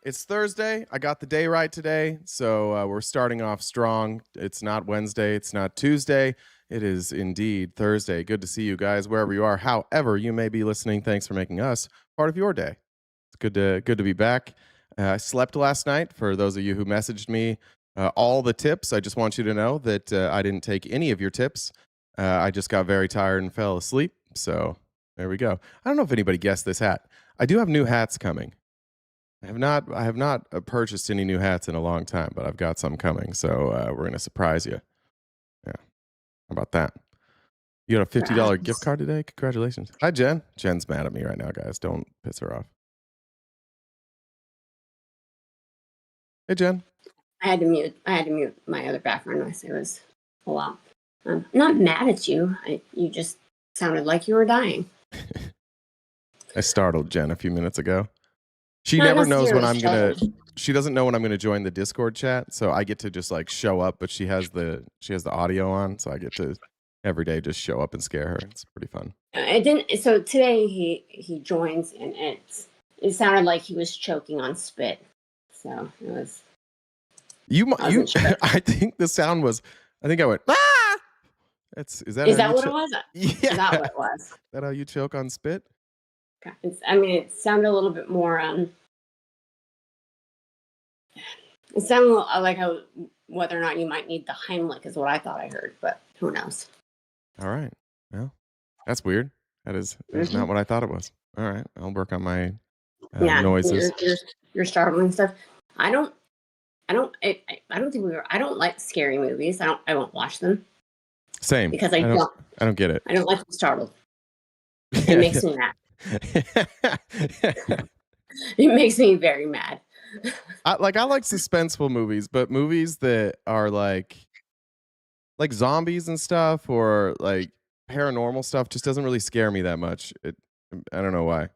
It's Thursday. I got the day right today, so we're starting off strong. It's not Wednesday. It's not Tuesday. It is indeed Thursday. Good to see you guys wherever you are, however you may be listening. Thanks for making us part of your day. It's good to be back. I slept last night. For those of you who messaged me all the tips, I just want you to know that I didn't take any of your tips. I just got very tired and fell asleep. So there we go. I don't know if anybody guessed this hat. I do have new hats coming. I have not purchased any new hats in a long time, but I've got some coming. So we're going to surprise you. Yeah. How about that? You got a $50 gift card today? Congratulations. Hi, Jen. Jen's mad at me right now, guys. Don't piss her off. Hey, Jen. I had to mute my other background noise. It was a lot. I'm not mad at you. You just sounded like you were dying. I startled Jen a few minutes ago. She never knows when I'm gonna. She doesn't know when I'm gonna join the Discord chat, so I get to just like show up. But she has the audio on, so I get to every day just show up and scare her. It's pretty fun. It didn't. So today he joins, and it sounded like he was choking on spit. So it was. Sure. I think the sound was. I think I went. Ah! Is that what it was? Yeah. Is that what it was? Is that how you choke on spit? It sounded a little bit more. It sounded like whether or not you might need the Heimlich is what I thought I heard, but who knows? All right. Well, that's weird. That is not what I thought it was. All right, I'll work on my noises. Your startling stuff. I don't like scary movies. I won't watch them. Same. Because I don't get it. I don't like to be startled. It makes me mad. It makes me very mad. I like suspenseful movies, but movies that are like zombies and stuff or like paranormal stuff just doesn't really scare me that much. I don't know why.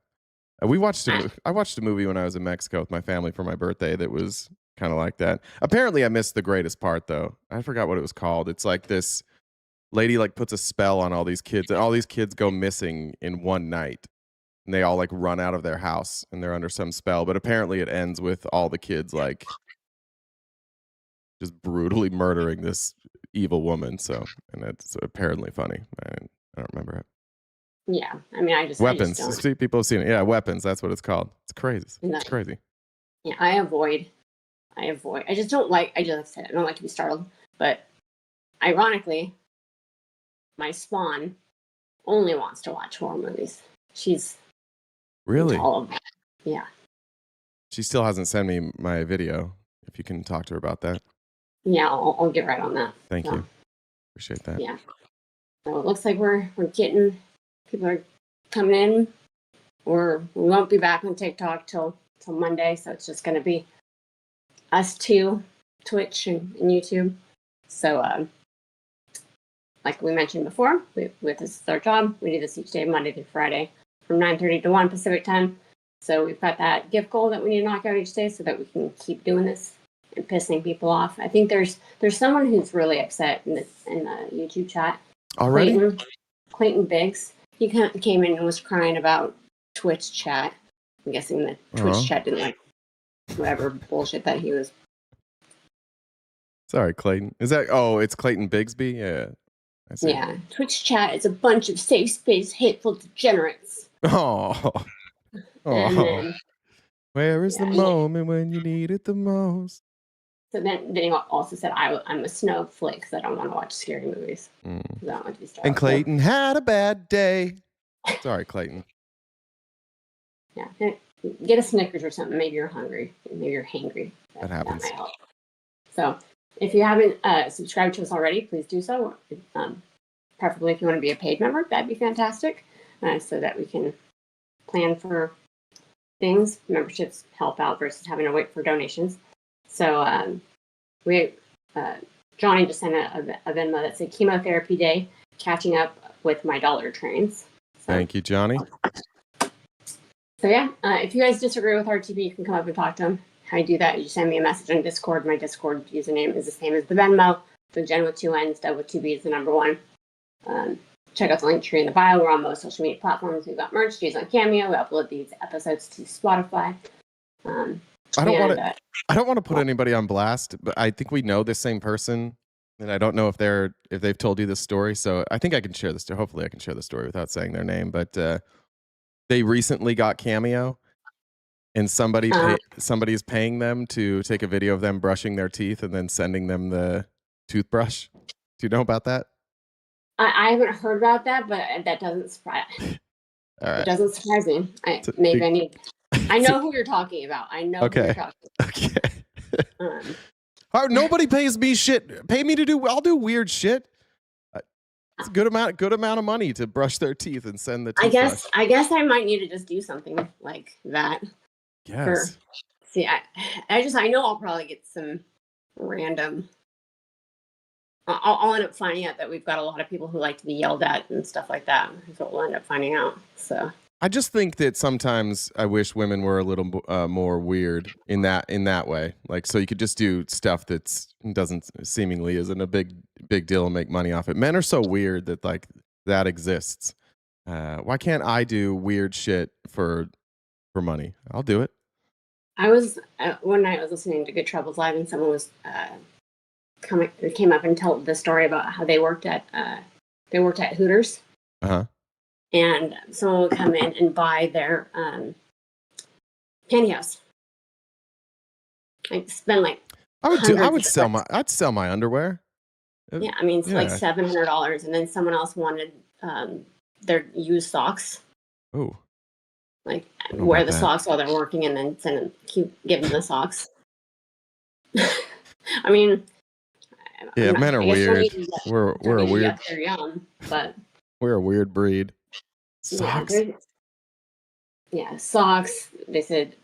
I watched a movie when I was in Mexico with my family for my birthday that was kind of like that. Apparently I missed the greatest part though. I forgot what it was called. It's like this lady like puts a spell on all these kids and all these kids go missing in one night. And they all like run out of their house and they're under some spell. But apparently it ends with all the kids like just brutally murdering this evil woman. So, and it's apparently funny. I don't remember it. Yeah. I just Weapons. People have seen it. Yeah, Weapons. That's what it's called. It's crazy. It's crazy. Yeah, I avoid. I just don't like, I don't like to be startled. But ironically, my spawn only wants to watch horror movies. She's really all of that. Yeah. She still hasn't sent me my video. If you can talk to her about that. Yeah, I'll get right on that. Thank you. Appreciate that. Yeah. So it looks like we're getting people are coming in. We won't be back on TikTok till Monday, so it's just going to be us two, Twitch and YouTube. So like we mentioned before, this is our job. We do this each day, Monday through Friday, from 9:30 to 1 Pacific time. So we've got that gift goal that we need to knock out each day so that we can keep doing this and pissing people off. I think there's someone who's really upset in the YouTube chat. Already? Clayton Biggs. He came in and was crying about Twitch chat. I'm guessing that Twitch chat didn't like whatever bullshit that he was. Sorry, Clayton. Is that? Oh, it's Clayton Bigsby. Yeah. I see. Yeah. Twitch chat is a bunch of safe space hateful degenerates. Oh. Then, where is the moment when you need it the most? So then he also said, I'm a snowflake because I don't want to watch scary movies. I don't want to be startled. And Clayton had a bad day. Sorry, Clayton. Yeah. Get a Snickers or something. Maybe you're hungry. Maybe you're hangry. That happens. That might help. So if you haven't subscribed to us already, please do so. Preferably if you want to be a paid member, that'd be fantastic. So that we can plan for things. Memberships help out versus having to wait for donations. So Johnny just sent a Venmo that said chemotherapy day, catching up with my dollar trains. So, thank you, Johnny. So yeah, if you guys disagree with RTB, you can come up and talk to him. How you do that, you send me a message on Discord. My Discord username is the same as the Venmo. So Jen with 2 N's, Deb with 2 B's, the number 1. Check out the link tree in the bio. We're on most social media platforms. We've got merch, deals on Cameo. We upload these episodes to Spotify. I don't want to put anybody on blast, but I think we know the same person, and I don't know if they've told you this story. So I think I can share this. Hopefully, I can share the story without saying their name. But they recently got Cameo, and somebody's paying them to take a video of them brushing their teeth and then sending them the toothbrush. Do you know about that? I haven't heard about that, but that doesn't surprise. All right. It doesn't surprise me. I know who you're talking about. I know who you're talking about. Okay. Nobody pays me shit. Pay me to do. I'll do weird shit. It's a good amount of money to brush their teeth and send the toothbrush. I guess I might need to just do something like that. Yes. I know I'll probably get some random. I'll end up finding out that we've got a lot of people who like to be yelled at and stuff like that. That's what we'll end up finding out. So I just think that sometimes I wish women were a little more weird in that way. Like, so you could just do stuff that's seemingly isn't a big deal and make money off it. Men are so weird that like that exists. Why can't I do weird shit for money? I'll do it. I was one night I was listening to Good Troubles Live, and someone was came up and told the story about how they worked at Hooters. Uh-huh. And someone would come in and buy their pantyhose. Like spend like I'd sell my underwear. Yeah, I mean it's like $700, and then someone else wanted their used socks. Oh. Like wear the socks while they're working, and then keep giving them the socks. I mean, yeah, men are weird. We're a weird. They're young, but we're a weird breed. Socks. Yeah, socks. They said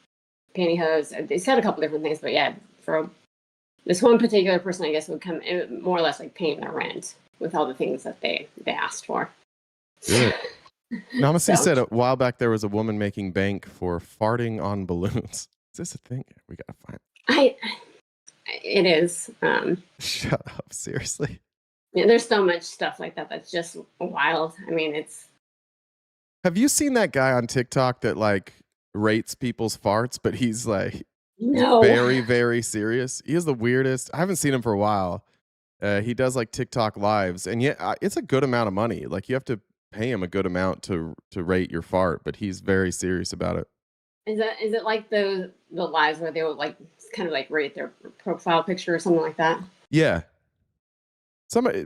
pantyhose. They said a couple different things, but yeah, for this one particular person, I guess would come more or less like paying their rent with all the things that they asked for. Good. Namaste said a while back there was a woman making bank for farting on balloons. Is this a thing? We gotta find. It is. Shut up! Seriously. Yeah, there's so much stuff like that that's just wild. I mean, it's. Have you seen that guy on TikTok that like rates people's farts, but he's like very, very serious? He is the weirdest. I haven't seen him for a while. He does like TikTok lives, and yet it's a good amount of money. Like you have to pay him a good amount to rate your fart, but he's very serious about it. Is it like the lives where they would like kind of like rate their profile picture or something like that? Yeah.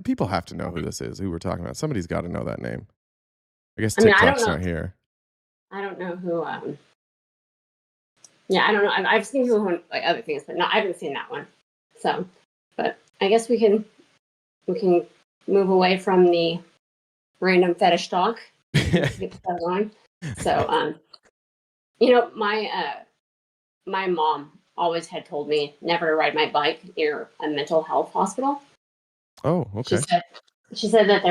People have to know who this is, who we're talking about. Somebody's got to know that name. I guess TikTok's not here. I don't know who. Yeah, I don't know. I've seen people who like other things, but I haven't seen that one. So, but I guess we can move away from the random fetish talk. Get that on. So, my mom always had told me never to ride my bike near a mental health hospital. Oh, okay. She said that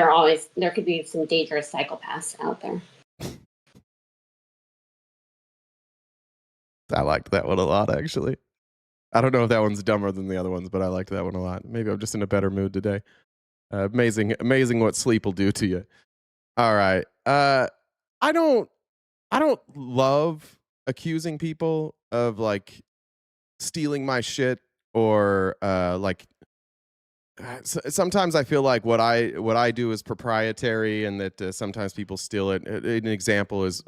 there could be some dangerous psychopaths out there. I liked that one a lot, actually. I don't know if that one's dumber than the other ones, but I liked that one a lot. Maybe I'm just in a better mood today. Amazing what sleep will do to you. All right. I don't love accusing people of like stealing my shit or like sometimes I feel like what I do is proprietary, and that sometimes people steal it. An example is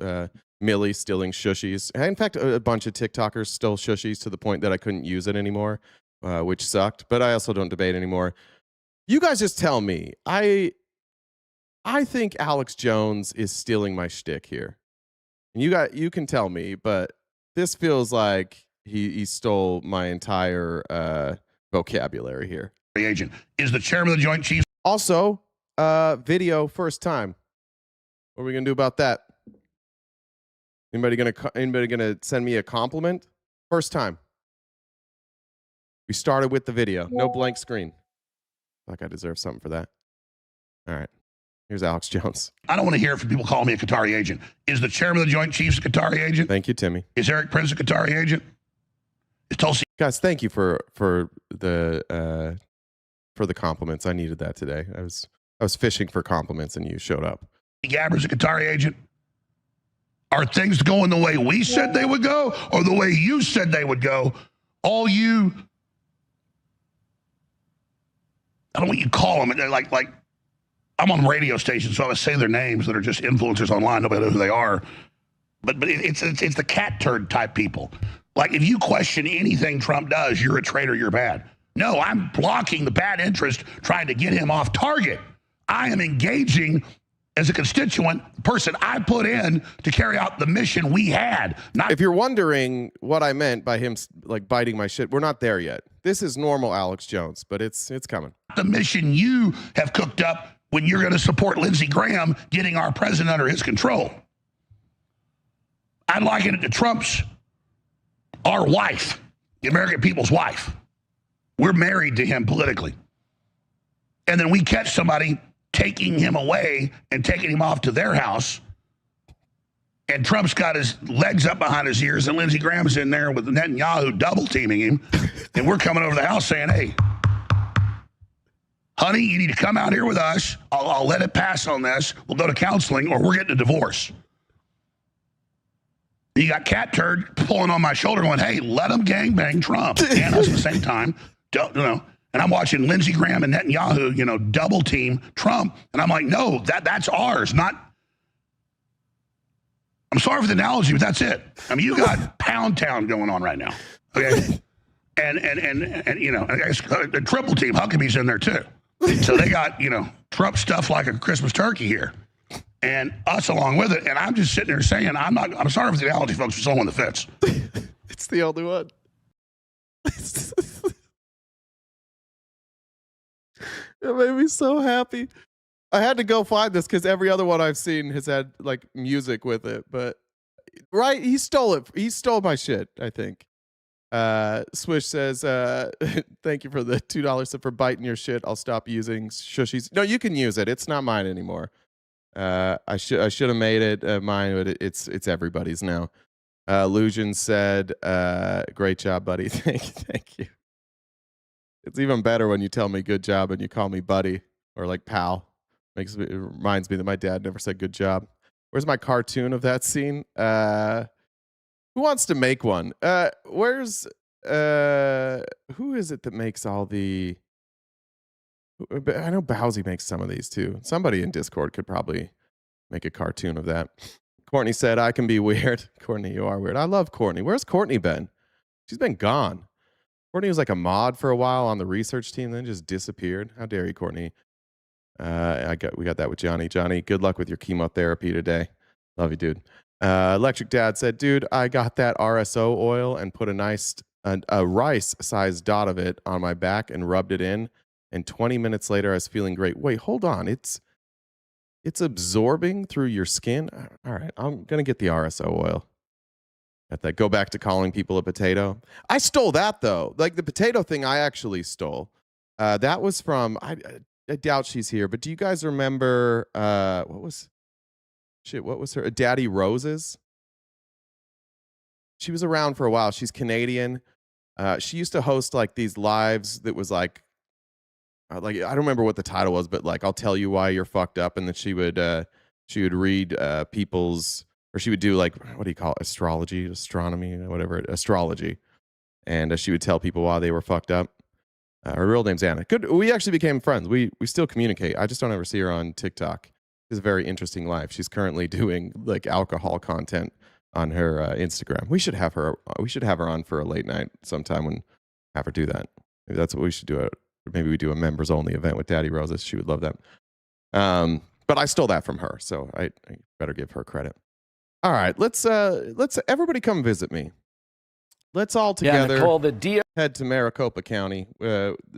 Millie stealing shushies. In fact, a bunch of TikTokers stole shushies to the point that I couldn't use it anymore, which sucked. But I also don't debate anymore. You guys just tell me. I think Alex Jones is stealing my shtick here. You can tell me, but this feels like he stole my entire vocabulary here. Agent is the chairman of the Joint Chiefs. Also, video first time. What are we gonna do about that? Anybody gonna send me a compliment? First time. We started with the video. No blank screen. Like I deserve something for that. All right. Here's Alex Jones. I don't want to hear it from people calling me a Qatari agent. Is the chairman of the Joint Chiefs a Qatari agent? Thank you, Timmy. Is Eric Prince a Qatari agent? Is Tulsi? Guys, thank you for the compliments. I needed that today. I was fishing for compliments and you showed up. Gabbard's a Qatari agent. Are things going the way we said they would go or the way you said they would go? All you, I don't know what you call them. They're like I'm on radio stations, so I would say their names that are just influencers online. Nobody knows who they are. But it's the cat turd type people. Like, if you question anything Trump does, you're a traitor, you're bad. No, I'm blocking the bad interest, trying to get him off target. I am engaging as a constituent, the person I put in to carry out the mission we had. If you're wondering what I meant by him like biting my shit, we're not there yet. This is normal Alex Jones, but it's coming. The mission you have cooked up when you're going to support Lindsey Graham getting our president under his control. I liken it to Trump's, our wife, the American people's wife. We're married to him politically. And then we catch somebody taking him away and taking him off to their house. And Trump's got his legs up behind his ears, and Lindsey Graham's in there with Netanyahu double teaming him. And we're coming over to the house saying, hey, honey, you need to come out here with us. I'll let it pass on this. We'll go to counseling, or we're getting a divorce. You got cat turd pulling on my shoulder going, hey, let them gangbang Trump and us at the same time. And I'm watching Lindsey Graham and Netanyahu, double team Trump. And I'm like, no, that's ours, not. I'm sorry for the analogy, but that's it. I mean, you got Pound Town going on right now. Okay. And I guess the triple team, Huckabee's in there too. So they got, Trump stuff like a Christmas turkey here. And us along with it. And I'm just sitting there saying, I'm sorry for the analogy, folks, for someone that fits. It's the only one. It made me so happy. I had to go find this because every other one I've seen has had like music with it. But right, he stole it. He stole my shit, I think. Swish says, thank you for the $2 for biting your shit. I'll stop using shushies. No, you can use it. It's not mine anymore. I should have made it mine, but it's everybody's now. Lucian said, great job, buddy. Thank you. It's even better when you tell me good job and you call me buddy or like pal. It reminds me that my dad never said good job. Where's my cartoon of that scene? Who wants to make one? Where's who is it that makes all the? I know Bowsy makes some of these too. Somebody in Discord could probably make a cartoon of that. Courtney said, I can be weird. Courtney, you are weird. I love Courtney. Where's Courtney been? She's been gone. Courtney was like a mod for a while on the research team, then just disappeared. How dare you, Courtney? We got that with Johnny. Johnny, good luck with your chemotherapy today. Love you, dude. Electric Dad said, dude, I got that RSO oil and put a rice-sized dot of it on my back and rubbed it in. And 20 minutes later, I was feeling great. Wait, hold on. It's absorbing through your skin. All right, I'm gonna get the RSO oil. At that, go back to calling people a potato. I stole that though. Like the potato thing, I actually stole. That was from. I doubt she's here, but do you guys remember? What was her? Daddy Roses. She was around for a while. She's Canadian. She used to host like these lives that was like I don't remember what the title was, but like I'll tell you why you're fucked up, and then she would read people's, or she would do like, what do you call it? Astronomy, whatever, astrology, and she would tell people why they were fucked up. Her real name's Anna. Good. We actually became friends. We still communicate. I just don't ever see her on TikTok. It's a very interesting life. She's currently doing like alcohol content on her Instagram. We should have her on for a late night sometime and have her do that. Maybe that's what we should do. Maybe we do a members only event with Daddy Roses. She would love that. But I stole that from her, so I better give her credit. All right, let's everybody come visit me. Let's all together head to Maricopa County.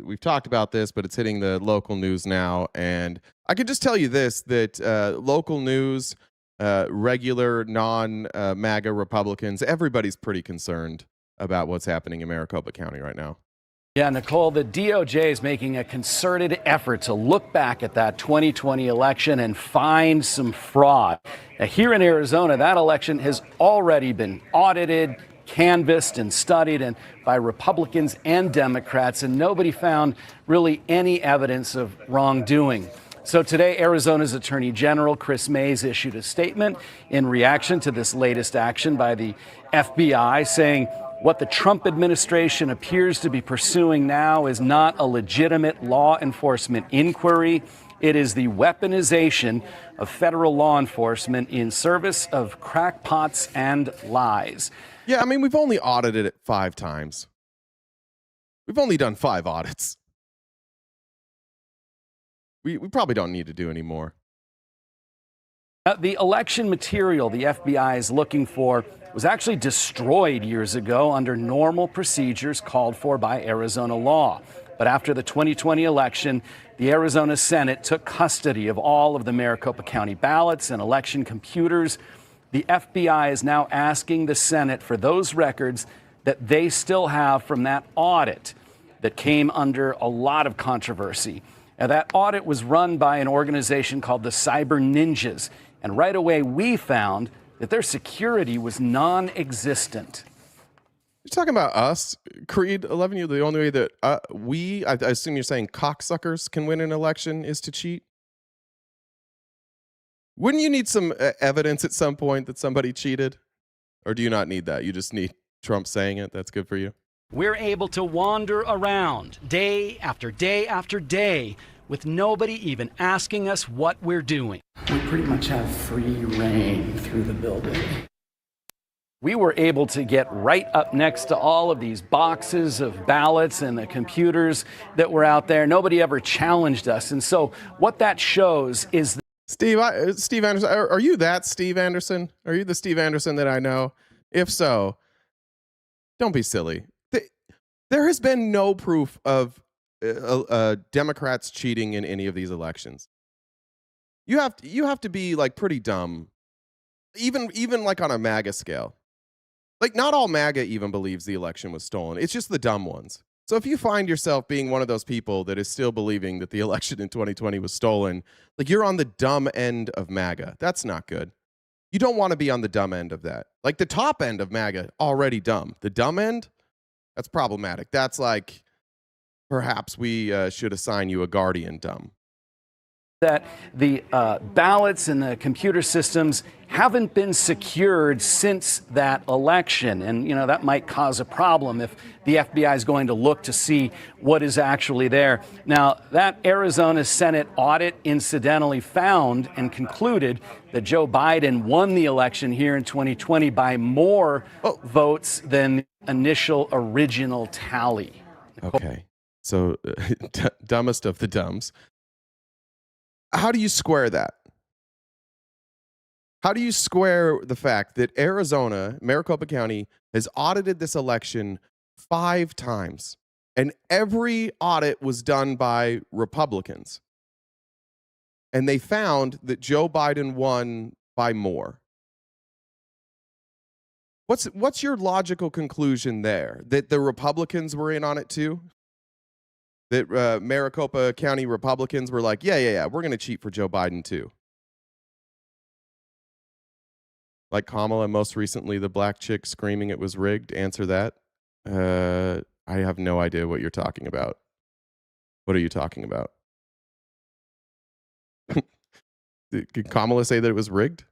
We've talked about this, but it's hitting the local news now. And I could just tell you this, that local news, regular non-MAGA Republicans, everybody's pretty concerned about what's happening in Maricopa County right now. Yeah, Nicole, the DOJ is making a concerted effort to look back at that 2020 election and find some fraud. Now, here in Arizona, that election has already been audited, canvassed, and studied and by Republicans and Democrats, and nobody found really any evidence of wrongdoing. So today, Arizona's Attorney General Chris Mays issued a statement in reaction to this latest action by the FBI, saying what the Trump administration appears to be pursuing now is not a legitimate law enforcement inquiry. It is the weaponization of federal law enforcement in service of crackpots and lies. Yeah, I mean, we've only audited it 5 times. We've only done 5 audits. We probably don't need to do any more. The election material the FBI is looking for was actually destroyed years ago under normal procedures called for by Arizona law. But after the 2020 election, the Arizona Senate took custody of all of the Maricopa County ballots and election computers. The FBI is now asking the Senate for those records that they still have from that audit that came under a lot of controversy. Now, that audit was run by an organization called the Cyber Ninjas, and right away we found that their security was non-existent. You're talking about us, Creed 11. You're the only way that I assume you're saying cocksuckers can win an election is to cheat. Wouldn't you need some evidence at some point that somebody cheated? Or do you not need that? You just need Trump saying it? That's good for you? We're able to wander around day after day after day with nobody even asking us what we're doing. We pretty much have free reign through the building. We were able to get right up next to all of these boxes of ballots and the computers that were out there. Nobody ever challenged us. And so what that shows is Steve Anderson, are you that Steve Anderson? Are you the Steve Anderson that I know? If so, don't be silly. There has been no proof of Democrats cheating in any of these elections. You have to be like pretty dumb, even like on a MAGA scale. Like not all MAGA even believes the election was stolen. It's just the dumb ones. So if you find yourself being one of those people that is still believing that the election in 2020 was stolen, like you're on the dumb end of MAGA. That's not good. You don't want to be on the dumb end of that. Like the top end of MAGA, already dumb. The dumb end, that's problematic. That's like, perhaps we should assign you a guardian dumb. that the ballots and the computer systems haven't been secured since that election. And, you know, that might cause a problem if the FBI is going to look to see what is actually there. Now, that Arizona Senate audit incidentally found and concluded that Joe Biden won the election here in 2020 by more votes than the initial original tally. Okay. So, dumbest of the dumbs. How do you square that? How do you square the fact that Arizona, Maricopa County, has audited this election 5 times, and every audit was done by Republicans, and they found that Joe Biden won by more? What's your logical conclusion there? That the Republicans were in on it too? That Maricopa County Republicans were like, yeah, we're going to cheat for Joe Biden too. Like Kamala, most recently, the black chick screaming it was rigged. Answer that. I have no idea what you're talking about. What are you talking about? Did Kamala say that it was rigged?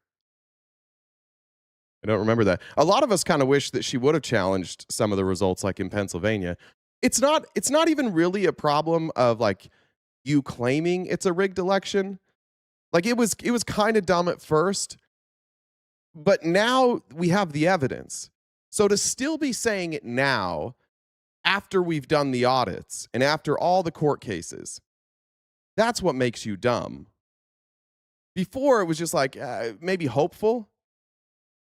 I don't remember that. A lot of us kind of wish that she would have challenged some of the results, like in Pennsylvania. It's not even really a problem of like you claiming it's a rigged election. Like it was kind of dumb at first, but now we have the evidence. So to still be saying it now, after we've done the audits and after all the court cases, that's what makes you dumb. Before it was just like maybe hopeful.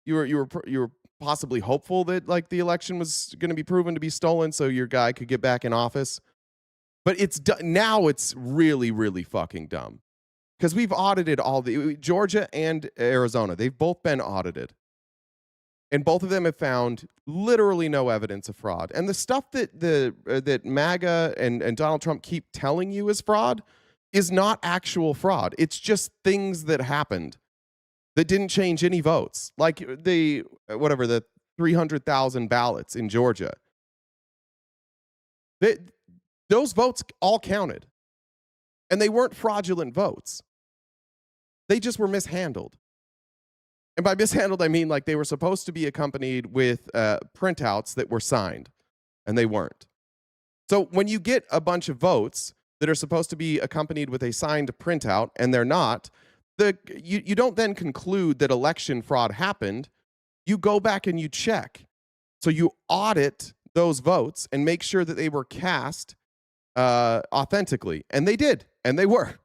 You were possibly hopeful that like the election was going to be proven to be stolen so your guy could get back in office. But now it's really, really fucking dumb. Because we've audited all the Georgia and Arizona. They've both been audited. And both of them have found literally no evidence of fraud. And the stuff that MAGA and Donald Trump keep telling you is fraud is not actual fraud. It's just things that happened that didn't change any votes. Like the 300,000 ballots in Georgia. Those votes all counted. And they weren't fraudulent votes. They just were mishandled. And by mishandled, I mean like they were supposed to be accompanied with printouts that were signed, and they weren't. So when you get a bunch of votes that are supposed to be accompanied with a signed printout, and they're not, you don't then conclude that election fraud happened. You go back and you check. So you audit those votes and make sure that they were cast authentically. And they did, and they were.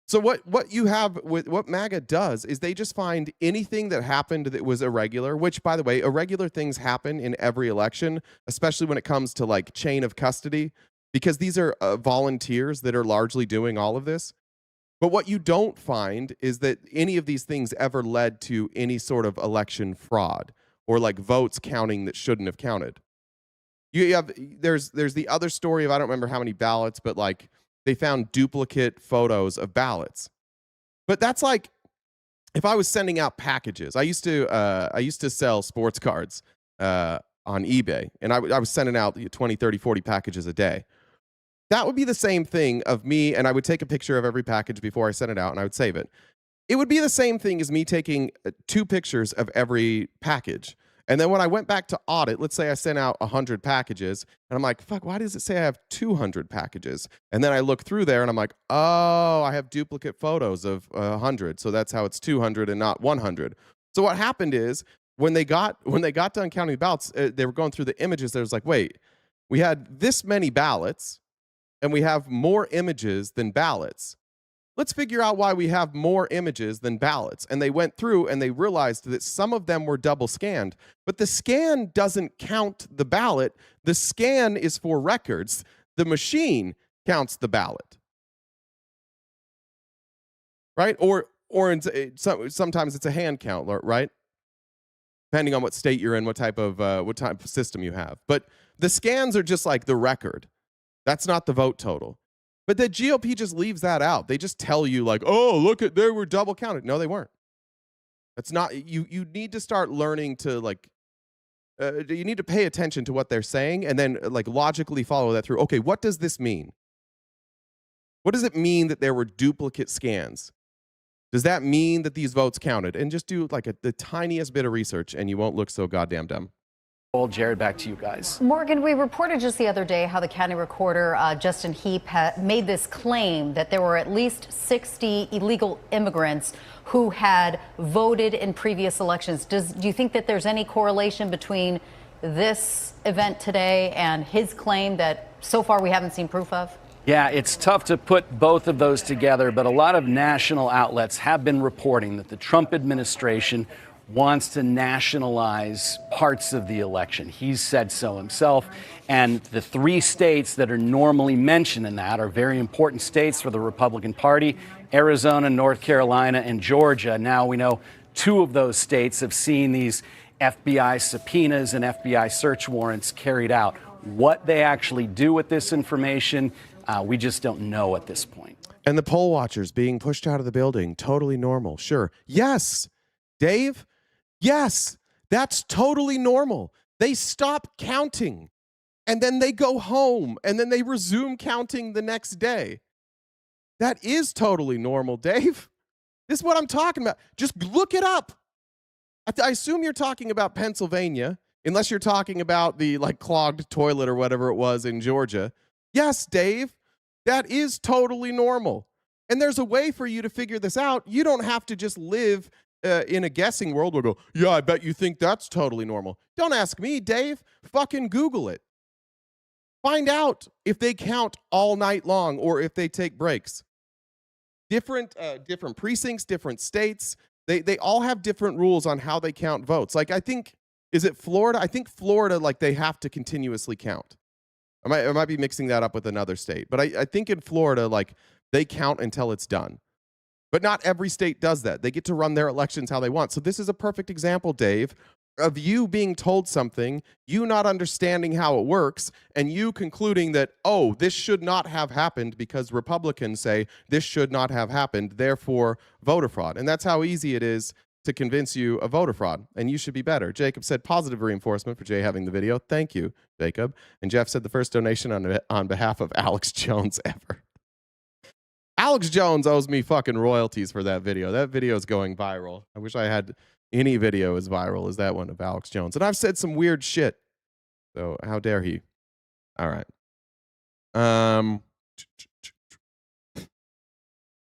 So what you have with what MAGA does is they just find anything that happened that was irregular, which, by the way, irregular things happen in every election, especially when it comes to like chain of custody, because these are volunteers that are largely doing all of this. But what you don't find is that any of these things ever led to any sort of election fraud or like votes counting that shouldn't have counted. There's the other story of, I don't remember how many ballots, but like they found duplicate photos of ballots. But that's like, if I was sending out packages, I used to sell sports cards on eBay, and I was sending out 20, 30, 40 packages a day. That would be the same thing of me, and I would take a picture of every package before I sent it out, and I would save it. It would be the same thing as me taking 2 pictures of every package. And then when I went back to audit, let's say I sent out 100 packages, and I'm like, fuck, why does it say I have 200 packages? And then I look through there, and I'm like, oh, I have duplicate photos of 100, so that's how it's 200 and not 100. So what happened is, when they got done counting the ballots, they were going through the images. There was like, wait, we had this many ballots, and we have more images than ballots. Let's figure out why we have more images than ballots. And they went through and they realized that some of them were double scanned, but the scan doesn't count the ballot. The scan is for records. The machine counts the ballot. Right? Or sometimes it's a hand count, right? Depending on what state you're in, what type of system you have. But the scans are just like the record. That's not the vote total. But the GOP just leaves that out. They just tell you like, oh, look at, they were double counted. No, they weren't. That's not, you need to start learning to like, you need to pay attention to what they're saying and then like logically follow that through. Okay, what does this mean? What does it mean that there were duplicate scans? Does that mean that these votes counted? And just do like the tiniest bit of research and you won't look so goddamn dumb. Well, Jared, back to you guys. Morgan, we reported just the other day how the county recorder, Justin Heap, made this claim that there were at least 60 illegal immigrants who had voted in previous elections. Do you think that there's any correlation between this event today and his claim that so far we haven't seen proof of? Yeah, it's tough to put both of those together, but a lot of national outlets have been reporting that the Trump administration wants to nationalize parts of the election. He's said so himself. And the 3 states that are normally mentioned in that are very important states for the Republican Party: Arizona, North Carolina, and Georgia. Now we know 2 of those states have seen these FBI subpoenas and FBI search warrants carried out. What they actually do with this information, we just don't know at this point. And the poll watchers being pushed out of the building, totally normal. Sure. Yes, Dave. Yes, that's totally normal. They stop counting and then they go home and then they resume counting the next day. That is totally normal, Dave. This is what I'm talking about. Just look it up. I assume you're talking about Pennsylvania, unless you're talking about the like clogged toilet or whatever it was in Georgia. Yes, Dave, that is totally normal. And there's a way for you to figure this out. You don't have to just live in a guessing world. We'll go, yeah, I bet you think that's totally normal. Don't ask me, Dave. Fucking Google it. Find out if they count all night long or if they take breaks. Different precincts, different states, they all have different rules on how they count votes. Like I think, is it Florida? I think Florida, like they have to continuously count. I might be mixing that up with another state, but I think in Florida, like they count until it's done. But not every state does that. They get to run their elections how they want. So this is a perfect example, Dave, of you being told something, you not understanding how it works, and you concluding that, oh, this should not have happened because Republicans say this should not have happened, therefore voter fraud. And that's how easy it is to convince you of voter fraud, and you should be better. Jacob said positive reinforcement for Jay having the video. Thank you, Jacob. And Jeff said the first donation on behalf of Alex Jones ever. Alex Jones owes me fucking royalties for that video. That video is going viral. I wish I had any video as viral as that one of Alex Jones. And I've said some weird shit. So how dare he? All right.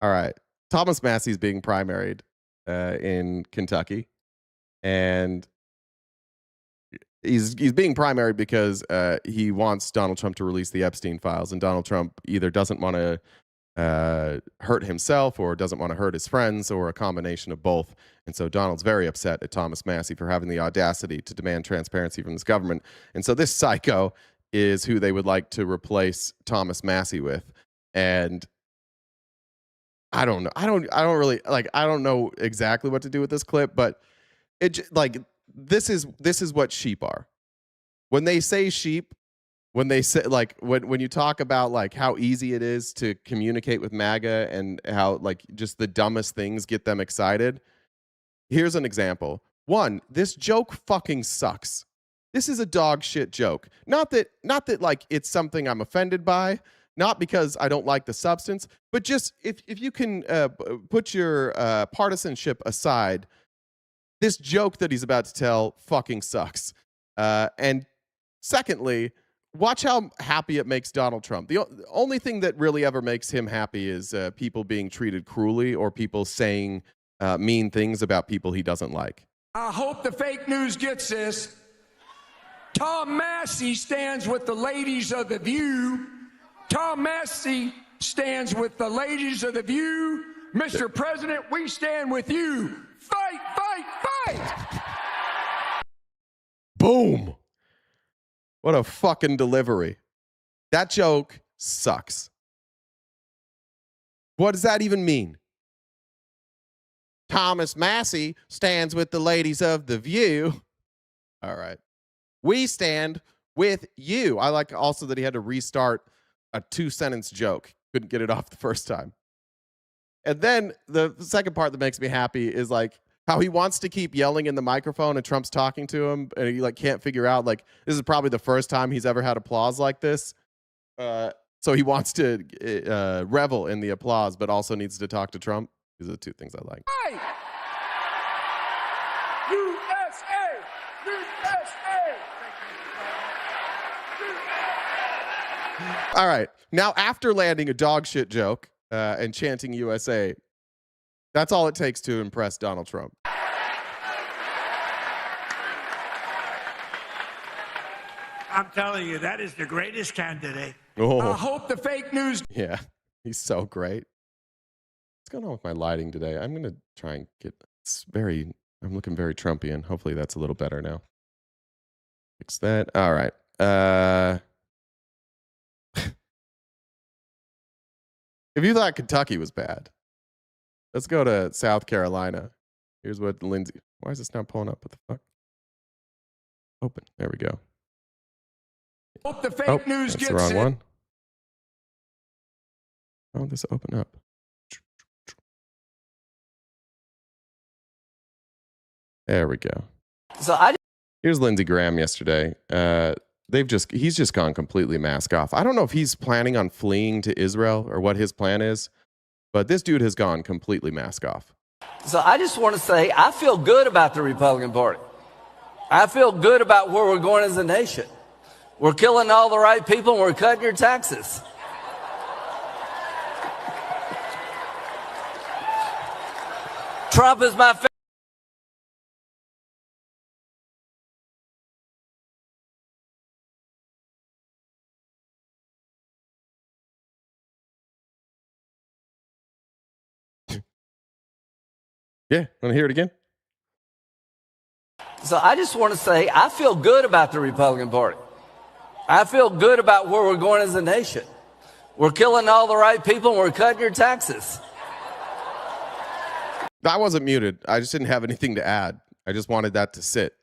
All right. Thomas Massey's being primaried in Kentucky. And he's being primaried because he wants Donald Trump to release the Epstein files. And Donald Trump either doesn't want to hurt himself or doesn't want to hurt his friends or a combination of both. And so Donald's very upset at Thomas Massey for having the audacity to demand transparency from this government. And so this psycho is who they would like to replace Thomas Massey with. And I don't know. I don't really like, I don't know exactly what to do with this clip, but this is what sheep are. When they say sheep, when they say when you talk about like how easy it is to communicate with MAGA and how like just the dumbest things get them excited. Here's an example. One, this joke fucking sucks. This is a dog shit joke. Not that like it's something I'm offended by, not because I don't like the substance, but just if you can put your partisanship aside, this joke that he's about to tell fucking sucks. And secondly, watch how happy it makes Donald Trump. The only thing that really ever makes him happy is people being treated cruelly or people saying mean things about people he doesn't like. I hope the fake news gets this. Tom Massey stands with the ladies of The View. Tom Massey stands with the ladies of The View. Mr. President, we stand with you. Fight, fight, fight! Boom. What a fucking delivery. That joke sucks. What does that even mean? Thomas Massey stands with the ladies of The View. All right. We stand with you. I like also that he had to restart a 2-sentence joke. Couldn't get it off the first time. And then the second part that makes me happy is like how he wants to keep yelling in the microphone and Trump's talking to him and he like can't figure out like this is probably the first time he's ever had applause like this. So he wants to revel in the applause, but also needs to talk to Trump. These are the two things I like. Hey! USA! USA! All right. Now, after landing a dog shit joke and chanting USA, that's all it takes to impress Donald Trump. I'm telling you, that is the greatest candidate. Oh. I hope the fake news. Yeah, he's so great. What's going on with my lighting today? I'm going to try and get, I'm looking very Trumpian. Hopefully that's a little better now. Fix that. All right. If you thought Kentucky was bad, let's go to South Carolina. Here's what Lindsey, why is this not pulling up? What the fuck? Open. There we go. Hope the fake news that's gets the wrong it. one. Oh, this open up. There we go. Here's Lindsey Graham yesterday. He's just gone completely mask off. I don't know if he's planning on fleeing to Israel or what his plan is, but this dude has gone completely mask off. So I just want to say, I feel good about the Republican Party. I feel good about where we're going as a nation. We're killing all the right people and we're cutting your taxes. Trump is my favorite. Yeah, want to hear it again? So I just want to say, I feel good about the Republican Party. I feel good about where we're going as a nation. We're killing all the right people and we're cutting your taxes. I wasn't muted. I just didn't have anything to add. I just wanted that to sit.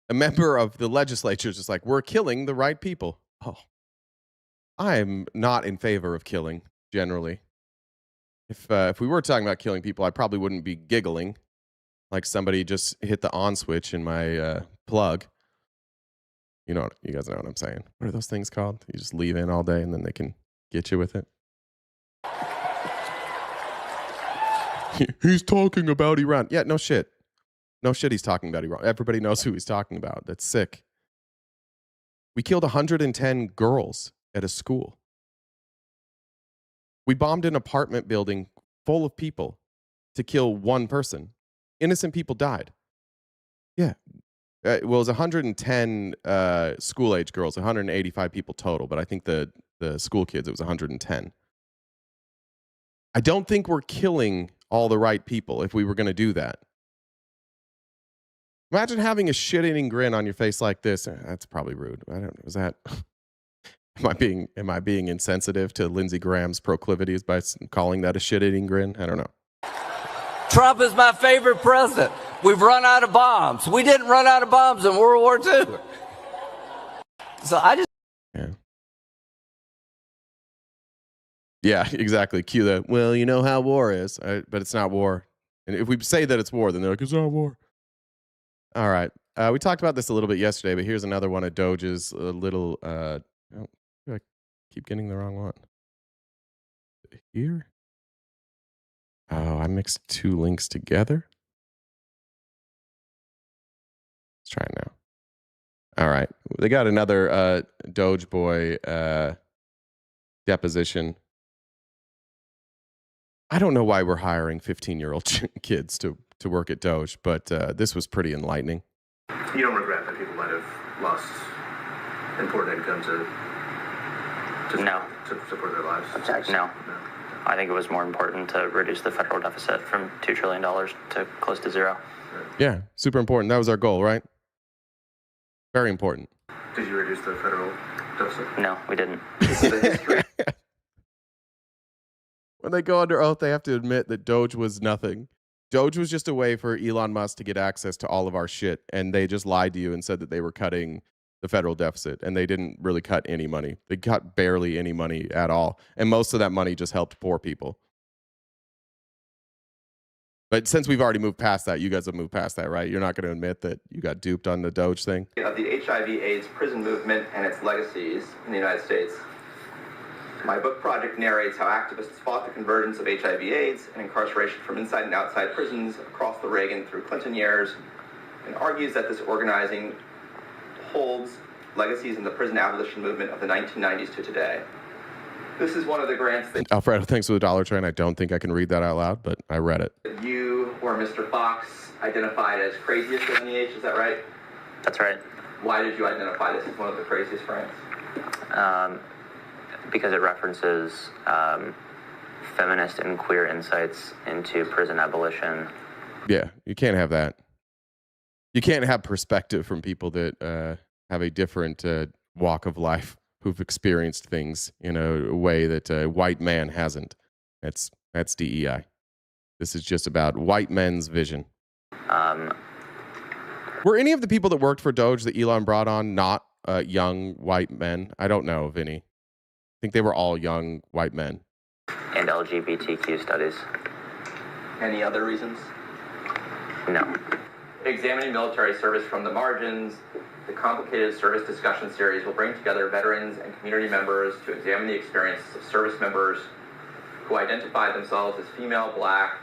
A member of the legislature is just like, we're killing the right people. Oh, I'm not in favor of killing, generally. If we were talking about killing people, I probably wouldn't be giggling like somebody just hit the on switch in my plug. You guys know what I'm saying. What are those things called? You just leave in all day and then they can get you with it. He's talking about Iran. Yeah, no shit. No shit he's talking about Iran. Everybody knows who he's talking about. That's sick. We killed 110 girls at a school. We bombed an apartment building full of people to kill one person. Innocent people died. Yeah. Well, it was 110 school-age girls, 185 people total, but I think the school kids, it was 110. I don't think we're killing all the right people if we were going to do that. Imagine having a shit-eating grin on your face like this. That's probably rude. I don't know. Is that... Am I being insensitive to Lindsey Graham's proclivities by calling that a shit-eating grin? I don't know. Trump is my favorite president. We've run out of bombs. We didn't run out of bombs in World War II. So I just... Yeah, exactly. Cue the, well, you know how war is, but it's not war. And if we say that it's war, then they're like, it's not war. All right. We talked about this a little bit yesterday, but here's another one of Doge's little... I keep getting the wrong one. Here? Oh, I mixed two links together. Let's try it now. All right. They got another Doge boy deposition. I don't know why we're hiring 15-year-old kids to work at Doge, but this was pretty enlightening. You don't regret that people might have lost important income to support their lives? No. I think it was more important to reduce the federal deficit from $2 trillion to close to zero. Yeah, super important. That was our goal, right? Very important. Did you reduce the federal deficit? No, we didn't. When they go under oath, they have to admit that Doge was nothing. Doge was just a way for Elon Musk to get access to all of our shit, and they just lied to you and said that they were cutting the federal deficit, and they didn't really cut any money. They cut barely any money at all, and most of that money just helped poor people. But since we've already moved past that, you guys have moved past that, right? You're not going to admit that you got duped on the Doge thing? Of the HIV/AIDS prison movement and its legacies in the United States. My book project narrates how activists fought the convergence of HIV/AIDS and incarceration from inside and outside prisons across the Reagan through Clinton years, and argues that this organizing holds legacies in the prison abolition movement of the 1990s to today. This is one of the grants that... Alfredo, thanks for the dollar train. I don't think I can read that out loud, but I read it. You or Mr. Fox identified as craziest at NEH, is that right? That's right. Why did you identify this as one of the craziest grants? Because it references feminist and queer insights into prison abolition. Yeah, you can't have that. You can't have perspective from people that have a different walk of life, who've experienced things in a way that a white man hasn't. That's DEI. This is just about white men's vision. Were any of the people that worked for Doge that Elon brought on not young white men? I don't know, Vinny. I think they were all young white men. And LGBTQ studies. Any other reasons? No. Examining military service from the margins, the complicated service discussion series will bring together veterans and community members to examine the experiences of service members who identify themselves as female, Black,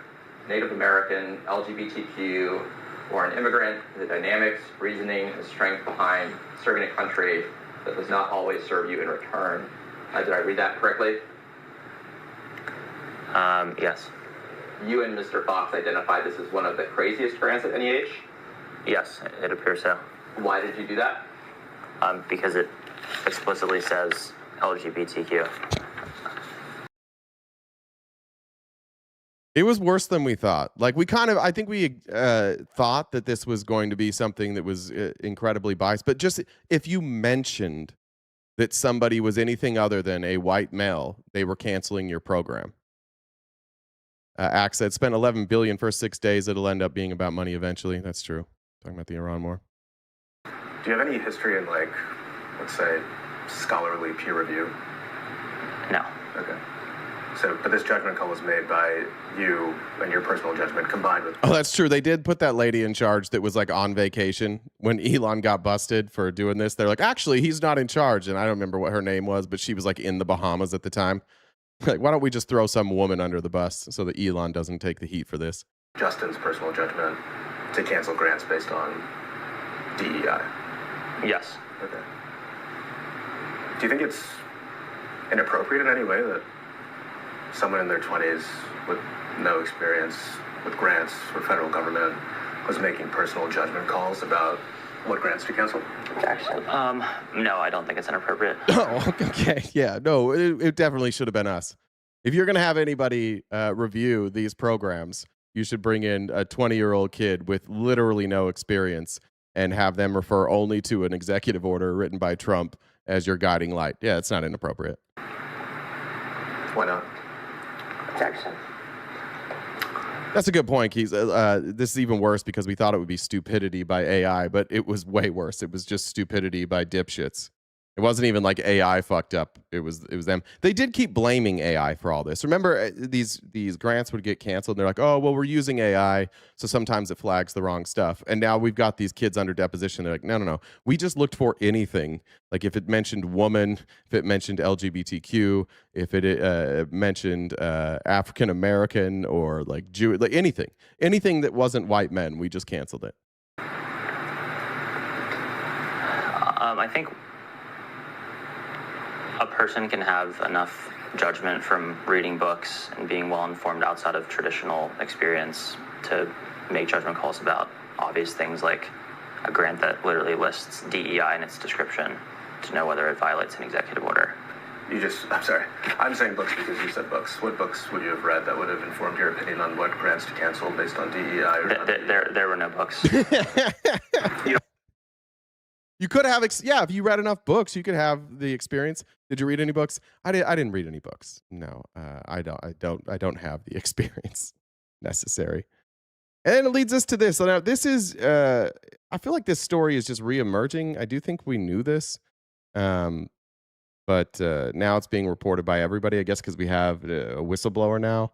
Native American, LGBTQ, or an immigrant, the dynamics, reasoning, and strength behind serving a country that does not always serve you in return. Did I read that correctly? Yes. You and Mr. Fox identified this as one of the craziest grants at NEH? Yes, it appears so. Why did you do that? Because it explicitly says LGBTQ. It was worse than we thought. Like, I think we thought that this was going to be something that was incredibly biased. But just if you mentioned that somebody was anything other than a white male, they were canceling your program. Axe said, spent $11 billion for 6 days. It'll end up being about money eventually. That's true. Talking about the Iran war. Do you have any history in, like, let's say, scholarly peer review? No. Okay. So, but this judgment call was made by you and your personal judgment combined with... Oh, that's true. They did put that lady in charge that was like on vacation when Elon got busted for doing this. They're like, actually, he's not in charge. And I don't remember what her name was, but she was like in the Bahamas at the time. Like, why don't we just throw some woman under the bus so that Elon doesn't take the heat for this? Justin's personal judgment to cancel grants based on DEI? Yes. Okay. Do you think it's inappropriate in any way that someone in their 20s with no experience with grants or federal government was making personal judgment calls about what grants to cancel? No, I don't think it's inappropriate. Oh, okay. Yeah, no, it definitely should have been us. If you're going to have anybody review these programs, you should bring in a 20-year-old kid with literally no experience and have them refer only to an executive order written by Trump as your guiding light. Yeah, it's not inappropriate. Why not? Objection. That's a good point, Keith. This is even worse because we thought it would be stupidity by AI, but it was way worse. It was just stupidity by dipshits. It wasn't even like AI fucked up. It was them. They did keep blaming AI for all this. Remember, these grants would get canceled. And they're like, oh, well, we're using AI, so sometimes it flags the wrong stuff. And now we've got these kids under deposition. They're like, no. We just looked for anything. Like if it mentioned woman, if it mentioned LGBTQ, if it mentioned African American or like Jew, like anything that wasn't white men, we just canceled it. I think a person can have enough judgment from reading books and being well informed outside of traditional experience to make judgment calls about obvious things like a grant that literally lists DEI in its description to know whether it violates an executive order. I'm sorry. I'm saying books because you said books. What books would you have read that would have informed your opinion on what grants to cancel based on DEI? Or there were no books. You could have, if you read enough books, you could have the experience. Did you read any books? I didn't read any books. No, I don't have the experience necessary. And it leads us to this. So now this is, I feel like this story is just reemerging. I do think we knew this, but now it's being reported by everybody, I guess, because we have a whistleblower now.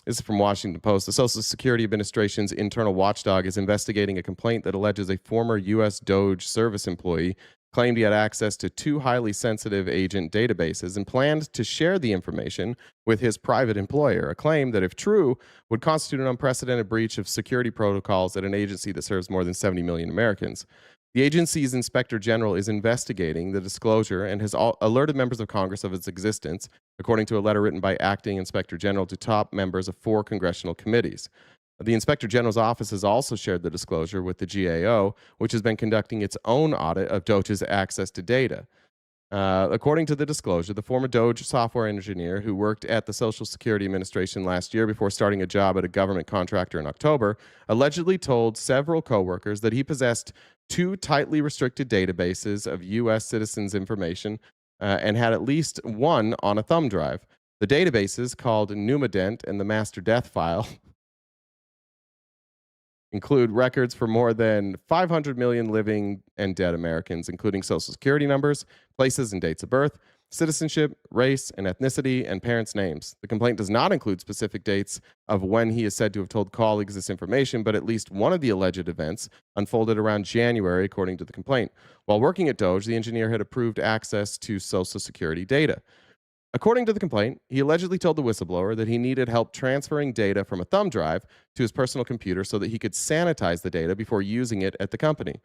This is from Washington Post. The Social Security Administration's internal watchdog is investigating a complaint that alleges a former U.S. DOJ service employee claimed he had access to 2 highly sensitive agent databases and planned to share the information with his private employer, a claim that, if true, would constitute an unprecedented breach of security protocols at an agency that serves more than 70 million Americans. The agency's inspector general is investigating the disclosure and has alerted members of Congress of its existence, according to a letter written by acting inspector general to top members of 4 congressional committees. The inspector general's office has also shared the disclosure with the GAO, which has been conducting its own audit of DOJ's access to data. According to the disclosure, the former DOJ software engineer who worked at the Social Security Administration last year before starting a job at a government contractor in October allegedly told several coworkers that he possessed 2 tightly restricted databases of U.S. citizens' information and had at least one on a thumb drive. The databases, called Numadent and the Master Death File, include records for more than 500 million living and dead Americans, including Social Security numbers, places and dates of birth, citizenship, race and ethnicity, and parents' names. The complaint does not include specific dates of when he is said to have told colleagues this information, but at least one of the alleged events unfolded around January, according to the complaint. While working at DOJ, the engineer had approved access to Social Security data. According to the complaint, he allegedly told the whistleblower that he needed help transferring data from a thumb drive to his personal computer so that he could sanitize the data before using it at the company.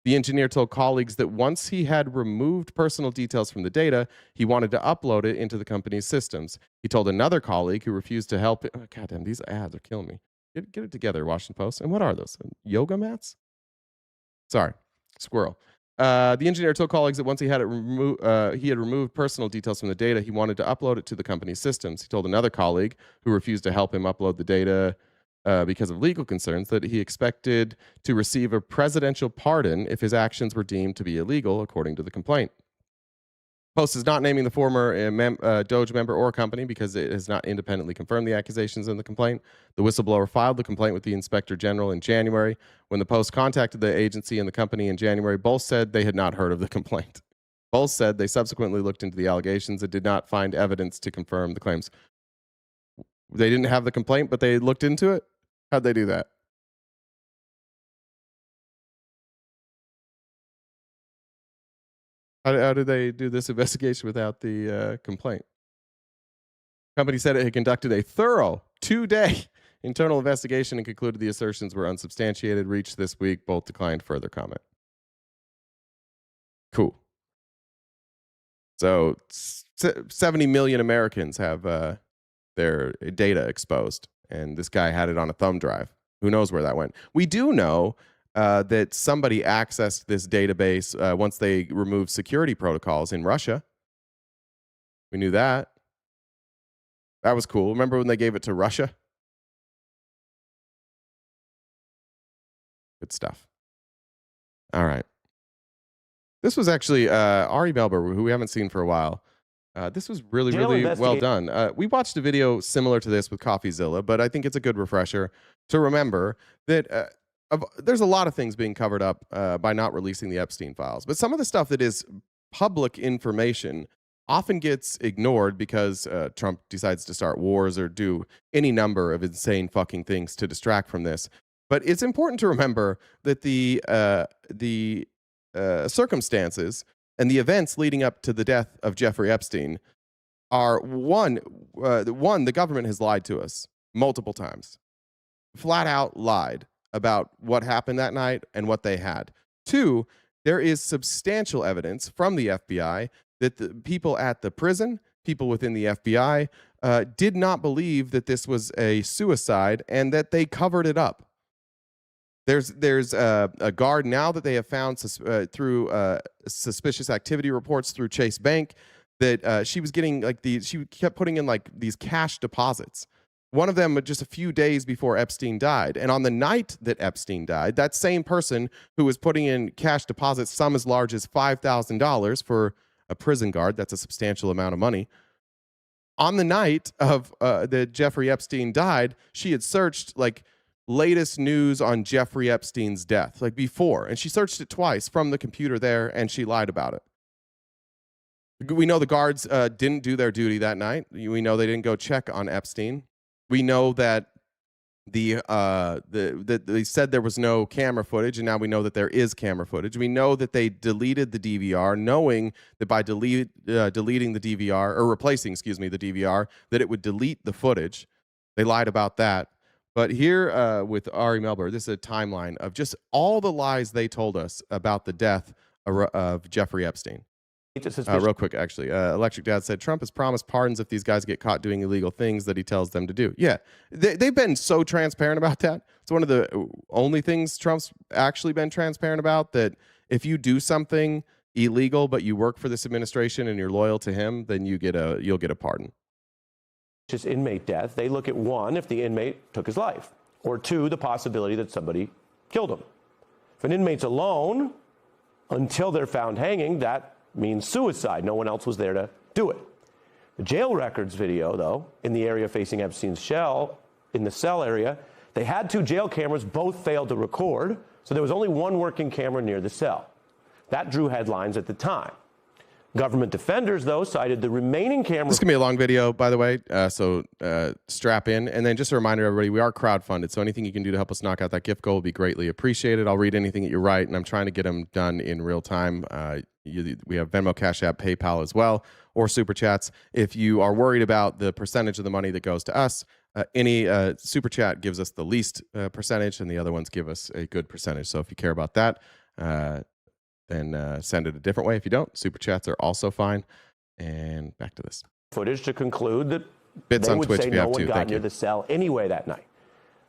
The engineer told colleagues that once he had removed personal details from the data, he wanted to upload it into the company's systems. He told another colleague who refused to help. Oh, goddamn, these ads are killing me. Get it together, Washington Post. And what are those? Yoga mats? Sorry, squirrel. The engineer told colleagues that once he had removed personal details from the data, he wanted to upload it to the company's systems. He told another colleague who refused to help him upload the data because of legal concerns that he expected to receive a presidential pardon if his actions were deemed to be illegal, according to the complaint. Post is not naming the former DOJ member or company because it has not independently confirmed the accusations in the complaint. The whistleblower filed the complaint with the inspector general in January. When the Post contacted the agency and the company in January, both said they had not heard of the complaint. Both said they subsequently looked into the allegations and did not find evidence to confirm the claims. They didn't have the complaint, but they looked into it? How'd they do that? How did they do this investigation without the complaint? Company said it had conducted a thorough 2-day internal investigation and concluded the assertions were unsubstantiated. Reached this week, both declined further comment. Cool. So 70 million Americans have their data exposed, and this guy had it on a thumb drive. Who knows where that went? We do know that somebody accessed this database once they removed security protocols in Russia. We knew that. That was cool. Remember when they gave it to Russia? Good stuff. All right. This was actually Ari Melber, who we haven't seen for a while. This was really well done. We watched a video similar to this with CoffeeZilla, but I think it's a good refresher to remember that there's a lot of things being covered up by not releasing the Epstein files. But some of the stuff that is public information often gets ignored because Trump decides to start wars or do any number of insane fucking things to distract from this. But it's important to remember that the circumstances and the events leading up to the death of Jeffrey Epstein are one, the government has lied to us multiple times, flat out lied about what happened that night and what they had. 2, there is substantial evidence from the FBI that the people at the prison, people within the FBI, did not believe that this was a suicide and that they covered it up. There's a guard now that they have found through suspicious activity reports through Chase Bank that she was getting she kept putting in these cash deposits. One of them just a few days before Epstein died. And on the night that Epstein died, that same person who was putting in cash deposits, some as large as $5,000 for a prison guard, that's a substantial amount of money. On the night of that Jeffrey Epstein died, she had searched latest news on Jeffrey Epstein's death, before, and she searched it twice from the computer there, and she lied about it. We know the guards didn't do their duty that night. We know they didn't go check on Epstein. We know that they said there was no camera footage, and now we know that there is camera footage. We know that they deleted the DVR, knowing that by deleting the DVR, or replacing, the DVR, that it would delete the footage. They lied about that. But here with Ari Melber, this is a timeline of just all the lies they told us about the death of Jeffrey Epstein. Real quick, actually. Electric Dad said, Trump has promised pardons if these guys get caught doing illegal things that he tells them to do. Yeah, they've been so transparent about that. It's one of the only things Trump's actually been transparent about, that if you do something illegal but you work for this administration and you're loyal to him, then you'll get a pardon. Just inmate death, they look at 1, if the inmate took his life, or 2, the possibility that somebody killed him. If an inmate's alone until they're found hanging, that means suicide. No one else was there to do it. The jail records video, though, in the area facing Epstein's cell, in the cell area, they had 2 jail cameras, both failed to record, so there was only 1 working camera near the cell. That drew headlines at the time. Government defenders, though, cited the remaining cameras. This is going to be a long video, by the way, so strap in. And then just a reminder, everybody, we are crowdfunded, so anything you can do to help us knock out that gift goal will be greatly appreciated. I'll read anything that you write, and I'm trying to get them done in real time. We have Venmo, Cash App, PayPal as well, or Super Chats. If you are worried about the percentage of the money that goes to us, any Super Chat gives us the least percentage, and the other ones give us a good percentage. So if you care about that, then send it a different way. If you don't, Super Chats are also fine. And back to this. Footage to conclude that Bits they on would Twitch say we no have one too. got Thank near you. the cell anyway that night.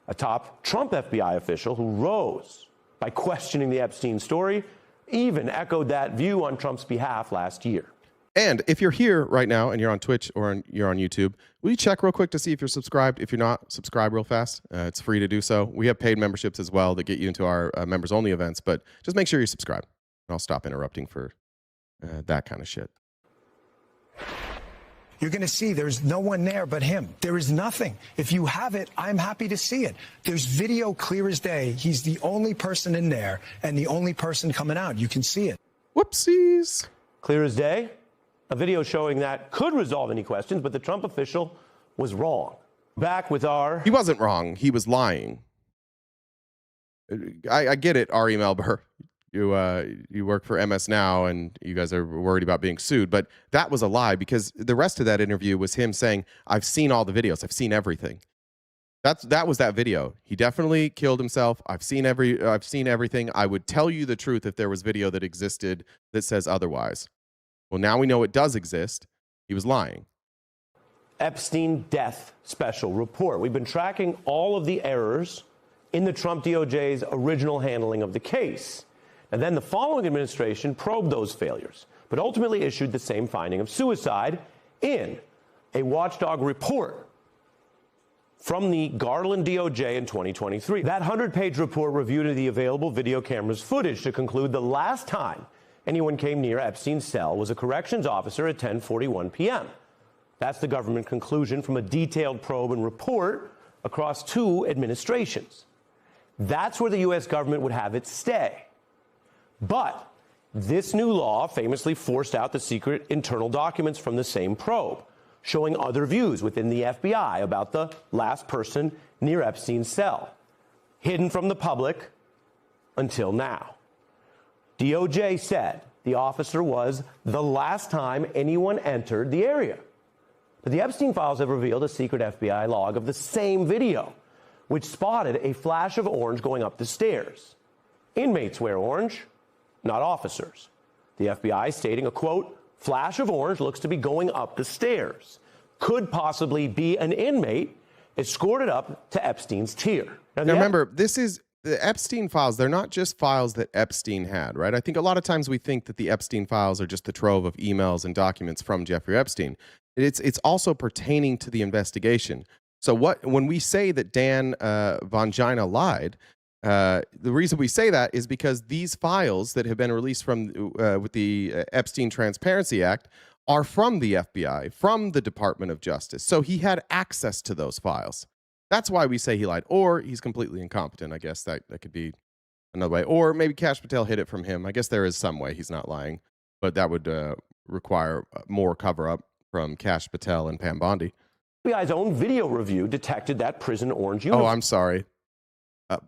A top Trump FBI official who rose by questioning the Epstein story even echoed that view on Trump's behalf last year. And if you're here right now and you're on Twitch or you're on YouTube, will you check real quick to see if you're subscribed? If you're not, subscribe real fast. It's free to do so. We have paid memberships as well that get you into our members-only events, but just make sure you subscribe. And I'll stop interrupting for that kind of shit. You're going to see there's no one there but him. There is nothing. If you have it, I'm happy to see it. There's video clear as day. He's the only person in there and the only person coming out. You can see it. Whoopsies. Clear as day. A video showing that could resolve any questions, but the Trump official was wrong. Back with our... He wasn't wrong. He was lying. I get it, Ari Melber. you work for MS Now and you guys are worried about being sued, but that was a lie because the rest of that interview was him saying, I've seen all the videos, I've seen everything. That was that video. He definitely killed himself. I've seen everything. I would tell you the truth if there was video that existed that says otherwise. Well, now we know it does exist. He was lying. Epstein death special report. We've been tracking all of the errors in the Trump DOJ's original handling of the case. And then the following administration probed those failures, but ultimately issued the same finding of suicide in a watchdog report from the Garland DOJ in 2023. That 100-page report reviewed the available video cameras footage to conclude the last time anyone came near Epstein's cell was a corrections officer at 10:41 p.m. That's the government conclusion from a detailed probe and report across 2 administrations. That's where the U.S. government would have its stay. But this new law famously forced out the secret internal documents from the same probe, showing other views within the FBI about the last person near Epstein's cell, hidden from the public until now. DOJ said the officer was the last time anyone entered the area. But the Epstein files have revealed a secret FBI log of the same video, which spotted a flash of orange going up the stairs. Inmates wear orange, not officers. The FBI stating a, quote, flash of orange looks to be going up the stairs. Could possibly be an inmate escorted up to Epstein's tier. Now remember, this is the Epstein files. They're not just files that Epstein had, right? I think a lot of times we think that the Epstein files are just the trove of emails and documents from Jeffrey Epstein. It's also pertaining to the investigation. So when we say that Dan Bongino lied, the reason we say that is because these files that have been released from with the Epstein Transparency Act are from the FBI, from the Department of Justice. So he had access to those files. That's why we say he lied. Or he's completely incompetent. I guess that could be another way. Or maybe Kash Patel hid it from him. I guess there is some way he's not lying. But that would require more cover-up from Kash Patel and Pam Bondi. FBI's own video review detected that prison orange uniform. Oh, I'm sorry.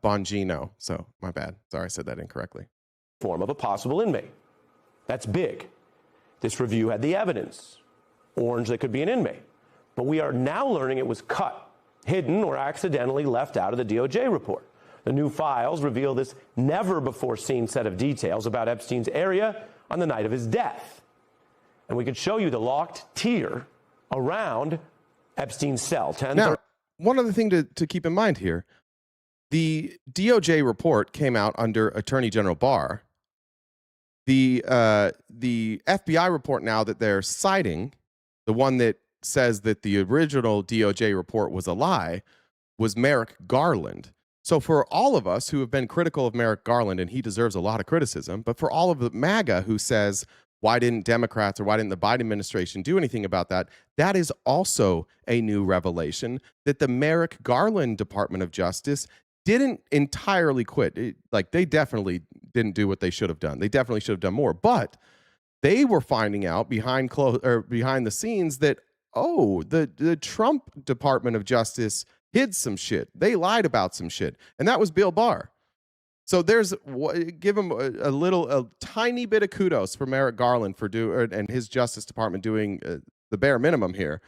Bongino. So, my bad. Sorry, I said that incorrectly. Form of a possible inmate. That's big. This review had the evidence. Orange that could be an inmate. But we are now learning it was cut, hidden, or accidentally left out of the DOJ report. The new files reveal this never-before-seen set of details about Epstein's area on the night of his death. And we could show you the locked tier around Epstein's cell. Now, one other thing to keep in mind here. The DOJ report came out under Attorney General Barr. The FBI report now that they're citing, the one that says that the original DOJ report was a lie, was Merrick Garland. So for all of us who have been critical of Merrick Garland, and he deserves a lot of criticism, but for all of the MAGA who says, why didn't Democrats or why didn't the Biden administration do anything about that? That is also a new revelation that the Merrick Garland Department of Justice didn't entirely quit. They definitely didn't do what they should have done. They definitely should have done more. But they were finding out behind the scenes that, the Trump Department of Justice hid some shit. They lied about some shit. And that was Bill Barr. So give him a tiny bit of kudos for Merrick Garland and his Justice Department doing the bare minimum here.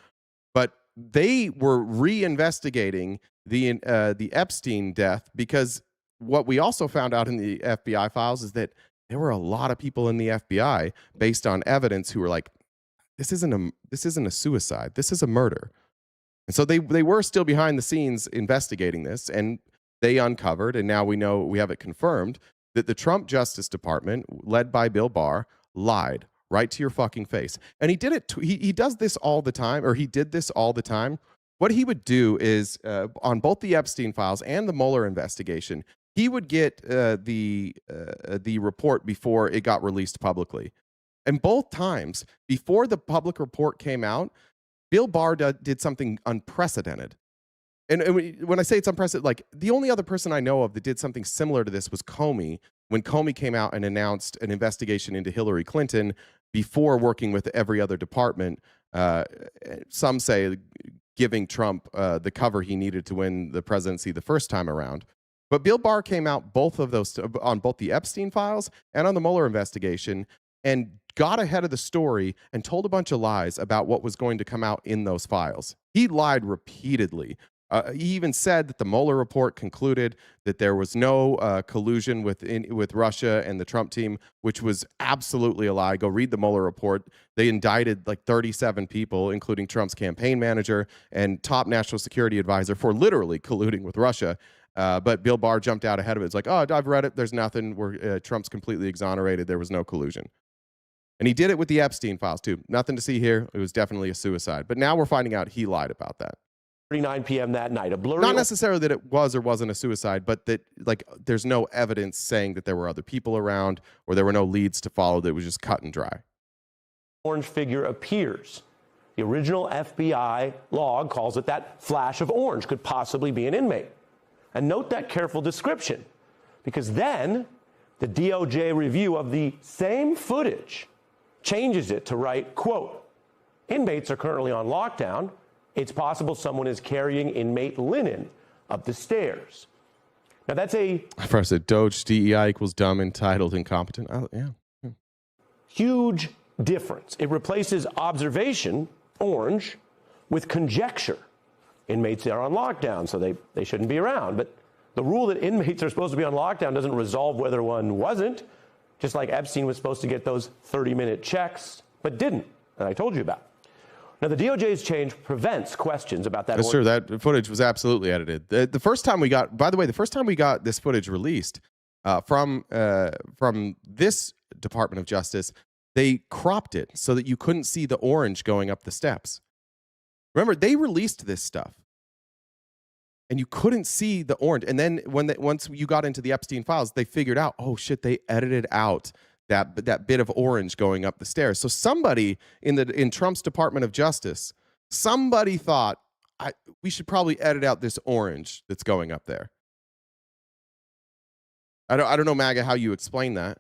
But they were reinvestigating the Epstein death, because what we also found out in the FBI files is that there were a lot of people in the FBI based on evidence who were like, this isn't a suicide, this is a murder. And so they were still behind the scenes investigating this, and they uncovered, and now we have it confirmed, that the Trump Justice Department, led by Bill Barr, lied right to your fucking face. And he did it. He does this all the time, or he did this all the time. What he would do is, on both the Epstein files and the Mueller investigation, he would get the report before it got released publicly. And both times, before the public report came out, Bill Barr did something unprecedented. And when I say it's unprecedented, like, the only other person I know of that did something similar to this was Comey, when Comey came out and announced an investigation into Hillary Clinton before working with every other department. Some say giving Trump the cover he needed to win the presidency the first time around. But Bill Barr came out both of those on both the Epstein files and on the Mueller investigation and got ahead of the story and told a bunch of lies about what was going to come out in those files. He lied repeatedly. He even said that the Mueller report concluded that there was no collusion with Russia and the Trump team, which was absolutely a lie. Go read the Mueller report. They indicted like 37 people, including Trump's campaign manager and top national security advisor, for literally colluding with Russia. But Bill Barr jumped out ahead of it. It's like, oh, I've read it. There's nothing. Trump's completely exonerated. There was no collusion. And he did it with the Epstein files, too. Nothing to see here. It was definitely a suicide. But now we're finding out he lied about that. 9 p.m. that night. Not necessarily that it was or wasn't a suicide, but that like there's no evidence saying that there were other people around or there were no leads to follow. That it was just cut and dry. Orange figure appears. The original FBI log calls it that flash of orange could possibly be an inmate. And note that careful description, because then the DOJ review of the same footage changes it to write, quote, inmates are currently on lockdown. It's possible someone is carrying inmate linen up the stairs. Now that's a... First, Doge DEI equals dumb, entitled, incompetent. Oh, yeah. Huge difference. It replaces observation, orange, with conjecture. Inmates are on lockdown, so they shouldn't be around. But the rule that inmates are supposed to be on lockdown doesn't resolve whether one wasn't, just like Epstein was supposed to get those 30-minute checks, but didn't, and I told you about. Now, the DOJ's change prevents questions about that. That's true. That footage was absolutely edited. The first time we got, by the way, the first time we got this footage released from this Department of Justice, they cropped it so that you couldn't see the orange going up the steps. Remember, they released this stuff, and you couldn't see the orange. And then once you got into the Epstein files, they figured out, oh shit, they edited out that bit of orange going up the stairs. So somebody in Trump's Department of Justice, somebody thought we should probably edit out this orange that's going up there. I don't know, MAGA, how you explain that.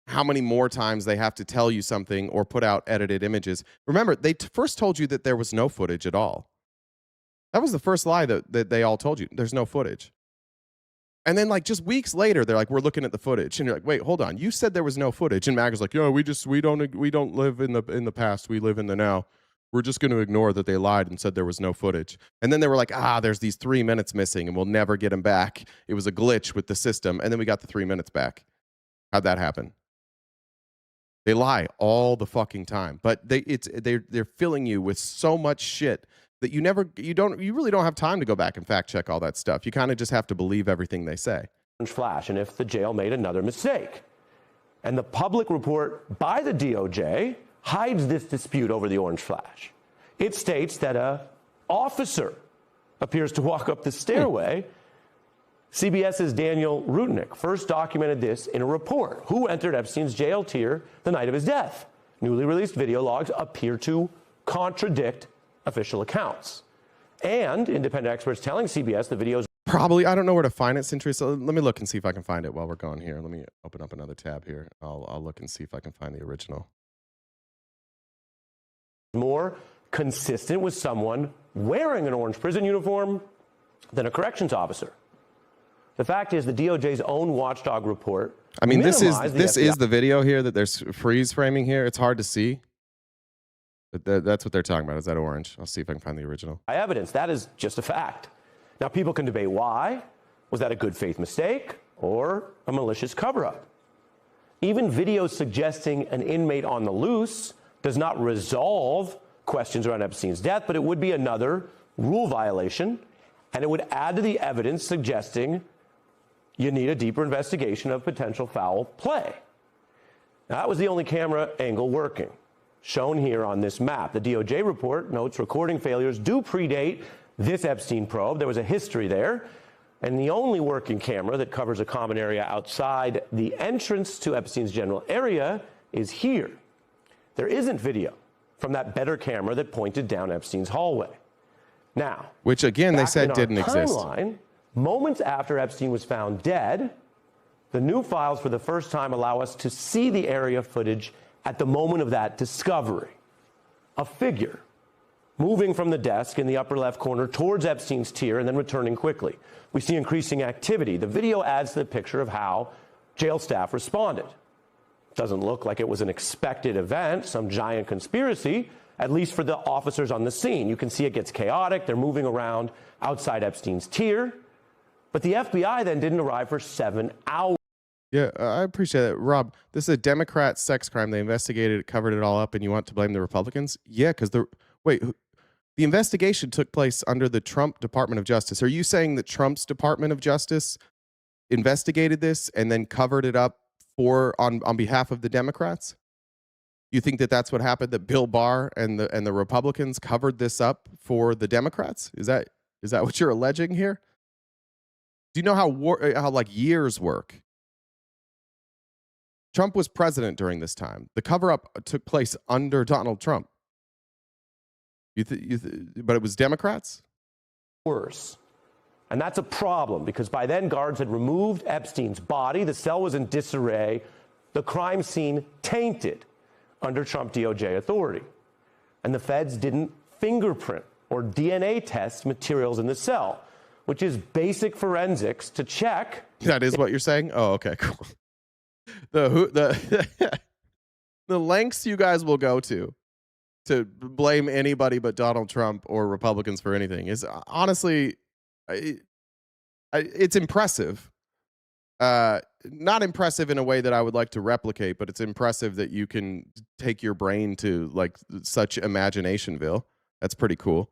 How many more times they have to tell you something or put out edited images. Remember, they first told you that there was no footage at all. That was the first lie that they all told you. There's no footage. And then like just weeks later, they're like, we're looking at the footage. And you're like, wait, hold on. You said there was no footage. And MAGA's like, yo, we don't live in the past. We live in the now. We're just going to ignore that they lied and said there was no footage. And then they were like, there's these 3 minutes missing and we'll never get them back. It was a glitch with the system. And then we got the 3 minutes back. How'd that happen? They lie all the fucking time, but they're filling you with so much shit that you really don't have time to go back and fact check all that stuff. You kind of just have to believe everything they say. Flash, and if the jail made another mistake. And the public report by the DOJ hides this dispute over the orange flash. It states that an officer appears to walk up the stairway. CBS's Daniel Rudnick first documented this in a report. Who entered Epstein's jail tier the night of his death? Newly released video logs appear to contradict official accounts. And independent experts telling CBS the videos... Probably, I don't know where to find it, Century, so let me look and see if I can find it while we're going here. Let me open up another tab here. I'll look and see if I can find the original. More consistent with someone wearing an orange prison uniform than a corrections officer. The fact is, the DOJ's own watchdog report... I mean, this is the video here that there's freeze framing here. It's hard to see. But that's what they're talking about. Is that orange? I'll see if I can find the original. Evidence. That is just a fact. Now, people can debate why. Was that a good faith mistake or a malicious cover-up? Even videos suggesting an inmate on the loose does not resolve questions around Epstein's death, but it would be another rule violation, and it would add to the evidence suggesting you need a deeper investigation of potential foul play. Now, that was the only camera angle working, shown here on this map. The DOJ report notes recording failures do predate this Epstein probe. There was a history there. And the only working camera that covers a common area outside the entrance to Epstein's general area is here. There isn't video from that better camera that pointed down Epstein's hallway. Now, which again they said didn't exist. Moments after Epstein was found dead, the new files for the first time allow us to see the area footage at the moment of that discovery. A figure moving from the desk in the upper left corner towards Epstein's tier and then returning quickly. We see increasing activity. The video adds to the picture of how jail staff responded. It doesn't look like it was an expected event, some giant conspiracy, at least for the officers on the scene. You can see it gets chaotic. They're moving around outside Epstein's tier. But the FBI then didn't arrive for 7 hours. Yeah, I appreciate that. Rob, this is a Democrat sex crime. They investigated it, covered it all up, and you want to blame the Republicans? Yeah, because the investigation took place under the Trump Department of Justice. Are you saying that Trump's Department of Justice investigated this and then covered it up on behalf of the Democrats? You think that that's what happened, that Bill Barr and the Republicans covered this up for the Democrats? Is that what you're alleging here? Do you know how like years work? Trump was president during this time. The cover-up took place under Donald Trump. But it was Democrats? Worse. And that's a problem because by then guards had removed Epstein's body. The cell was in disarray. The crime scene tainted under Trump DOJ authority. And the feds didn't fingerprint or DNA test materials in the cell, which is basic forensics to check. That is what you're saying? Oh, okay, cool. The lengths you guys will go to blame anybody but Donald Trump or Republicans for anything is honestly, it's impressive. Not impressive in a way that I would like to replicate, but it's impressive that you can take your brain to like such imaginationville. That's pretty cool.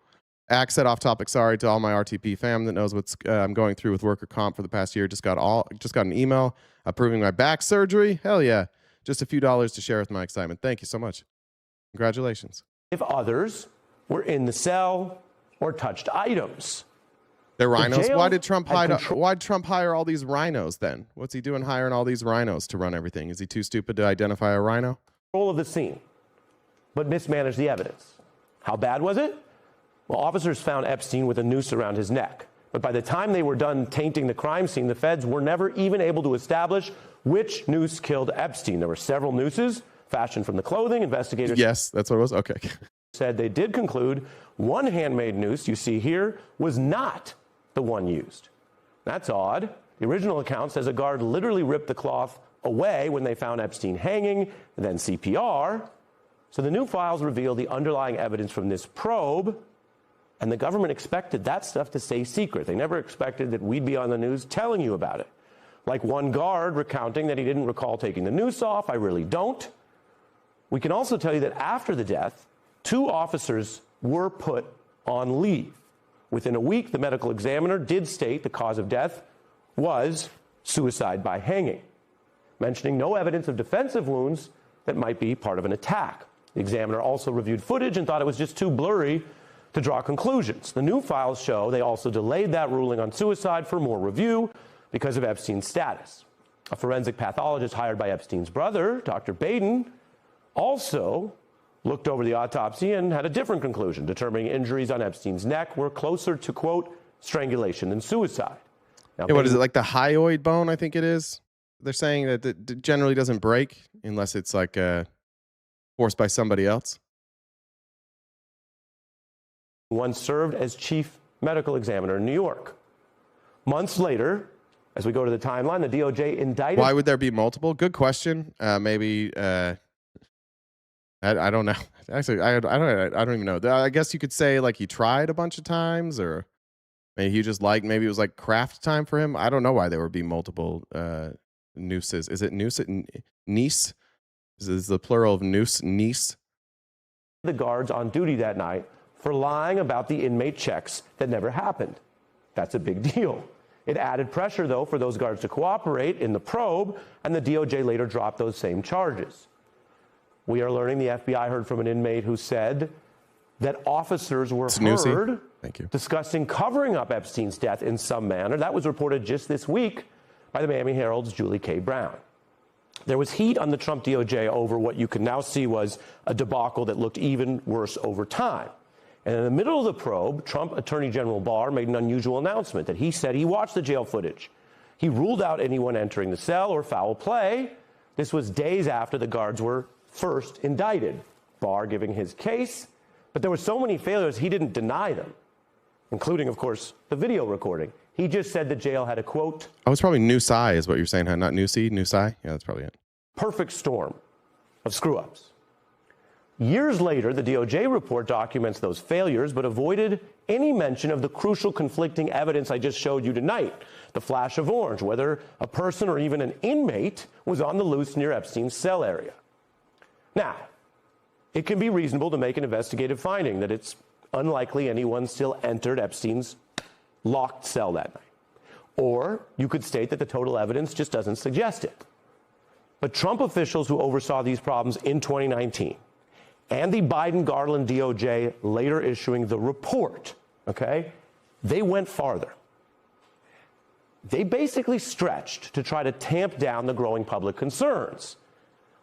Axe said off topic, sorry to all my RTP fam that knows what's I'm going through with worker comp for the past year. Just got an email approving my back surgery. Hell yeah. Just a few dollars to share with my excitement. Thank you so much. Congratulations. If others were in the cell or touched items. They're rhinos. Why did Trump hire all these rhinos then? What's he doing hiring all these rhinos to run everything? Is he too stupid to identify a rhino? Control of the scene, but mismanaged the evidence. How bad was it? Well, officers found Epstein with a noose around his neck. But by the time they were done tainting the crime scene, the feds were never even able to establish which noose killed Epstein. There were several nooses fashioned from the clothing. Investigators. Yes, that's what it was. Okay. Said they did conclude one handmade noose you see here was not the one used. That's odd. The original account says a guard literally ripped the cloth away when they found Epstein hanging, and then CPR. So the new files reveal the underlying evidence from this probe. And the government expected that stuff to stay secret. They never expected that we'd be on the news telling you about it. Like one guard recounting that he didn't recall taking the noose off. I really don't. We can also tell you that after the death, 2 officers were put on leave. Within a week, the medical examiner did state the cause of death was suicide by hanging, mentioning no evidence of defensive wounds that might be part of an attack. The examiner also reviewed footage and thought it was just too blurry to draw conclusions. The new files show they also delayed that ruling on suicide for more review because of Epstein's status. A forensic pathologist hired by Epstein's brother, Dr. Baden, also looked over the autopsy and had a different conclusion, determining injuries on Epstein's neck were closer to, quote, strangulation than suicide. Now, what is it, like the hyoid bone, I think it is? They're saying that it generally doesn't break unless it's like forced by somebody else. Once served as chief medical examiner in New York. Months later, as we go to the timeline, the DOJ indicted. Why would there be multiple? Good question. Maybe I don't know. Actually, I don't even know. I guess you could say like he tried a bunch of times, or maybe he just maybe it was like craft time for him. I don't know why there would be multiple nooses. Is it noose? Niece? Is the plural of noose? Niece? The guards on duty that night for lying about the inmate checks that never happened. That's a big deal. It added pressure, though, for those guards to cooperate in the probe, and the DOJ later dropped those same charges. We are learning the FBI heard from an inmate who said that officers were heard discussing covering up Epstein's death in some manner. That was reported just this week by the Miami Herald's Julie K. Brown. There was heat on the Trump DOJ over what you can now see was a debacle that looked even worse over time. And in the middle of the probe, Trump Attorney General Barr made an unusual announcement that he said he watched the jail footage. He ruled out anyone entering the cell or foul play. This was days after the guards were first indicted. Barr giving his case But there were so many failures, he didn't deny them, including, of course, the video recording. He just said the jail had a, quote... Oh, it's probably new Psy is what you're saying, huh? Not new seed, new Psy? Yeah, that's probably it. ...perfect storm of screw-ups. Years later, the DOJ report documents those failures, but avoided any mention of the crucial conflicting evidence I just showed you tonight, the flash of orange, whether a person or even an inmate was on the loose near Epstein's cell area. Now, it can be reasonable to make an investigative finding that it's unlikely anyone still entered Epstein's locked cell that night. Or you could state that the total evidence just doesn't suggest it. But Trump officials who oversaw these problems in 2019 and the Biden-Garland DOJ later issuing the report, okay, they went farther. They basically stretched to try to tamp down the growing public concerns.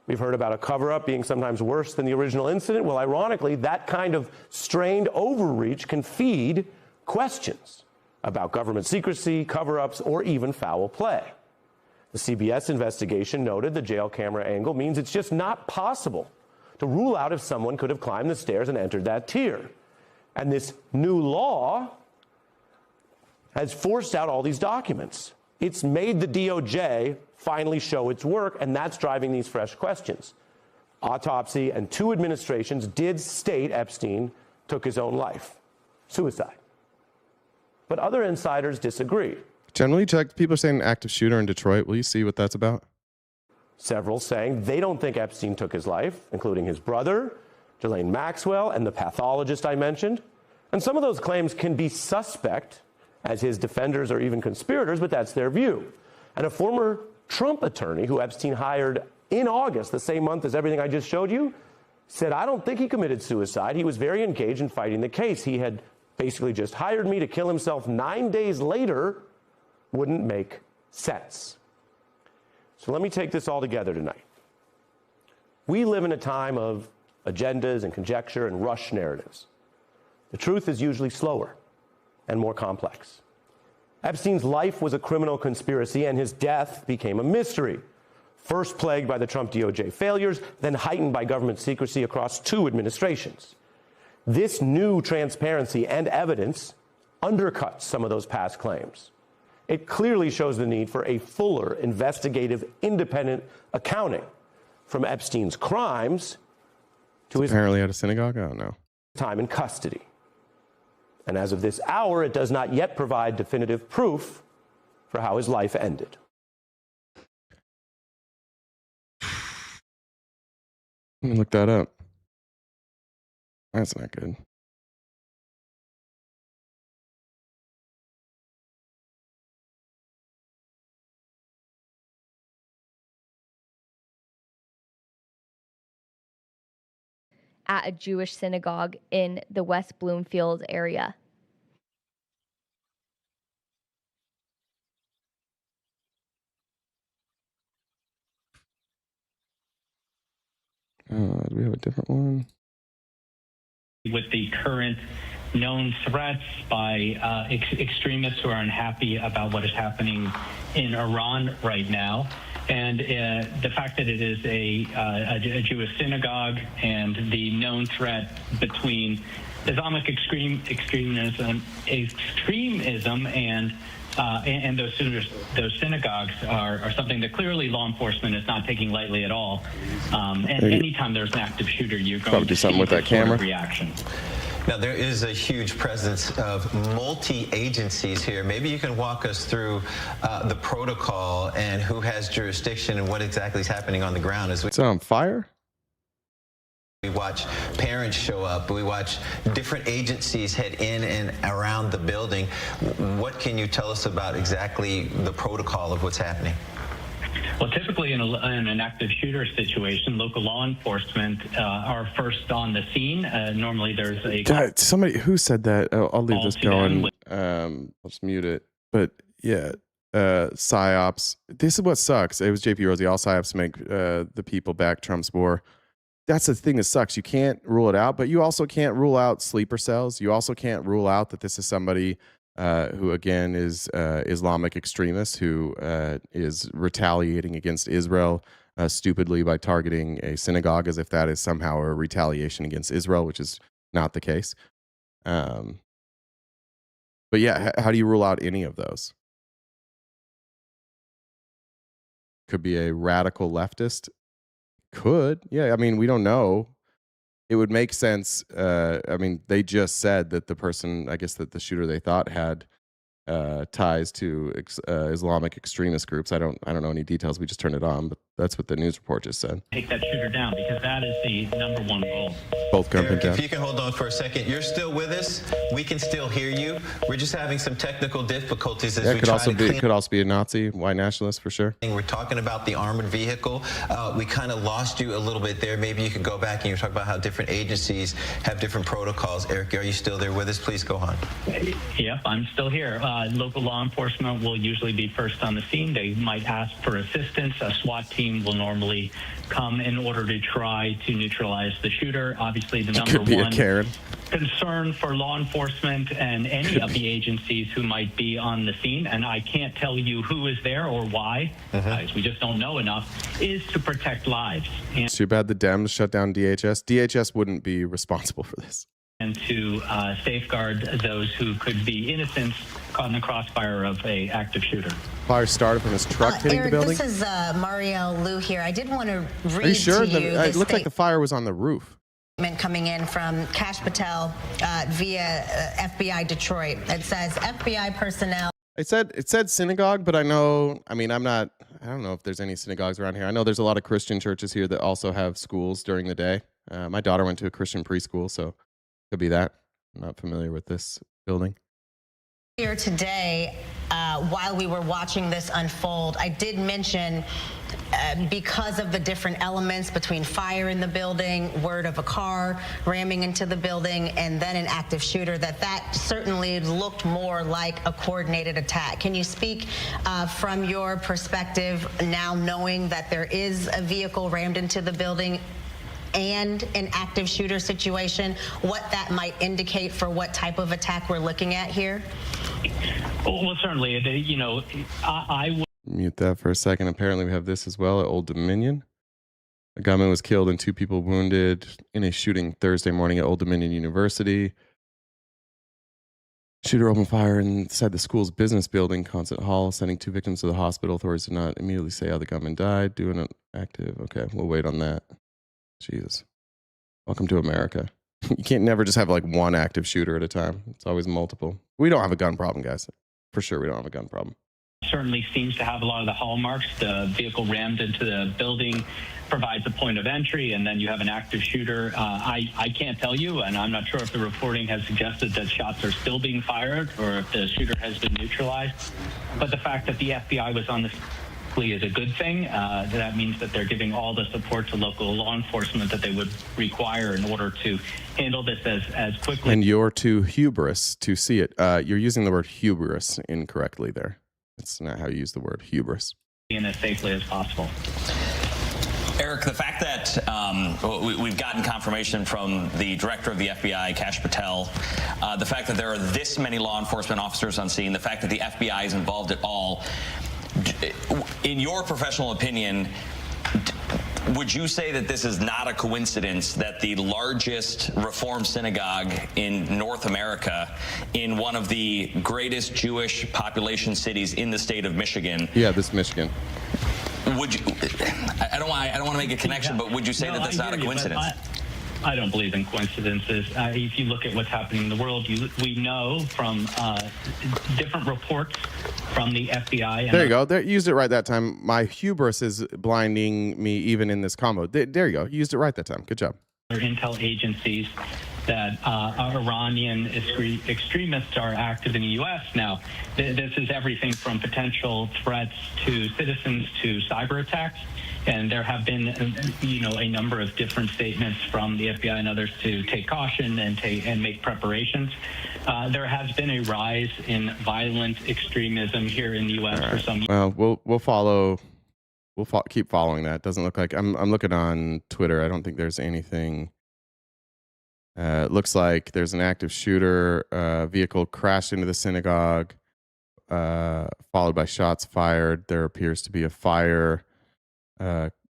We've heard about a cover-up being sometimes worse than the original incident. Well, ironically, that kind of strained overreach can feed questions about government secrecy, cover-ups, or even foul play. The CBS investigation noted the jail camera angle means it's just not possible to rule out if someone could have climbed the stairs and entered that tier. And this new law has forced out all these documents. It's made the DOJ finally show its work, and that's driving these fresh questions. Autopsy and 2 administrations did state Epstein took his own life. Suicide. But other insiders disagree. Generally, people are saying active shooter in Detroit. Will you see what that's about? Several saying they don't think Epstein took his life, including his brother, Ghislaine Maxwell, and the pathologist I mentioned. And some of those claims can be suspect, as his defenders or even conspirators, but that's their view. And a former Trump attorney who Epstein hired in August, the same month as everything I just showed you, said, I don't think he committed suicide. He was very engaged in fighting the case. He had basically just hired me to kill himself 9 days later. Wouldn't make sense. So let me take this all together tonight. We live in a time of agendas and conjecture and rush narratives. The truth is usually slower and more complex. Epstein's life was a criminal conspiracy, and his death became a mystery. First plagued by the Trump DOJ failures, then heightened by government secrecy across 2 administrations. This new transparency and evidence undercuts some of those past claims. It clearly shows the need for a fuller, investigative, independent accounting from Epstein's crimes to his apparently at a synagogue? Oh, no. Time in custody. And as of this hour, it does not yet provide definitive proof for how his life ended. Let me look that up. That's not good. At a Jewish synagogue in the West Bloomfield area. Do we have a different one? With the current known threats by extremists who are unhappy about what is happening in Iran right now. And the fact that it is a Jewish synagogue and the known threat between Islamic extremism and those synagogues are something that clearly law enforcement is not taking lightly at all. And anytime there's an active shooter, you're going to do something with that camera. Reaction. Now, there is a huge presence of multi-agencies here. Maybe you can walk us through the protocol and who has jurisdiction and what exactly is happening on the ground. As it's on fire? We watch parents show up. We watch different agencies head in and around the building. What can you tell us about exactly the protocol of what's happening? Well, typically in an active shooter situation, local law enforcement are first on the scene. Normally there's a... Somebody who said that, I'll leave this going. I'll just mute it. But yeah, PSYOPs. This is what sucks. It was JP Rosie. All PSYOPs make the people back Trump's war. That's the thing that sucks. You can't rule it out, but you also can't rule out sleeper cells. You also can't rule out that this is somebody who, again, is Islamic extremist who is retaliating against Israel stupidly by targeting a synagogue as if that is somehow a retaliation against Israel, which is not the case. But yeah, how do you rule out any of those? Could be a radical leftist. Could. Yeah, I mean, we don't know. It would make sense. I mean, they just said that the person, I guess that the shooter they thought had ties to Islamic extremist groups. I don't know any details. We just turned it on, but that's what the news report just said. Take that shooter down, because that is the number one goal. Both companies. If you can hold on for a second, you're still with us. We can still hear you. We're just having some technical difficulties as we could try also to be clean. could also be a Nazi, white nationalist for sure. We're talking about the armored vehicle. We kind of lost you a little bit there. Maybe you could go back and you talk about how different agencies have different protocols. Eric, are you still there with us? Please go on. Yep, I'm still here. Local law enforcement will usually be first on the scene. They might ask for assistance. A SWAT team will normally come in order to try to neutralize the shooter. Obviously, the number one concern for law enforcement and any of the agencies who might be on the scene, and I can't tell you who is there or why, because we just don't know enough, is to protect lives. It's too bad the Dems shut down DHS. DHS wouldn't be responsible for this. And to safeguard those who could be innocent caught in the crossfire of a active shooter. Fire started from his truck hitting Eric, the building. This is Marielle Lou here. I did want to read Are you sure? to you It looked like the fire was on the roof. Coming in from Kash Patel via FBI Detroit. It says FBI personnel. It said synagogue, but I don't know if there's any synagogues around here. I know there's a lot of Christian churches here that also have schools during the day. My daughter went to a Christian preschool, so could be that. I'm not familiar with this building. Here today, while we were watching this unfold, I did mention because of the different elements between fire in the building, word of a car ramming into the building, and then an active shooter, that certainly looked more like a coordinated attack. Can you speak from your perspective now, knowing that there is a vehicle rammed into the building and an active shooter situation, what that might indicate for what type of attack we're looking at here? Well, certainly, I would Mute that for a second. Apparently we have this as well at Old Dominion. A gunman was killed and 2 people wounded in a shooting Thursday morning at Old Dominion University. Shooter opened fire inside the school's business building, Consett Hall, sending 2 victims to the hospital. Authorities did not immediately say how the gunman died. Doing it active. Okay, we'll wait on that. Jesus. Welcome to America. You can't never just have like one active shooter at a time. It's always multiple. We don't have a gun problem, guys. For sure, we don't have a gun problem. certainly seems to have a lot of the hallmarks. The vehicle rammed into the building provides a point of entry, and then you have an active shooter. I can't tell you, and I'm not sure if the reporting has suggested that shots are still being fired or if the shooter has been neutralized. But the fact that the FBI was on the is a good thing. That means that they're giving all the support to local law enforcement that they would require in order to handle this as quickly. And you're too hubris to see it. You're using the word hubris incorrectly there. It's not how you use the word hubris. And as safely as possible. Eric, the fact that we've gotten confirmation from the director of the FBI, Kash Patel, the fact that there are this many law enforcement officers on scene, the fact that the FBI is involved at all, in your professional opinion, would you say that this is not a coincidence that the largest Reform synagogue in North America, in one of the greatest Jewish population cities in the state of Michigan? Yeah, this Michigan. Would you? I don't want to make a connection, but would you say that that's not a coincidence? I don't believe in coincidences. If you look at what's happening in the world, we know from different reports from the FBI. And there you go. There, used it right that time. My hubris is blinding me even in this combo. There you go. You used it right that time. Good job. Intel agencies that Iranian extremists are active in the U.S. Now, this is everything from potential threats to citizens to cyber attacks. And there have been, a number of different statements from the FBI and others to take caution and make preparations. There has been a rise in violent extremism here in the U.S. for some years. Well, we'll follow. Keep following that. Doesn't look like I'm looking on Twitter. I don't think there's anything. It looks like there's an active shooter. Vehicle crashed into the synagogue, followed by shots fired. There appears to be a fire.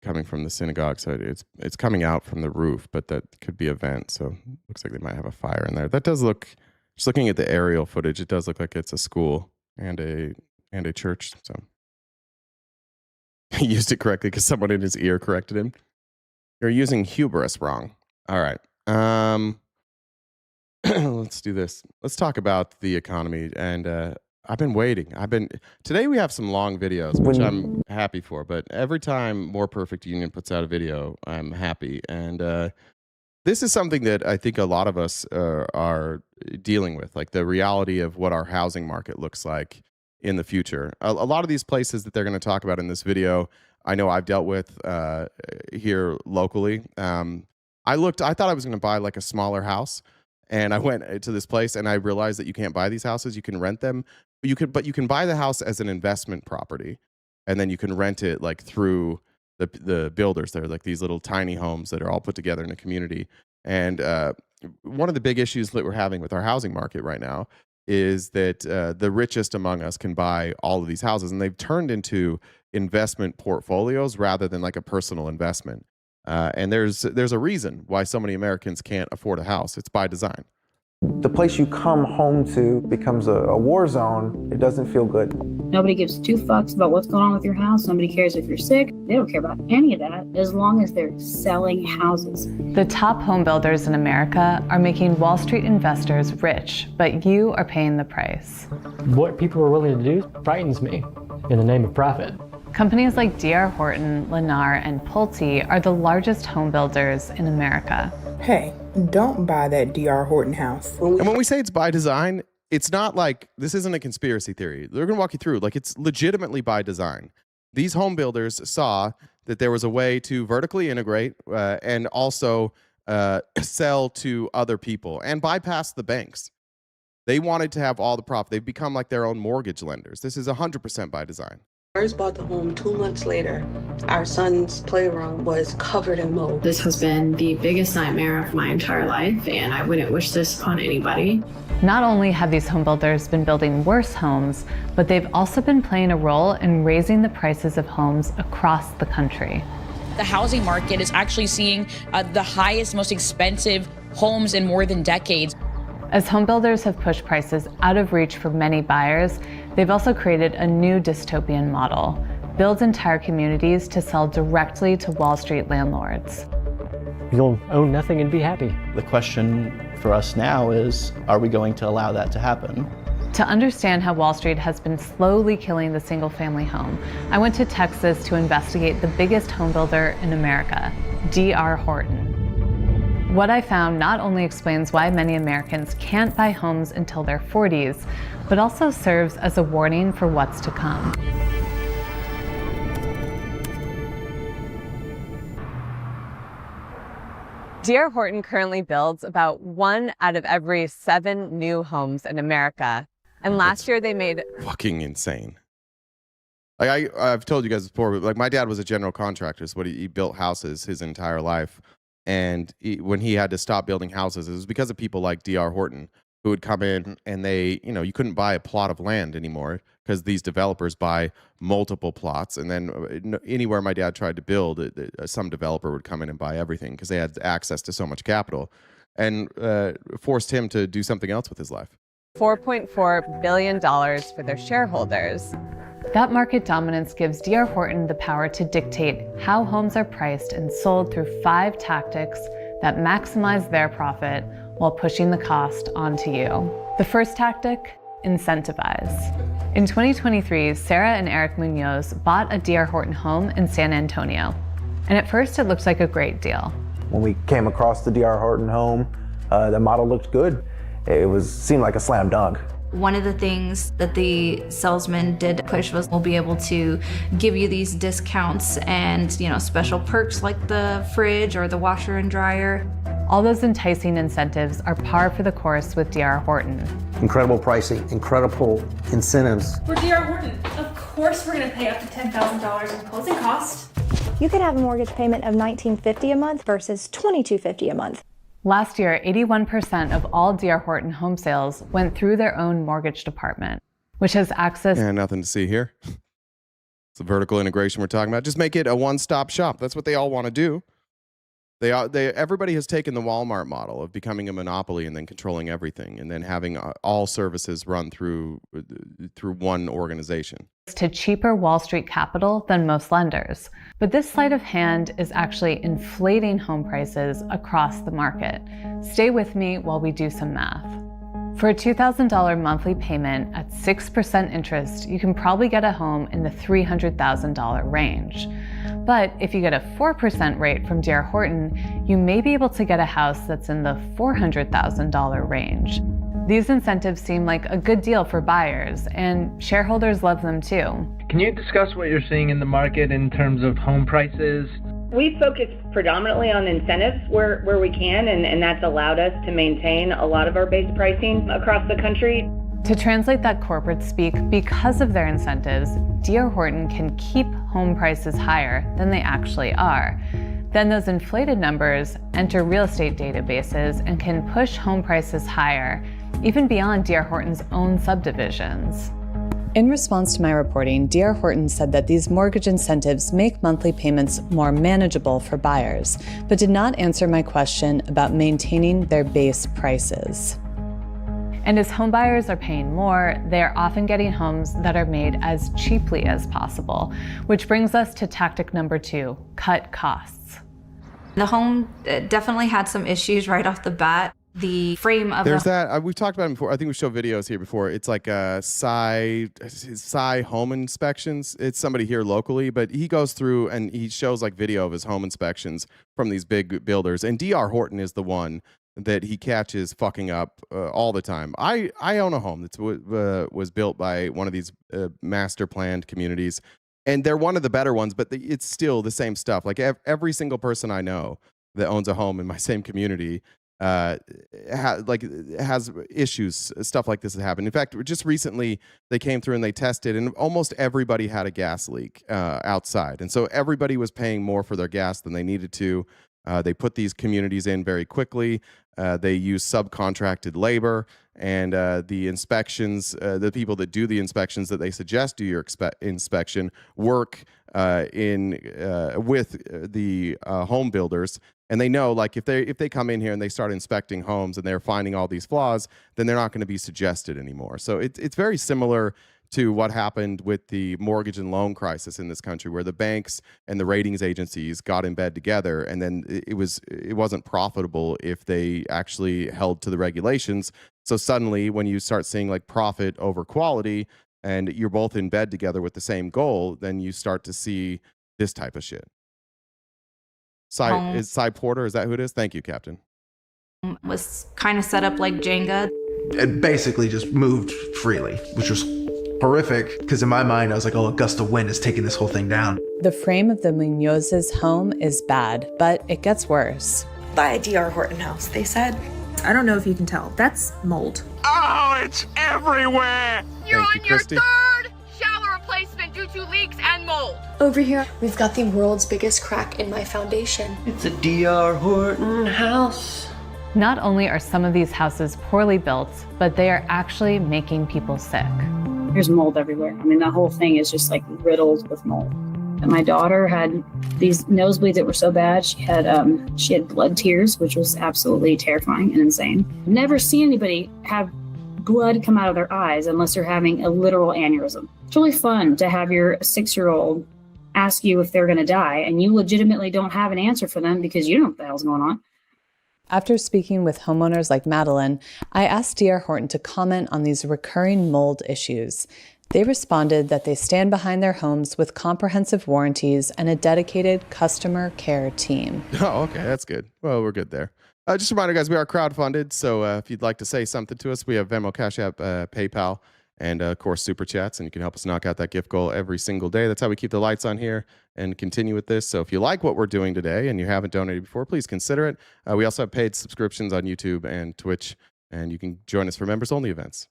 coming from the synagogue. So it's coming out from the roof, but that could be a vent. So looks like they might have a fire in there. That does look, just looking at the aerial footage, it does look like it's a school and a church. So he used it correctly because someone in his ear corrected him. You're using hubris wrong. All right. Let's do this. Let's talk about the economy. And I've been waiting. Today we have some long videos, which I'm happy for. But every time More Perfect Union puts out a video, I'm happy. And this is something that I think a lot of us are dealing with, like the reality of what our housing market looks like in the future. A lot of these places that they're going to talk about in this video, I know I've dealt with here locally. I thought I was going to buy like a smaller house, and I went to this place and I realized that you can't buy these houses. You can rent them. But you can buy the house as an investment property, and then you can rent it like through the builders. They're like these little tiny homes that are all put together in a community. And one of the big issues that we're having with our housing market right now is that the richest among us can buy all of these houses, and they've turned into investment portfolios rather than like a personal investment. And there's a reason why so many Americans can't afford a house. It's by design. The place you come home to becomes a war zone. It doesn't feel good. Nobody gives two fucks about what's going on with your house. Nobody cares if you're sick. They don't care about any of that as long as they're selling houses. The top home builders in America are making Wall Street investors rich, but you are paying the price. What people are willing to do frightens me in the name of profit. Companies like D.R. Horton, Lennar, and Pulte are the largest home builders in America. Hey, don't buy that D.R. Horton house. And when we say it's by design, it's not like, this isn't a conspiracy theory. They're going to walk you through, like it's legitimately by design. These home builders saw that there was a way to vertically integrate and also sell to other people and bypass the banks. They wanted to have all the profit. They've become like their own mortgage lenders. This is 100% by design. First bought the home 2 months later. Our son's playroom was covered in mold. This has been the biggest nightmare of my entire life, and I wouldn't wish this upon anybody. Not only have these home builders been building worse homes, but they've also been playing a role in raising the prices of homes across the country. The housing market is actually seeing the highest, most expensive homes in more than decades. As home builders have pushed prices out of reach for many buyers, they've also created a new dystopian model: build entire communities to sell directly to Wall Street landlords. You'll own nothing and be happy. The question for us now is, are we going to allow that to happen? To understand how Wall Street has been slowly killing the single-family home, I went to Texas to investigate the biggest home builder in America, D.R. Horton. What I found not only explains why many Americans can't buy homes until their 40s, but also serves as a warning for what's to come. D.R. Horton currently builds about 1 out of every 7 new homes in America. And last year they made fucking insane. Like I've told you guys before, but like my dad was a general contractor, so he built houses his entire life. And when he had to stop building houses, it was because of people like D.R. Horton who would come in and they, you couldn't buy a plot of land anymore because these developers buy multiple plots. And then anywhere my dad tried to build, some developer would come in and buy everything because they had access to so much capital, and forced him to do something else with his life. $4.4 billion for their shareholders. That market dominance gives D.R. Horton the power to dictate how homes are priced and sold through 5 tactics that maximize their profit while pushing the cost onto you. The first tactic, incentivize. In 2023, Sarah and Eric Munoz bought a D.R. Horton home in San Antonio. And at first it looked like a great deal. When we came across the D.R. Horton home, the model looked good. It seemed like a slam dunk. One of the things that the salesman did push was we'll be able to give you these discounts and, special perks like the fridge or the washer and dryer. All those enticing incentives are par for the course with D.R. Horton. Incredible pricing, incredible incentives. For D.R. Horton, of course we're going to pay up to $10,000 in closing costs. You could have a mortgage payment of $1,950 a month versus $2,250 a month. Last year, 81% of all D.R. Horton home sales went through their own mortgage department, which has access. Yeah, nothing to see here. It's the vertical integration we're talking about. Just make it a one-stop shop. That's what they all want to do. Everybody has taken the Walmart model of becoming a monopoly and then controlling everything, and then having all services run through one organization. To cheaper Wall Street capital than most lenders. But this sleight of hand is actually inflating home prices across the market. Stay with me while we do some math. For a $2,000 monthly payment at 6% interest, you can probably get a home in the $300,000 range. But if you get a 4% rate from D.R. Horton, you may be able to get a house that's in the $400,000 range. These incentives seem like a good deal for buyers, and shareholders love them too. Can you discuss what you're seeing in the market in terms of home prices? We focus predominantly on incentives where we can, and that's allowed us to maintain a lot of our base pricing across the country. To translate that corporate speak, because of their incentives, D.R. Horton can keep home prices higher than they actually are. Then those inflated numbers enter real estate databases and can push home prices higher, even beyond D.R. Horton's own subdivisions. In response to my reporting, D.R. Horton said that these mortgage incentives make monthly payments more manageable for buyers, but did not answer my question about maintaining their base prices. And as homebuyers are paying more, they are often getting homes that are made as cheaply as possible, which brings us to tactic number 2, cut costs. The home definitely had some issues right off the bat. The frame of we've talked about it before. I think we showed videos here before. It's like a Psy home inspections. It's somebody here locally, but he goes through and he shows like video of his home inspections from these big builders. And D.R. Horton is the one that he catches fucking up all the time. I own a home that was built by one of these master planned communities, and they're one of the better ones, but it's still the same stuff. Like every single person I know that owns a home in my same community has issues. Stuff like this has happened. In fact, just recently they came through and they tested, and almost everybody had a gas leak outside, and so everybody was paying more for their gas than they needed to. They put these communities in very quickly. They use subcontracted labor, and the inspections, the people that do the inspections that they suggest do your inspection work with the home builders. And they know, like, if they come in here and they start inspecting homes and they're finding all these flaws, then they're not going to be suggested anymore. So it's very similar to what happened with the mortgage and loan crisis in this country, where the banks and the ratings agencies got in bed together, and then it wasn't profitable if they actually held to the regulations. So suddenly, when you start seeing like profit over quality, and you're both in bed together with the same goal, then you start to see this type of shit. Is Cy Porter? Is that who it is? Thank you, Captain. Was kind of set up like Jenga. It basically just moved freely, which was horrific, because in my mind, I was like, oh, a gust of wind is taking this whole thing down. The frame of the Munoz's home is bad, but it gets worse. Buy a D.R. Horton house, they said. I don't know if you can tell. That's mold. Oh, it's everywhere! You're on your third shower replacement due to leaks and mold. Over here, we've got the world's biggest crack in my foundation. It's a D.R. Horton house. Not only are some of these houses poorly built, but they are actually making people sick. There's mold everywhere. I mean, the whole thing is just like riddled with mold. And my daughter had these nosebleeds that were so bad. She had blood tears, which was absolutely terrifying and insane. Never seen anybody have blood come out of their eyes unless they're having a literal aneurysm. It's really fun to have your 6-year-old ask you if they're going to die, and you legitimately don't have an answer for them because you don't know what the hell's going on. After speaking with homeowners like Madeline, I asked D.R. Horton to comment on these recurring mold issues. They responded that they stand behind their homes with comprehensive warranties and a dedicated customer care team. Oh, okay, that's good. Well, we're good there. Just a reminder, guys, we are crowdfunded, so if you'd like to say something to us, we have Venmo, Cash App, PayPal, and of course, Super Chats, and you can help us knock out that gift goal every single day. That's how we keep the lights on here and continue with this. So if you like what we're doing today and you haven't donated before, please consider it. We also have paid subscriptions on YouTube and Twitch, and you can join us for members-only events.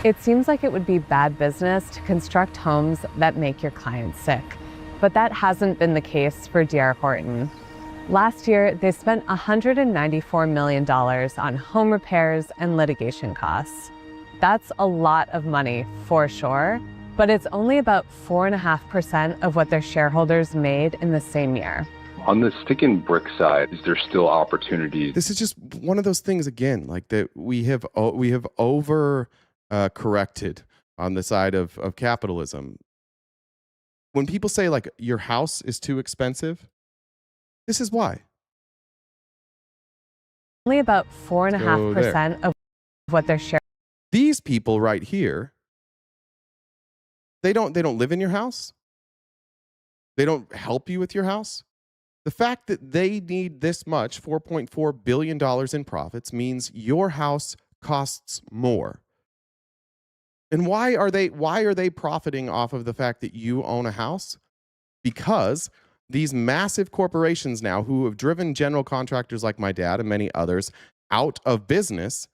It seems like it would be bad business to construct homes that make your clients sick, but that hasn't been the case for D.R. Horton. Last year, they spent $194 million on home repairs and litigation costs. That's a lot of money, for sure, but it's only about 4.5% of what their shareholders made in the same year. On the stick and brick side, is there still opportunities? This is just one of those things again, like that we have over corrected on the side of capitalism. When people say like your house is too expensive, this is why. Only about 4.5% of what their share. These people right here, they don't live in your house. They don't help you with your house. The fact that they need this much, $4.4 billion in profits, means your house costs more. And why are they profiting off of the fact that you own a house? Because these massive corporations now, who have driven general contractors like my dad and many others out of business,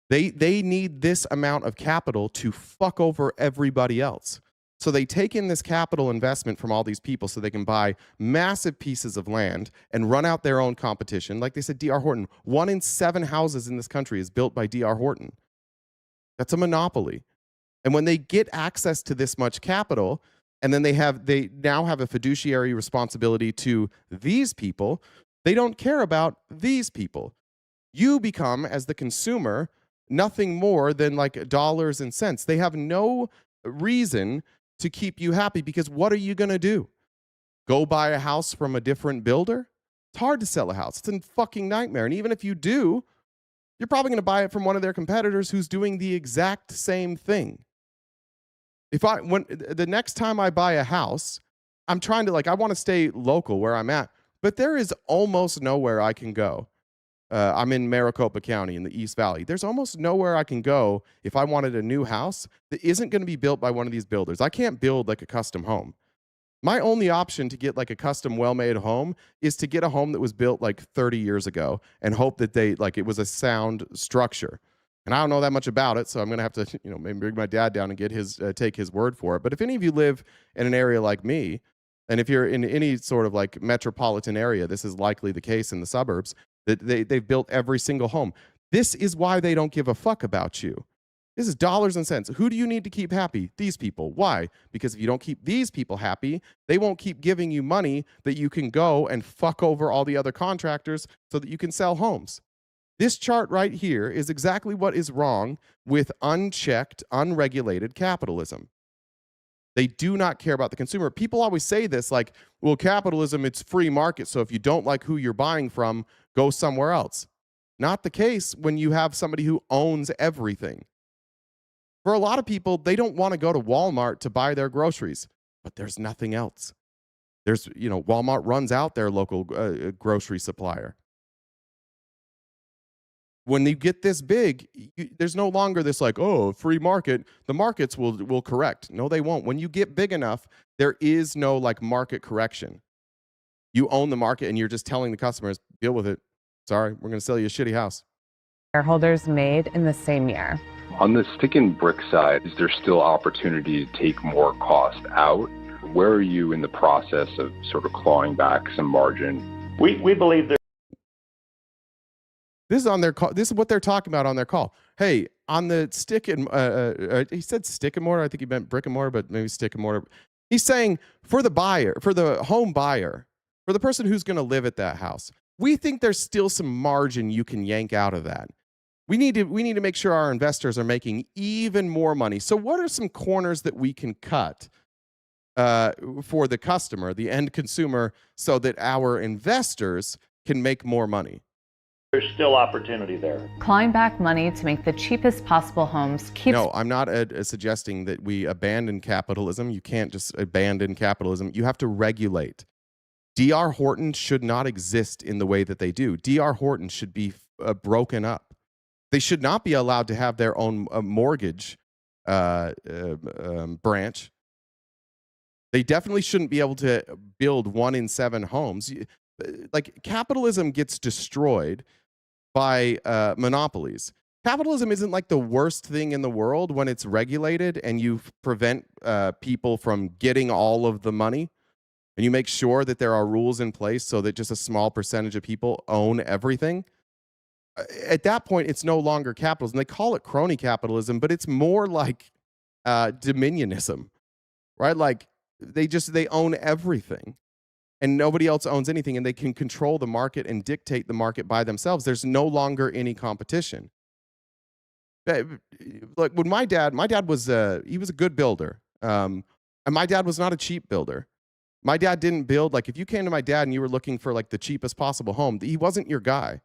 they need this amount of capital to fuck over everybody else. So they take in this capital investment from all these people so they can buy massive pieces of land and run out their own competition. Like they said, D.R. Horton, 1 in 7 houses in this country is built by D.R. Horton. That's a monopoly. And when they get access to this much capital, and then they now have a fiduciary responsibility to these people, they don't care about these people. You become, as the consumer, nothing more than like dollars and cents. They have no reason to keep you happy, because what are you going to do? Go buy a house from a different builder? It's hard to sell a house. It's a fucking nightmare. And even if you do, you're probably going to buy it from one of their competitors who's doing the exact same thing. When the next time I buy a house, I'm trying to I want to stay local where I'm at, but there is almost nowhere I can go. I'm in Maricopa County in the East Valley. There's almost nowhere I can go if I wanted a new house that isn't going to be built by one of these builders. I can't build like a custom home. My only option to get like a custom well-made home is to get a home that was built like 30 years ago and hope that it was a sound structure. And I don't know that much about it, so I'm going to have to, maybe bring my dad down and get take his word for it. But if any of you live in an area like me, and if you're in any sort of like metropolitan area, this is likely the case in the suburbs, that they've built every single home. This is why they don't give a fuck about you. This is dollars and cents. Who do you need to keep happy? These people. Why? Because if you don't keep these people happy, they won't keep giving you money that you can go and fuck over all the other contractors so that you can sell homes. This chart right here is exactly what is wrong with unchecked, unregulated capitalism. They do not care about the consumer. People always say this like, well, capitalism, it's free market, so if you don't like who you're buying from, go somewhere else. Not the case when you have somebody who owns everything. For a lot of people, they don't want to go to Walmart to buy their groceries, but there's nothing else. Walmart runs out their local grocery supplier. When you get this big, there's no longer this like, oh, free market. The markets will correct. No, they won't. When you get big enough, there is no like market correction. You own the market and you're just telling the customers, deal with it. Sorry, we're going to sell you a shitty house. Shareholders made in the same year. On the stick and brick side, is there still opportunity to take more cost out? Where are you in the process of sort of clawing back some margin? We believe there. This is on their call. This is what they're talking about on their call. Hey, on the stick and he said stick and mortar. I think he meant brick and mortar, but maybe stick and mortar. He's saying for the buyer, for the home buyer, for the person who's going to live at that house, we think there's still some margin you can yank out of that. We need to make sure our investors are making even more money. So what are some corners that we can cut for the customer, the end consumer, so that our investors can make more money? There's still opportunity there. Clawing back money to make the cheapest possible homes keeps... No, I'm not suggesting that we abandon capitalism. You can't just abandon capitalism. You have to regulate. D.R. Horton should not exist in the way that they do. D.R. Horton should be broken up. They should not be allowed to have their own mortgage branch. They definitely shouldn't be able to build 1 in 7 homes. Like, capitalism gets destroyed by monopolies. Capitalism isn't like the worst thing in the world when it's regulated and you prevent people from getting all of the money, and you make sure that there are rules in place so that just a small percentage of people own everything. At that point, it's no longer capitalism. They call it crony capitalism, but it's more like dominionism, right? Like they own everything and nobody else owns anything, and they can control the market and dictate the market by themselves. There's no longer any competition. Like when my dad was he was a good builder. And my dad was not a cheap builder. My dad didn't build, like if you came to my dad and you were looking for like the cheapest possible home, he wasn't your guy.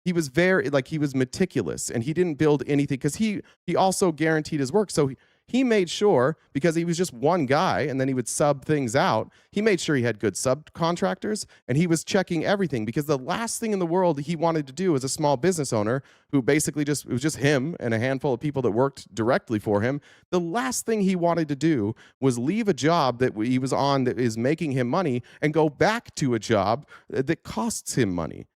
He was he was meticulous, and he didn't build anything because he also guaranteed his work. So he made sure, because he was just one guy and then he would sub things out, he made sure he had good subcontractors, and he was checking everything, because the last thing in the world he wanted to do as a small business owner who basically it was just him and a handful of people that worked directly for him. The last thing he wanted to do was leave a job that he was on that is making him money and go back to a job that costs him money.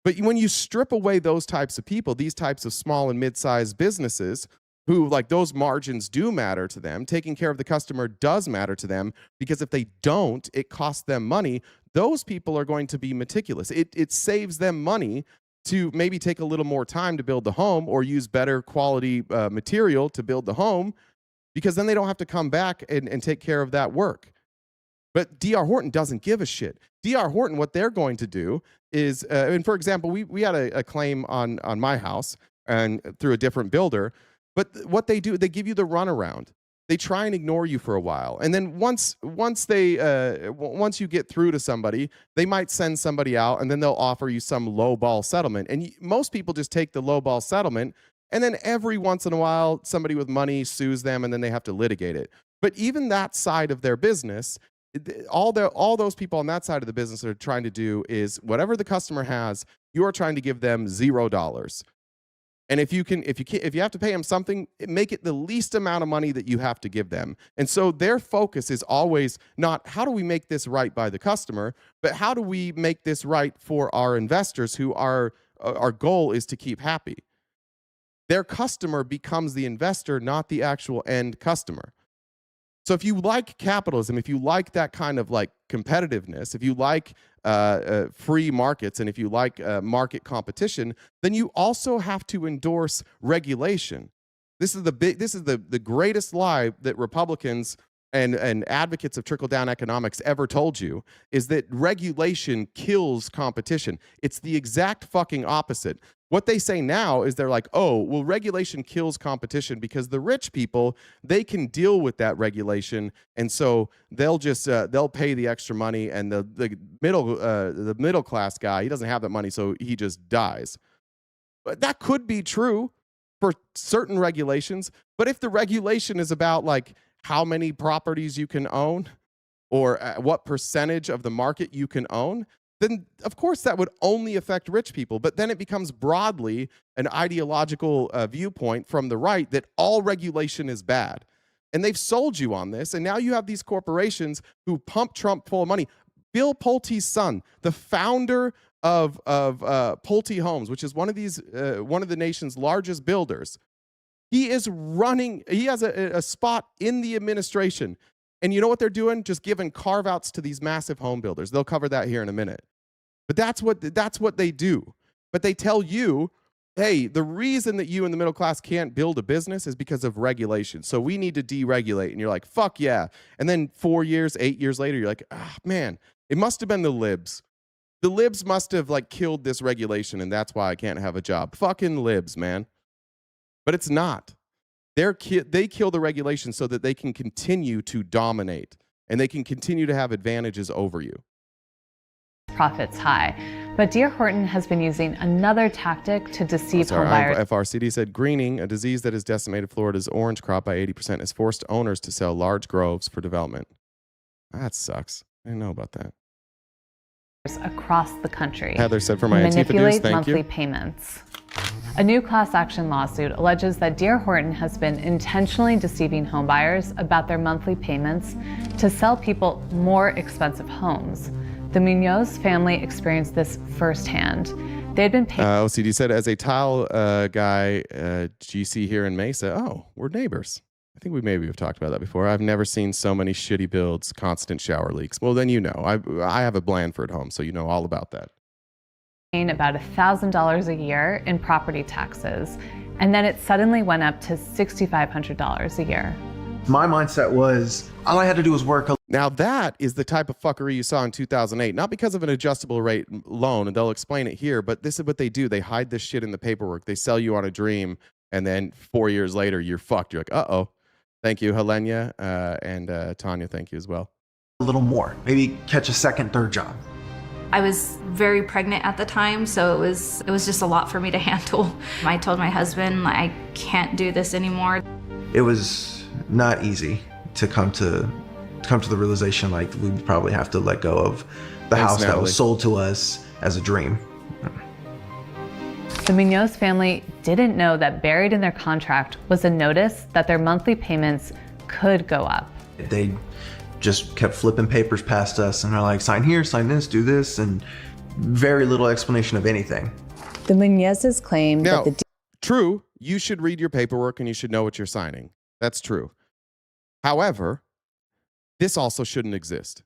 But when you strip away those types of people, these types of small and mid-sized businesses who, like, those margins do matter to them, taking care of the customer does matter to them, because if they don't, it costs them money. Those people are going to be meticulous. It saves them money to maybe take a little more time to build the home or use better quality material to build the home, because then they don't have to come back and take care of that work. But D.R. Horton doesn't give a shit. D.R. Horton, what they're going to do is, and for example, we had a claim on my house and through a different builder. But what they do, they give you the runaround. They try and ignore you for a while, and then once you get through to somebody, they might send somebody out, and then they'll offer you some lowball settlement. And most people just take the lowball settlement, and then every once in a while, somebody with money sues them, and then they have to litigate it. But even that side of their business, all those people on that side of the business are trying to do is whatever the customer has, you are trying to give them $0. And if you have to pay them something, make it the least amount of money that you have to give them. And so their focus is always not how do we make this right by the customer, but how do we make this right for our investors, who our goal is to keep happy. Their customer becomes the investor, not the actual end customer. So if you like capitalism, if you like that kind of like competitiveness, if you like free markets, and if you like market competition, then you also have to endorse regulation. This is the greatest lie that Republicans and advocates of trickle-down economics ever told you, is that regulation kills competition. It's the exact fucking opposite. What they say now is they're like, oh, well, regulation kills competition because the rich people, they can deal with that regulation, and so they'll just they'll pay the extra money, and the middle class guy, he doesn't have that money, so he just dies. But that could be true for certain regulations, but if the regulation is about like how many properties you can own or what percentage of the market you can own, then of course that would only affect rich people. But then it becomes broadly an ideological viewpoint from the right that all regulation is bad. And they've sold you on this. And now you have these corporations who pump Trump full of money. Bill Pulte's son, the founder of Pulte Homes, which is one of the nation's largest builders, he has a spot in the administration. And you know what they're doing? Just giving carve-outs to these massive home builders. They'll cover that here in a minute. But that's what they do. But they tell you, hey, the reason that you in the middle class can't build a business is because of regulation. So we need to deregulate. And you're like, fuck yeah. And then 8 years later, you're like, ah, man, it must have been the libs. The libs must have like killed this regulation, and that's why I can't have a job. Fucking libs, man. But it's not. They kill the regulation so that they can continue to dominate, and they can continue to have advantages over you. Profits high. But D.R. Horton has been using another tactic to deceive homebuyers. FRCD said greening, a disease that has decimated Florida's orange crop by 80%, has forced owners to sell large groves for development. That sucks. I didn't know about that. Across the country. Heather said for my manipulate thank monthly you. payments. A new class action lawsuit alleges that D.R. Horton has been intentionally deceiving homebuyers about their monthly payments to sell people more expensive homes. The Munoz family experienced this firsthand. They had been paid. OCD said, as a tile guy, GC here in Mesa, oh, we're neighbors. I think we maybe have talked about that before. I've never seen so many shitty builds, constant shower leaks. Well, then you know. I have a Blandford home, so you know all about that. About $1,000 a year in property taxes. And then it suddenly went up to $6,500 a year. My mindset was, all I had to do was work. Now that is the type of fuckery you saw in 2008, not because of an adjustable rate loan, and they'll explain it here, but this is what they do. They hide this shit in the paperwork. They sell you on a dream, and then 4 years later, you're fucked. You're like, uh-oh. Thank you, Helena, and Tanya, thank you as well. A little more, maybe catch a second, third job. I was very pregnant at the time, so it was just a lot for me to handle. I told my husband, I can't do this anymore. It was not easy to come to the realization like we probably have to let go of the house that was sold to us as a dream. The Munoz family didn't know that buried in their contract was a notice that their monthly payments could go up. They just kept flipping papers past us and they're like, sign here, sign this, do this, and very little explanation of anything. The Munoz's claim now, that true, you should read your paperwork and you should know what you're signing. That's true. However, this also shouldn't exist.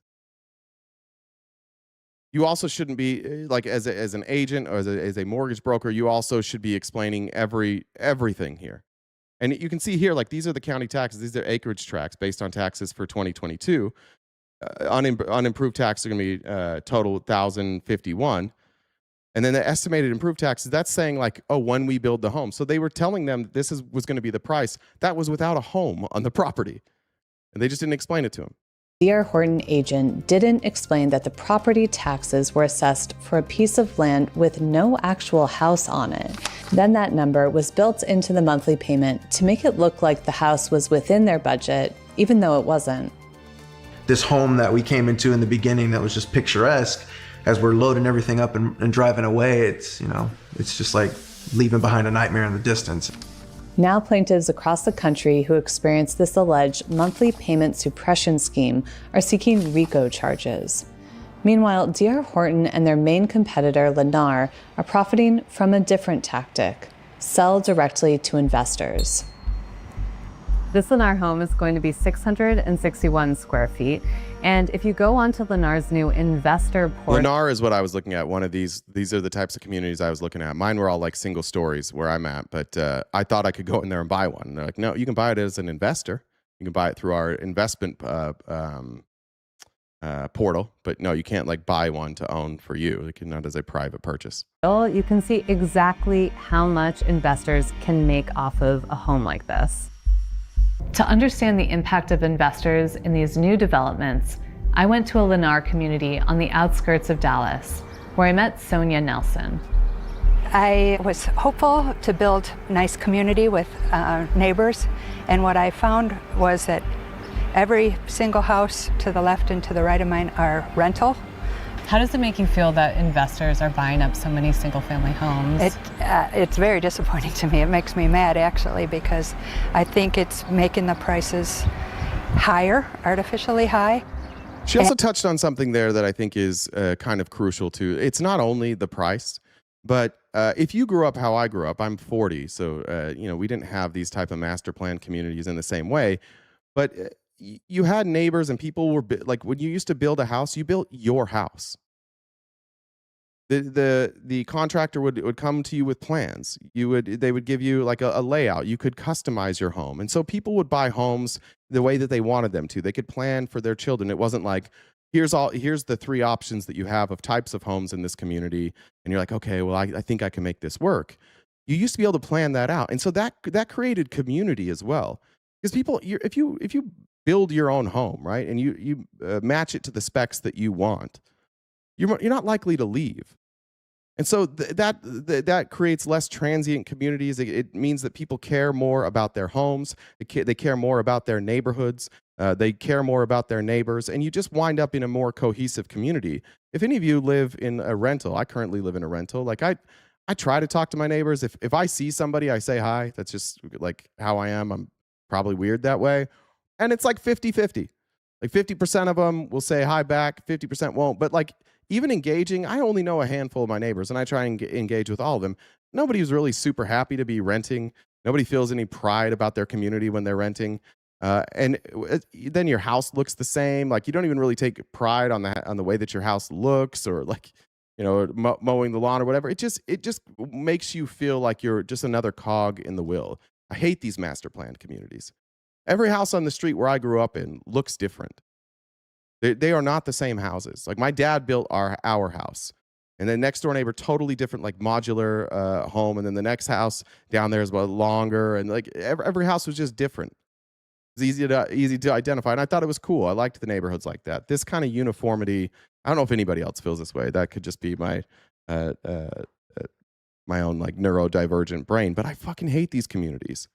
You also shouldn't be, like, as an agent or as a mortgage broker, you also should be explaining everything here. And you can see here, like, these are the county taxes. These are acreage tracts based on taxes for 2022. Unimproved taxes are going to be total 1,051. And then the estimated improved taxes, that's saying, like, oh, when we build the home. So they were telling them that this was going to be the price. That was without a home on the property. And they just didn't explain it to him. D.R. Horton agent didn't explain that the property taxes were assessed for a piece of land with no actual house on it. Then that number was built into the monthly payment to make it look like the house was within their budget, even though it wasn't. This home that we came into in the beginning that was just picturesque, as we're loading everything up and driving away, it's just like leaving behind a nightmare in the distance. Now plaintiffs across the country who experienced this alleged monthly payment suppression scheme are seeking RICO charges. Meanwhile, D.R. Horton and their main competitor, Lennar, are profiting from a different tactic: sell directly to investors. This Lennar home is going to be 661 square feet. And if you go onto Lennar's new investor portal... Lennar is what I was looking at. One of these are the types of communities I was looking at. Mine were all like single stories where I'm at, but I thought I could go in there and buy one. And they're like, no, you can buy it as an investor. You can buy it through our investment portal, but no, you can't like buy one to own for you. Like, not as a private purchase. You can see exactly how much investors can make off of a home like this. To understand the impact of investors in these new developments, I went to a Lennar community on the outskirts of Dallas, where I met Sonia Nelson. I was hopeful to build a nice community with neighbors, and what I found was that every single house to the left and to the right of mine are rental. How does it make you feel that investors are buying up so many single-family homes? It's very disappointing to me. It makes me mad, actually, because I think it's making the prices higher, artificially high. She also touched on something there that I think is kind of crucial too. It's not only the price, but if you grew up how I grew up, I'm 40, so we didn't have these type of master plan communities in the same way, but you had neighbors and people were like, when you used to build a house, you built your house. The contractor would come to you with plans. They would give you like a layout. You could customize your home. And so people would buy homes the way that they wanted them to. They could plan for their children. It wasn't like, here's the 3 options that you have of types of homes in this community. And you're like, okay, well, I think I can make this work. You used to be able to plan that out. And so that created community as well. Because people, if you build your own home, right, and you match it to the specs that you want, you're not likely to leave. And so that creates less transient communities. It means that people care more about their homes. They care more about their neighborhoods. They care more about their neighbors. And you just wind up in a more cohesive community. If any of you live in a rental, I currently live in a rental. Like I try to talk to my neighbors. If I see somebody, I say hi. That's just like how I am. I'm probably weird that way. And it's like 50-50. Like 50% of them will say hi back, 50% won't. But like even engaging, I only know a handful of my neighbors, and I try and engage with all of them. Nobody's really super happy to be renting. Nobody feels any pride about their community when they're renting. And then your house looks the same. Like you don't even really take pride on the way that your house looks, or like mowing the lawn or whatever. It just makes you feel like you're just another cog in the wheel. I hate these master planned communities. Every house on the street where I grew up in looks different. They are not the same houses. Like my dad built our house, and then next door neighbor, totally different, like modular home. And then the next house down there is about longer. And like every house was just different. It's easy to identify. And I thought it was cool. I liked the neighborhoods like that. This kind of uniformity, I don't know if anybody else feels this way. That could just be my my own like neurodivergent brain, but I fucking hate these communities.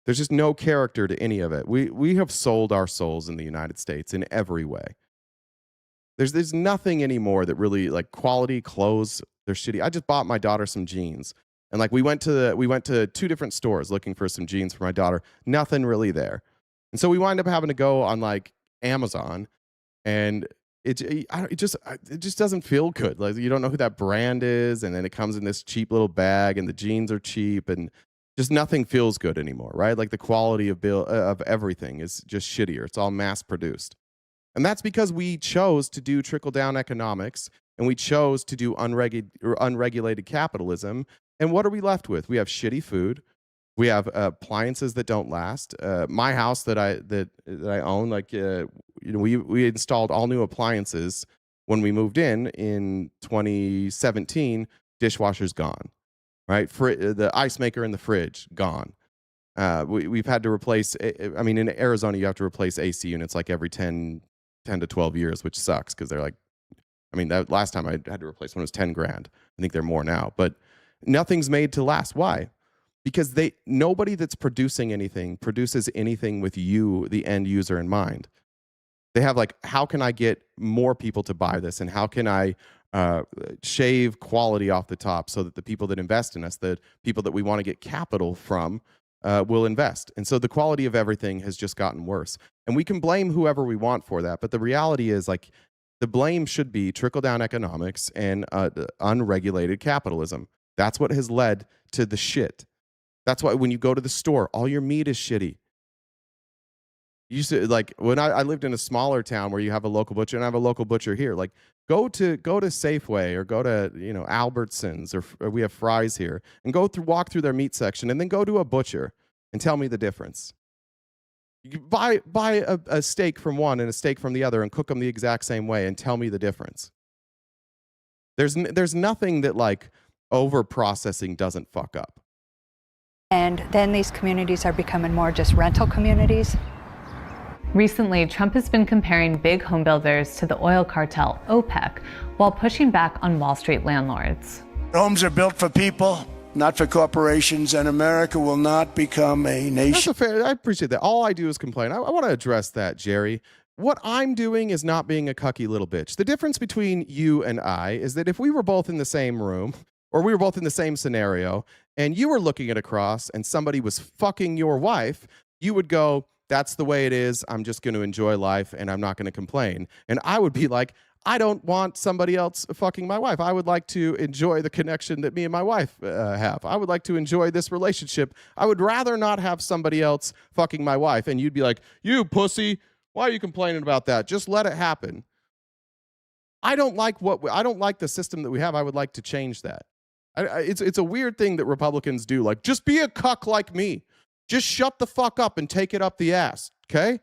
There's just no character to any of it. We have sold our souls in the United States in every way. There's nothing anymore that really, like, quality clothes, they're shitty. I just bought my daughter some jeans, and like we went to 2 different stores looking for some jeans for my daughter. Nothing really there. And so we wind up having to go on like Amazon, and it just doesn't feel good. Like, you don't know who that brand is, and then it comes in this cheap little bag, and the jeans are cheap, and just nothing feels good anymore, right? Like the quality of everything is just shittier. It's all mass produced. And that's because we chose to do trickle-down economics, and we chose to do unregulated capitalism. And what are we left with? We have shitty food. We have appliances that don't last. My house that I own, like we installed all new appliances when we moved in 2017. Dishwasher's gone, right? The ice maker in the fridge gone. We've had to replace. I mean, in Arizona, you have to replace AC units like every 10 to 12 years, which sucks because they're like, I mean, that last time I had to replace one was 10 grand. I think they're more now, but nothing's made to last. Why? Because nobody that's producing anything produces anything with you, the end user, in mind. They have like, how can I get more people to buy this, and how can I shave quality off the top so that the people that invest in us, the people that we want to get capital from, will invest. And so the quality of everything has just gotten worse. And we can blame whoever we want for that, but the reality is, like, the blame should be trickle-down economics and unregulated capitalism. That's what has led to the shit. That's why when you go to the store, all your meat is shitty. You used to, like, when I lived in a smaller town where you have a local butcher, and I have a local butcher here, like, go to Safeway or go to, Albertsons, or we have Fry's here, and walk through their meat section, and then go to a butcher and tell me the difference. You buy a steak from one and a steak from the other and cook them the exact same way and tell me the difference. There's nothing that, like, over processing doesn't fuck up. And then these communities are becoming more just rental communities. Recently, Trump has been comparing big home builders to the oil cartel, OPEC, while pushing back on Wall Street landlords. Homes are built for people, not for corporations, and America will not become a nation. I appreciate that. All I do is complain. I want to address that, Jerry. What I'm doing is not being a cucky little bitch. The difference between you and I is that if we were both in the same room, or we were both in the same scenario, and you were looking at a cross and somebody was fucking your wife, you would go, that's the way it is. I'm just going to enjoy life and I'm not going to complain. And I would be like, I don't want somebody else fucking my wife. I would like to enjoy the connection that me and my wife have. I would like to enjoy this relationship. I would rather not have somebody else fucking my wife. And you'd be like, you pussy, why are you complaining about that? Just let it happen. I don't like the system that we have. I would like to change that. It's a weird thing that Republicans do. Like, just be a cuck like me. Just shut the fuck up and take it up the ass, okay?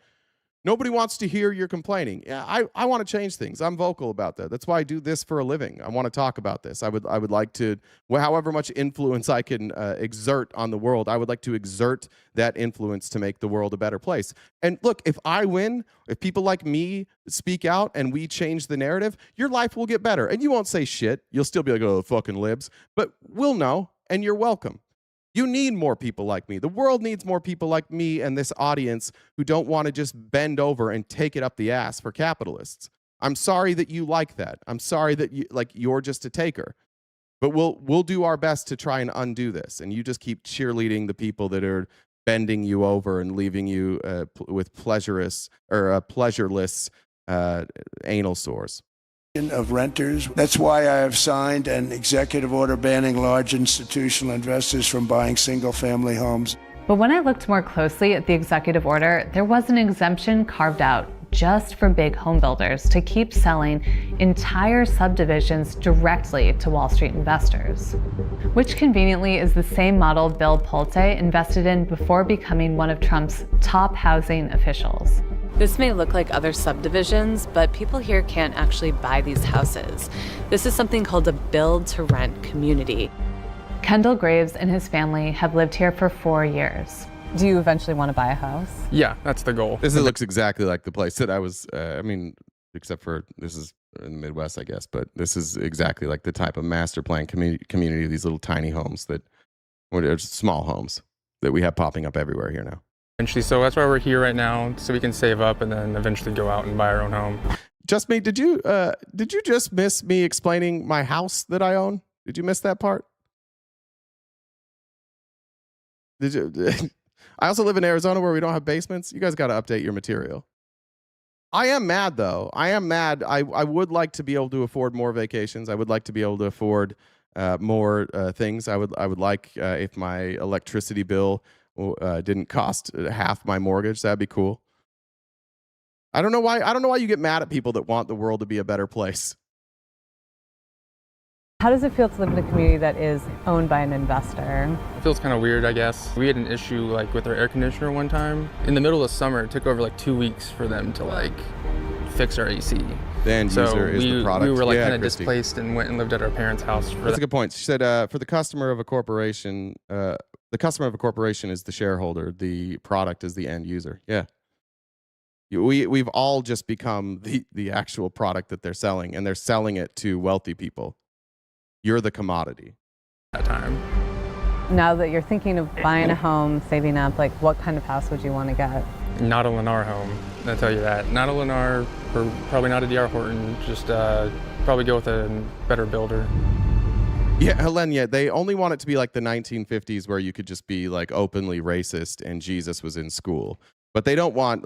Nobody wants to hear you're complaining. Yeah, I want to change things. I'm vocal about that. That's why I do this for a living. I want to talk about this. I would like to, however much influence I can exert on the world, I would like to exert that influence to make the world a better place. And look, if I win, if people like me speak out and we change the narrative, your life will get better. And you won't say shit. You'll still be like, oh, fucking libs. But we'll know, and you're welcome. You need more people like me. The world needs more people like me and this audience who don't want to just bend over and take it up the ass for capitalists. I'm sorry that you like that. I'm sorry that you're just a taker. But we'll do our best to try and undo this. And you just keep cheerleading the people that are bending you over and leaving you with pleasureless anal sores. Of renters. That's why I have signed an executive order banning large institutional investors from buying single-family homes. But when I looked more closely at the executive order, there was an exemption carved out just for big home builders to keep selling entire subdivisions directly to Wall Street investors, which conveniently is the same model Bill Pulte invested in before becoming one of Trump's top housing officials. This may look like other subdivisions, but people here can't actually buy these houses. This is something called a build-to-rent community. Kendall Graves and his family have lived here for 4 years. Do you eventually want to buy a house? Yeah, that's the goal. This looks exactly like the place that I was, except for this is in the Midwest, I guess, but this is exactly like the type of master plan community, these little tiny homes or small homes that we have popping up everywhere here now. Eventually, so that's why we're here right now, so we can save up and then eventually go out and buy our own home. Just me, did you just miss me explaining my house that I own? Did you miss that part? Did you? I also live in Arizona where we don't have basements. You guys got to update your material. I am mad though. I am mad. I would like to be able to afford more vacations. I would like to be able to afford more things. I would like if my electricity bill didn't cost half my mortgage. That'd be cool. I don't know why you get mad at people that want the world to be a better place. How does it feel to live in a community that is owned by an investor? It feels kind of weird, I guess. We had an issue with our air conditioner one time. In the middle of summer, it took over 2 weeks for them to fix our AC. The end user is the product. We were kind of displaced and went and lived at our parents' house. That's a good point. She said for the customer of a corporation, the customer of a corporation is the shareholder. The product is the end user. Yeah. We've all just become the actual product that they're selling, and they're selling it to wealthy people. You're the commodity. That time. Now that you're thinking of buying a home, saving up, what kind of house would you want to get? Not a Lennar home, I'll tell you that. Not a Lennar, or probably not a D.R. Horton, just probably go with a better builder. Yeah, Helena, they only want it to be like the 1950s where you could just be openly racist and Jesus was in school. But they don't want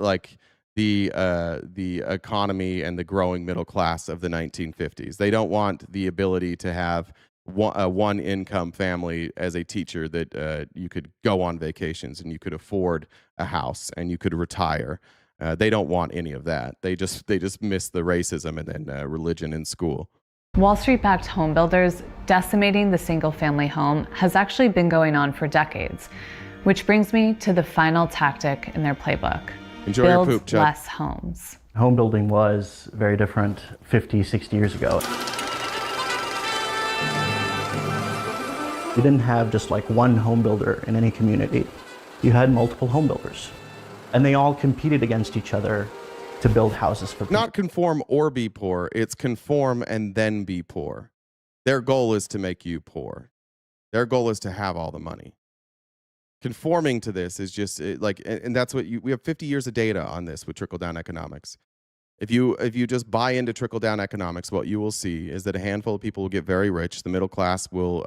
the economy and the growing middle class of the 1950s. They don't want the ability to have one income family as a teacher that you could go on vacations and you could afford a house and you could retire. They don't want any of that. They just miss the racism and then religion in school. Wall Street-backed home builders decimating the single-family home has actually been going on for decades, which brings me to the final tactic in their playbook. Enjoy Build your poop, Chuck. less homes. Home building was very different 50, 60 years ago. You didn't have just one home builder in any community. You had multiple home builders. And they all competed against each other to build houses for people. Not conform or be poor. It's conform and then be poor. Their goal is to make you poor. Their goal is to have all the money. Conforming to this is just and that's what we have 50 years of data on this with trickle-down economics. If you just buy into trickle-down economics, what you will see is that a handful of people will get very rich, the middle class will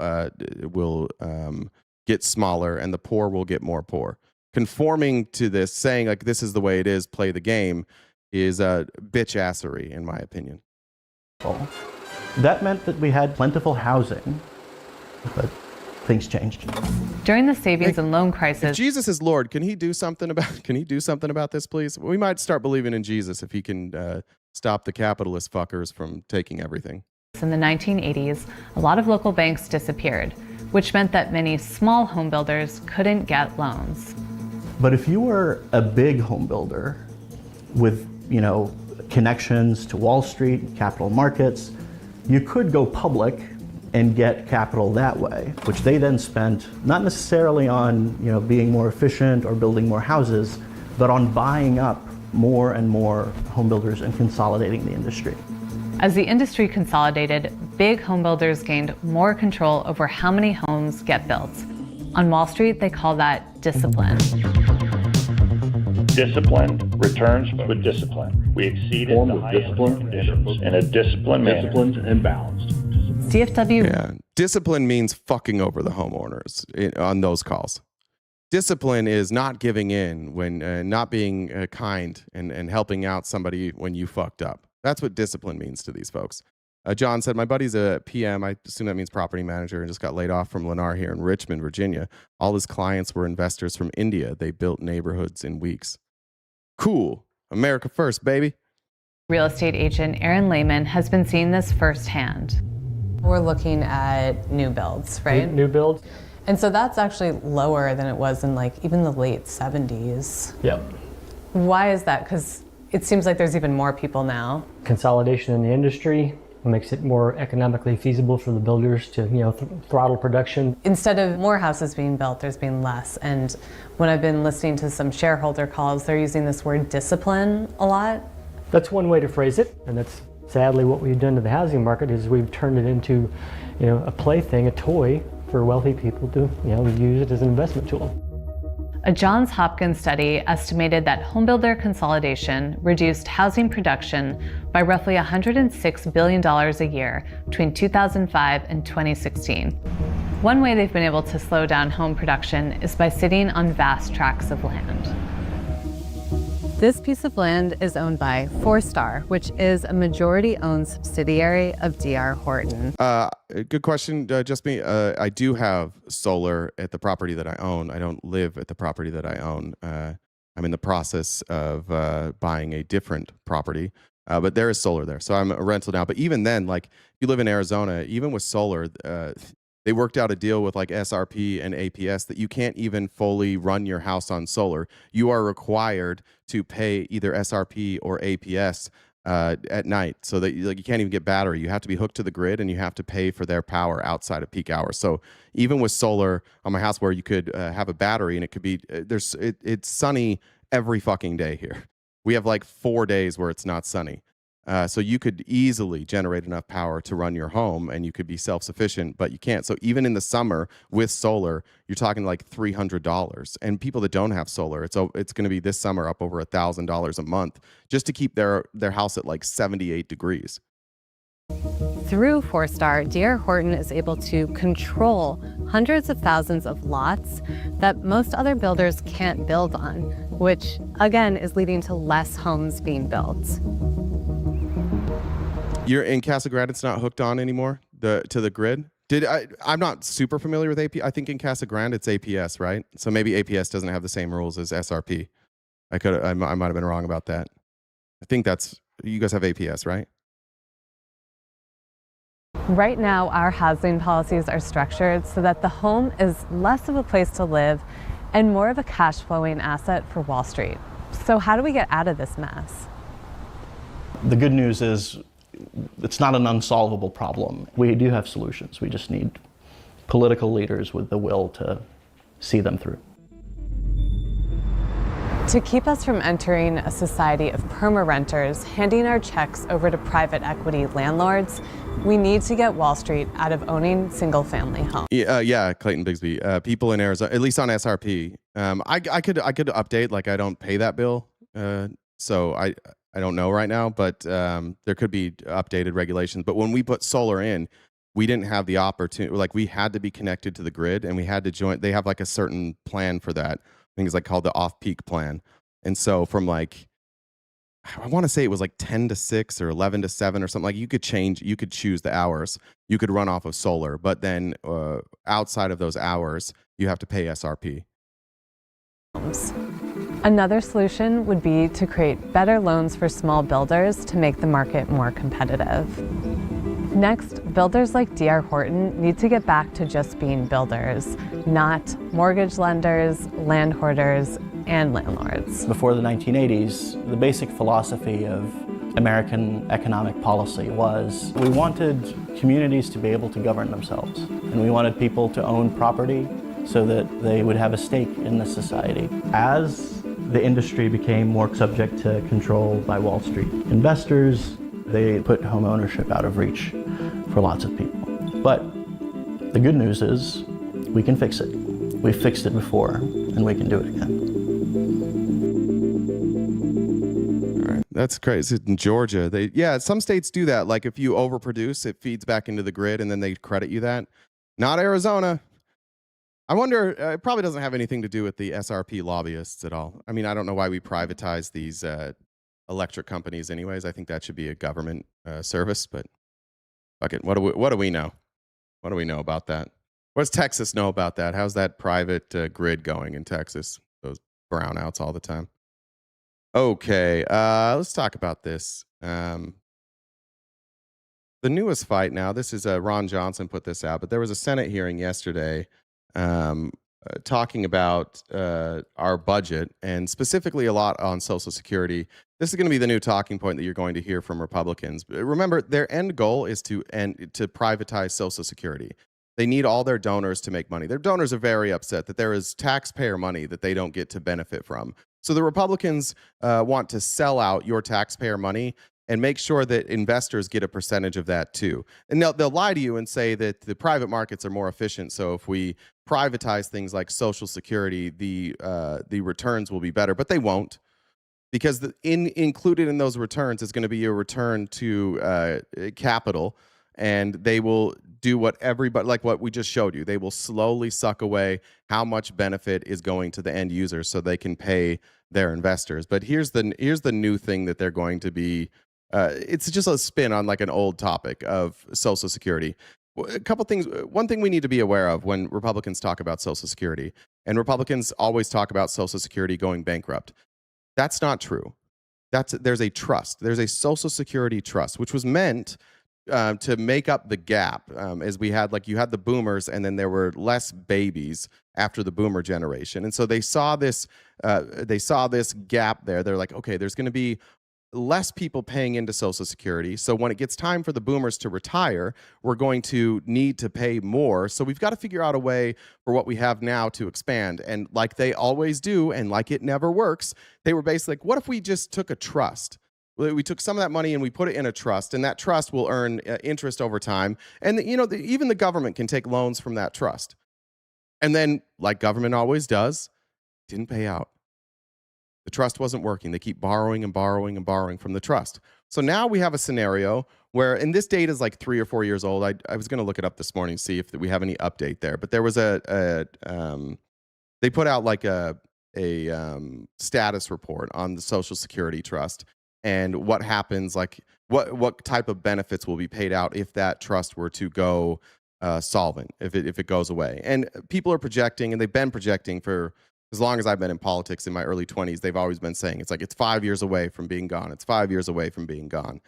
get smaller, and the poor will get more poor. Conforming to this, saying this is the way it is, play the game, is bitch-assery, in my opinion. That meant that we had plentiful housing, but things changed. During the savings and loan If crisis, Jesus is Lord, can he do something about this, please? We might start believing in Jesus if he can stop the capitalist fuckers from taking everything. in the 1980s, a lot of local banks disappeared, which meant that many small home builders couldn't get loans. But if you were a big home builder with, connections to Wall Street, capital markets, you could go public and get capital that way, which they then spent not necessarily on, being more efficient or building more houses, but on buying up more and more home builders and consolidating the industry. As the industry consolidated, big home builders gained more control over how many homes get built. On Wall Street, they call that discipline. Discipline returns with discipline. We exceeded the highest conditions in a disciplined manner. Disciplined and balanced. DFW. Yeah. Discipline means fucking over the homeowners on those calls. Discipline is not giving in when not being kind and helping out somebody when you fucked up. That's what discipline means to these folks. John said, my buddy's a PM, I assume that means property manager, and just got laid off from Lennar here in Richmond, Virginia. All his clients were investors from India. They built neighborhoods in weeks. Cool. America first, baby. Real estate agent Aaron Lehman has been seeing this firsthand. We're looking at new builds, right? New builds. And so that's actually lower than it was in like even the late 70s. Yep. Why is that? Because it seems like there's even more people now. Consolidation in the industry makes it more economically feasible for the builders to, throttle production. Instead of more houses being built, there's been less. And when I've been listening to some shareholder calls, they're using this word discipline a lot. That's one way to phrase it, and that's sadly what we've done to the housing market is we've turned it into, a plaything, a toy for wealthy people to, use it as an investment tool. A Johns Hopkins study estimated that homebuilder consolidation reduced housing production by roughly $106 billion a year between 2005 and 2016. One way they've been able to slow down home production is by sitting on vast tracts of land. This piece of land is owned by Forestar, which is a majority-owned subsidiary of D.R. Horton. Good question, just me. I do have solar at the property that I own. I don't live at the property that I own. I'm in the process of buying a different property, but there is solar there. So I'm a rental now. But even then, like if you live in Arizona, even with solar, they worked out a deal with like SRP and APS that you can't even fully run your house on solar. You are required to pay either SRP or APS at night, so that you can't even get battery. You have to be hooked to the grid, and you have to pay for their power outside of peak hours. So even with solar on my house, where you could have a battery, and it could be it's sunny every fucking day here. We have like 4 days where it's not sunny. So you could easily generate enough power to run your home, and you could be self-sufficient, but you can't. So even in the summer with solar, you're talking like $300. And people that don't have solar, it's going to be this summer up over $1,000 a month just to keep their house at like 78 degrees. Through Forestar, D.R. Horton is able to control hundreds of thousands of lots that most other builders can't build on, which again is leading to less homes being built. You're in Casa Grande, it's not hooked on anymore to the grid. I'm not super familiar with AP. I think in Casa Grande it's APS, right? So maybe APS doesn't have the same rules as SRP. I might have been wrong about that. I think you guys have APS, right? Right now, our housing policies are structured so that the home is less of a place to live and more of a cash flowing asset for Wall Street. So how do we get out of this mess? The good news is it's not an unsolvable problem. We do have solutions. We just need political leaders with the will to see them through. To keep us from entering a society of perma-renters handing our checks over to private equity landlords, we need to get Wall Street out of owning single-family homes. Yeah, Clayton Bigsby. People in Arizona, at least on SRP, I could update. Like I don't pay that bill, so I don't know right now. But there could be updated regulations. But when we put solar in, we didn't have the opportunity. Like we had to be connected to the grid, and we had to join. They have like a certain plan for that. I think it's like called the off-peak plan. And so from like, I want to say it was like 10 to 6 or 11 to 7 or something. Like you could choose the hours. You could run off of solar, but then outside of those hours, you have to pay SRP. Another solution would be to create better loans for small builders to make the market more competitive. Next, builders like D.R. Horton need to get back to just being builders, not mortgage lenders, land hoarders, and landlords. Before the 1980s, the basic philosophy of American economic policy was we wanted communities to be able to govern themselves, and we wanted people to own property so that they would have a stake in the society. As the industry became more subject to control by Wall Street investors, they put home ownership out of reach for lots of people. But the good news is we can fix it. We've fixed it before, and we can do it again. All right, that's crazy. In Georgia, some states do that. Like if you overproduce, it feeds back into the grid, and then they credit you that. Not Arizona. I wonder, it probably doesn't have anything to do with the SRP lobbyists at all. I mean, I don't know why we privatize these electric companies anyways. I think that should be a government service, but fuck it. What do we know? What do we know about that? What does Texas know about that? How's that private grid going in Texas? Those brownouts all the time. Okay, let's talk about this. The newest fight now, this is Ron Johnson put this out, but there was a Senate hearing yesterday talking about our budget and specifically a lot on Social Security. This is going to be the new talking point that you're going to hear from Republicans. Remember, their end goal is to privatize Social Security. They need all their donors to make money. Their donors are very upset that there is taxpayer money that they don't get to benefit from. So the Republicans want to sell out your taxpayer money and make sure that investors get a percentage of that too. And they'll lie to you and say that the private markets are more efficient. So if we privatize things like Social Security, the returns will be better, but they won't, because included in those returns is going to be a return to capital, and they will do what everybody, like what we just showed you. They will slowly suck away how much benefit is going to the end users so they can pay their investors. But here's the new thing that they're going to be. It's just a spin on like an old topic of Social Security. A couple things. One thing we need to be aware of when Republicans talk about Social Security, and Republicans always talk about Social Security going bankrupt. That's not true. There's a trust. There's a Social Security trust, which was meant to make up the gap, as we had, like, you had the boomers, and then there were less babies after the boomer generation, and so they saw this gap there. They're like, okay, there's going to be less people paying into Social Security. So when it gets time for the boomers to retire, we're going to need to pay more. So we've got to figure out a way for what we have now to expand. And like they always do, and like it never works, they were basically like, what if we just took a trust? We took some of that money and we put it in a trust, and that trust will earn interest over time. And even the government can take loans from that trust. And then, like government always does, didn't pay out. The trust wasn't working. They keep borrowing and borrowing and borrowing from the trust. So now we have a scenario where, and this data is like 3 or 4 years old. I was going to look it up this morning, see if we have any update there. But there was they put out like a status report on the Social Security Trust and what happens, like what type of benefits will be paid out if that trust were to go solvent, if it goes away. And people are projecting, and they've been projecting for as long as I've been in politics in my early 20s, they've always been saying it's 5 years away from being gone. It's 5 years away from being gone.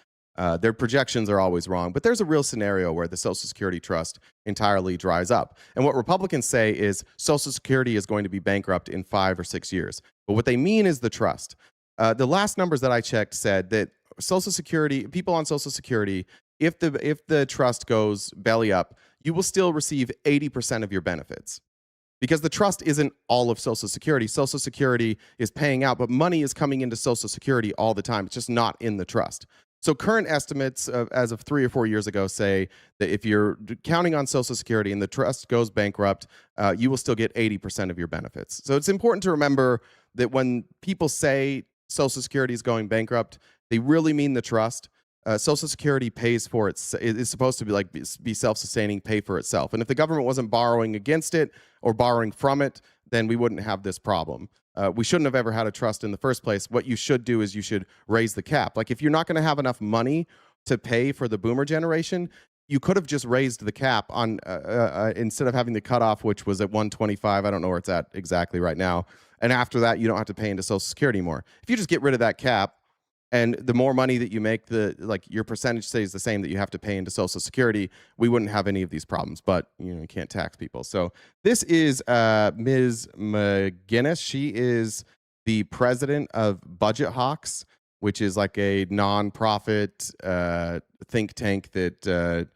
Their projections are always wrong, but there's a real scenario where the Social Security Trust entirely dries up. And what Republicans say is Social Security is going to be bankrupt in 5 or 6 years. But what they mean is the trust. The last numbers that I checked said that Social Security, people on Social Security, if the trust goes belly up, you will still receive 80% of your benefits. Because the trust isn't all of Social Security. Social Security is paying out, but money is coming into Social Security all the time. It's just not in the trust. So current estimates as of 3 or 4 years ago say that if you're counting on Social Security and the trust goes bankrupt, you will still get 80% of your benefits. So it's important to remember that when people say Social Security is going bankrupt, they really mean the trust. Social Security pays for it. It's supposed to be self-sustaining, pay for itself. And if the government wasn't borrowing against it or borrowing from it, then we wouldn't have this problem. We shouldn't have ever had a trust in the first place. What you should do is you should raise the cap. Like if you're not going to have enough money to pay for the boomer generation, you could have just raised the cap on instead of having the cutoff, which was at 125. I don't know where it's at exactly right now. And after that, you don't have to pay into Social Security anymore. If you just get rid of that cap, and the more money that you make, your percentage stays the same that you have to pay into Social Security, we wouldn't have any of these problems. But you can't tax people. So this is Ms. McGinnis. She is the president of Budget Hawks, which is like a nonprofit think tank that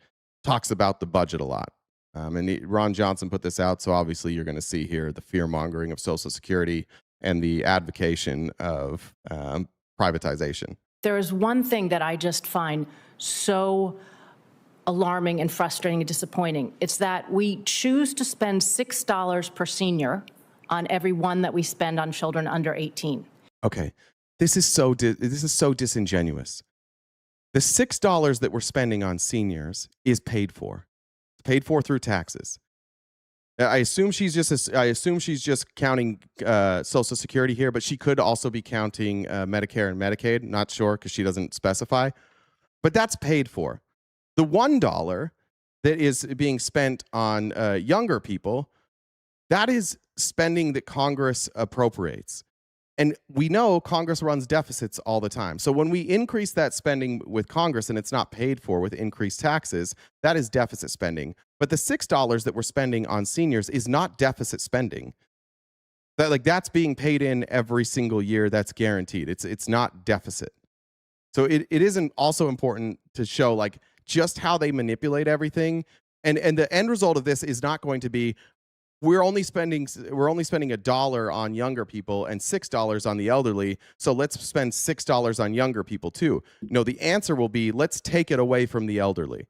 talks about the budget a lot. And Ron Johnson put this out, so obviously you're going to see here the fear mongering of Social Security and the advocation of privatization. There is one thing that I just find so alarming and frustrating and disappointing. It's that we choose to spend $6 per senior on every one that we spend on children under 18. Okay, this is so disingenuous. The $6 that we're spending on seniors is paid for. It's paid for through taxes. I assume she's just counting Social Security here, but she could also be counting Medicare and Medicaid. Not sure because she doesn't specify, but that's paid for. The $1 that is being spent on younger people, that is spending that Congress appropriates. And we know Congress runs deficits all the time. So when we increase that spending with Congress and it's not paid for with increased taxes, that is deficit spending. But the $6 that we're spending on seniors is not deficit spending. That's being paid in every single year. That's guaranteed. It's not deficit. So it isn't also important to show like just how they manipulate everything. And the end result of this is not going to be we're only spending $1 on younger people and $6 on the elderly. So let's spend $6 on younger people too. No, the answer will be let's take it away from the elderly.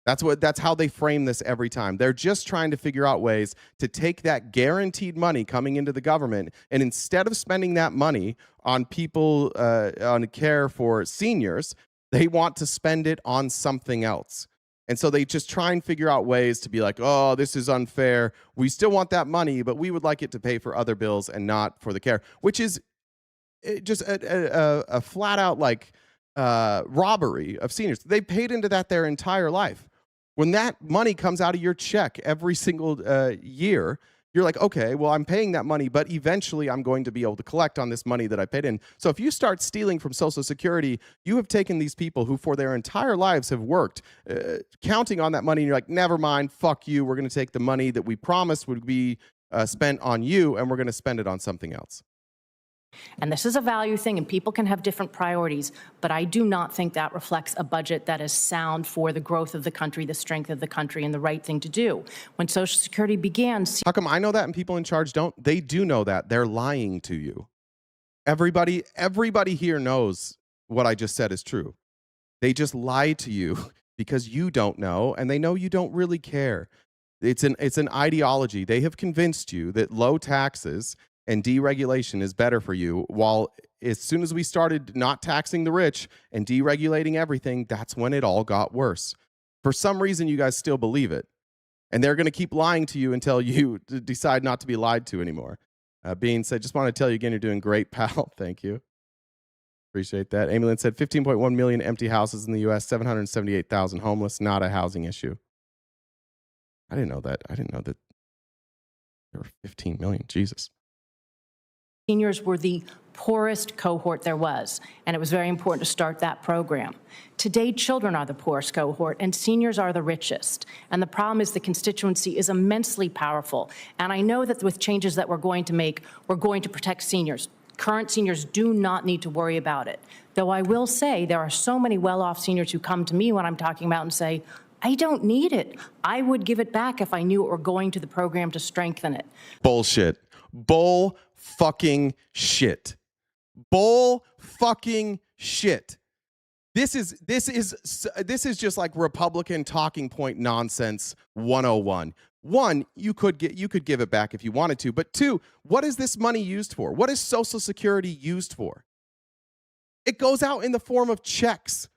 That's how they frame this every time. They're just trying to figure out ways to take that guaranteed money coming into the government, and instead of spending that money on people on care for seniors, they want to spend it on something else. And so they just try and figure out ways to be like, oh, this is unfair. We still want that money, but we would like it to pay for other bills and not for the care, which is just a flat out like robbery of seniors. They paid into that their entire life. When that money comes out of your check every single year, you're like, okay, well, I'm paying that money, but eventually I'm going to be able to collect on this money that I paid in. So if you start stealing from Social Security, you have taken these people who for their entire lives have worked, counting on that money, and you're like, never mind, fuck you. We're going to take the money that we promised would be spent on you, and we're going to spend it on something else. And this is a value thing, and people can have different priorities, but I do not think that reflects a budget that is sound for the growth of the country, the strength of the country, and the right thing to do. When Social Security began... How come I know that and people in charge don't? They do know that. They're lying to you. Everybody here knows what I just said is true. They just lie to you because you don't know, and they know you don't really care. It's an ideology. They have convinced you that low taxes and deregulation is better for you, while as soon as we started not taxing the rich and deregulating everything, that's when it all got worse. For some reason, you guys still believe it. And they're going to keep lying to you until you decide not to be lied to anymore. Bean said, just want to tell you again, you're doing great, pal. Thank you. Appreciate that. Amy Lynn said, 15.1 million empty houses in the U.S., 778,000 homeless, not a housing issue. I didn't know that. I didn't know that there were 15 million. Jesus. Seniors were the poorest cohort there was, and it was very important to start that program. Today, children are the poorest cohort, and seniors are the richest. And the problem is the constituency is immensely powerful. And I know that with changes that we're going to make, we're going to protect seniors. Current seniors do not need to worry about it. Though I will say there are so many well-off seniors who come to me when I'm talking about and say, I don't need it. I would give it back if I knew it were going to the program to strengthen it. Bullshit. Bull fucking shit. Bull fucking shit. This is just like Republican talking point nonsense 101. One, you could give it back if you wanted to, but two, what is this money used for? What is Social Security used for? It goes out in the form of checks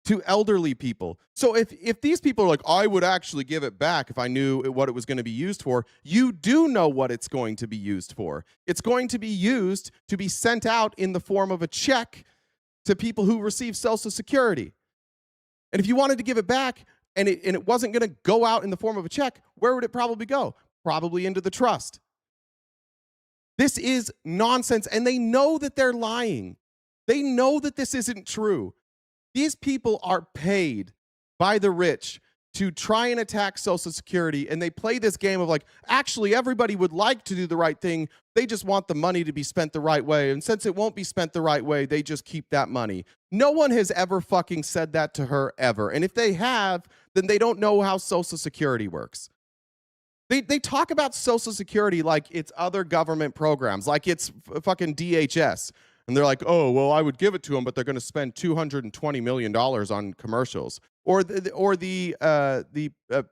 to elderly people. So if these people are like, I would actually give it back if I knew what it was going to be used for, you do know what it's going to be used for. It's going to be used to be sent out in the form of a check to people who receive Social Security. And if you wanted to give it back and it wasn't going to go out in the form of a check, where would it probably go? Probably into the trust. This is nonsense, and they know that they're lying. They know that this isn't true. These people are paid by the rich to try and attack Social Security, and they play this game of like, actually, everybody would like to do the right thing. They just want the money to be spent the right way, and since it won't be spent the right way, they just keep that money. No one has ever fucking said that to her, ever. And if they have, then they don't know how Social Security works. They talk about Social Security like it's other government programs, like it's fucking DHS. And they're like, oh, well, I would give it to them, but they're going to spend $220 million on commercials. Or the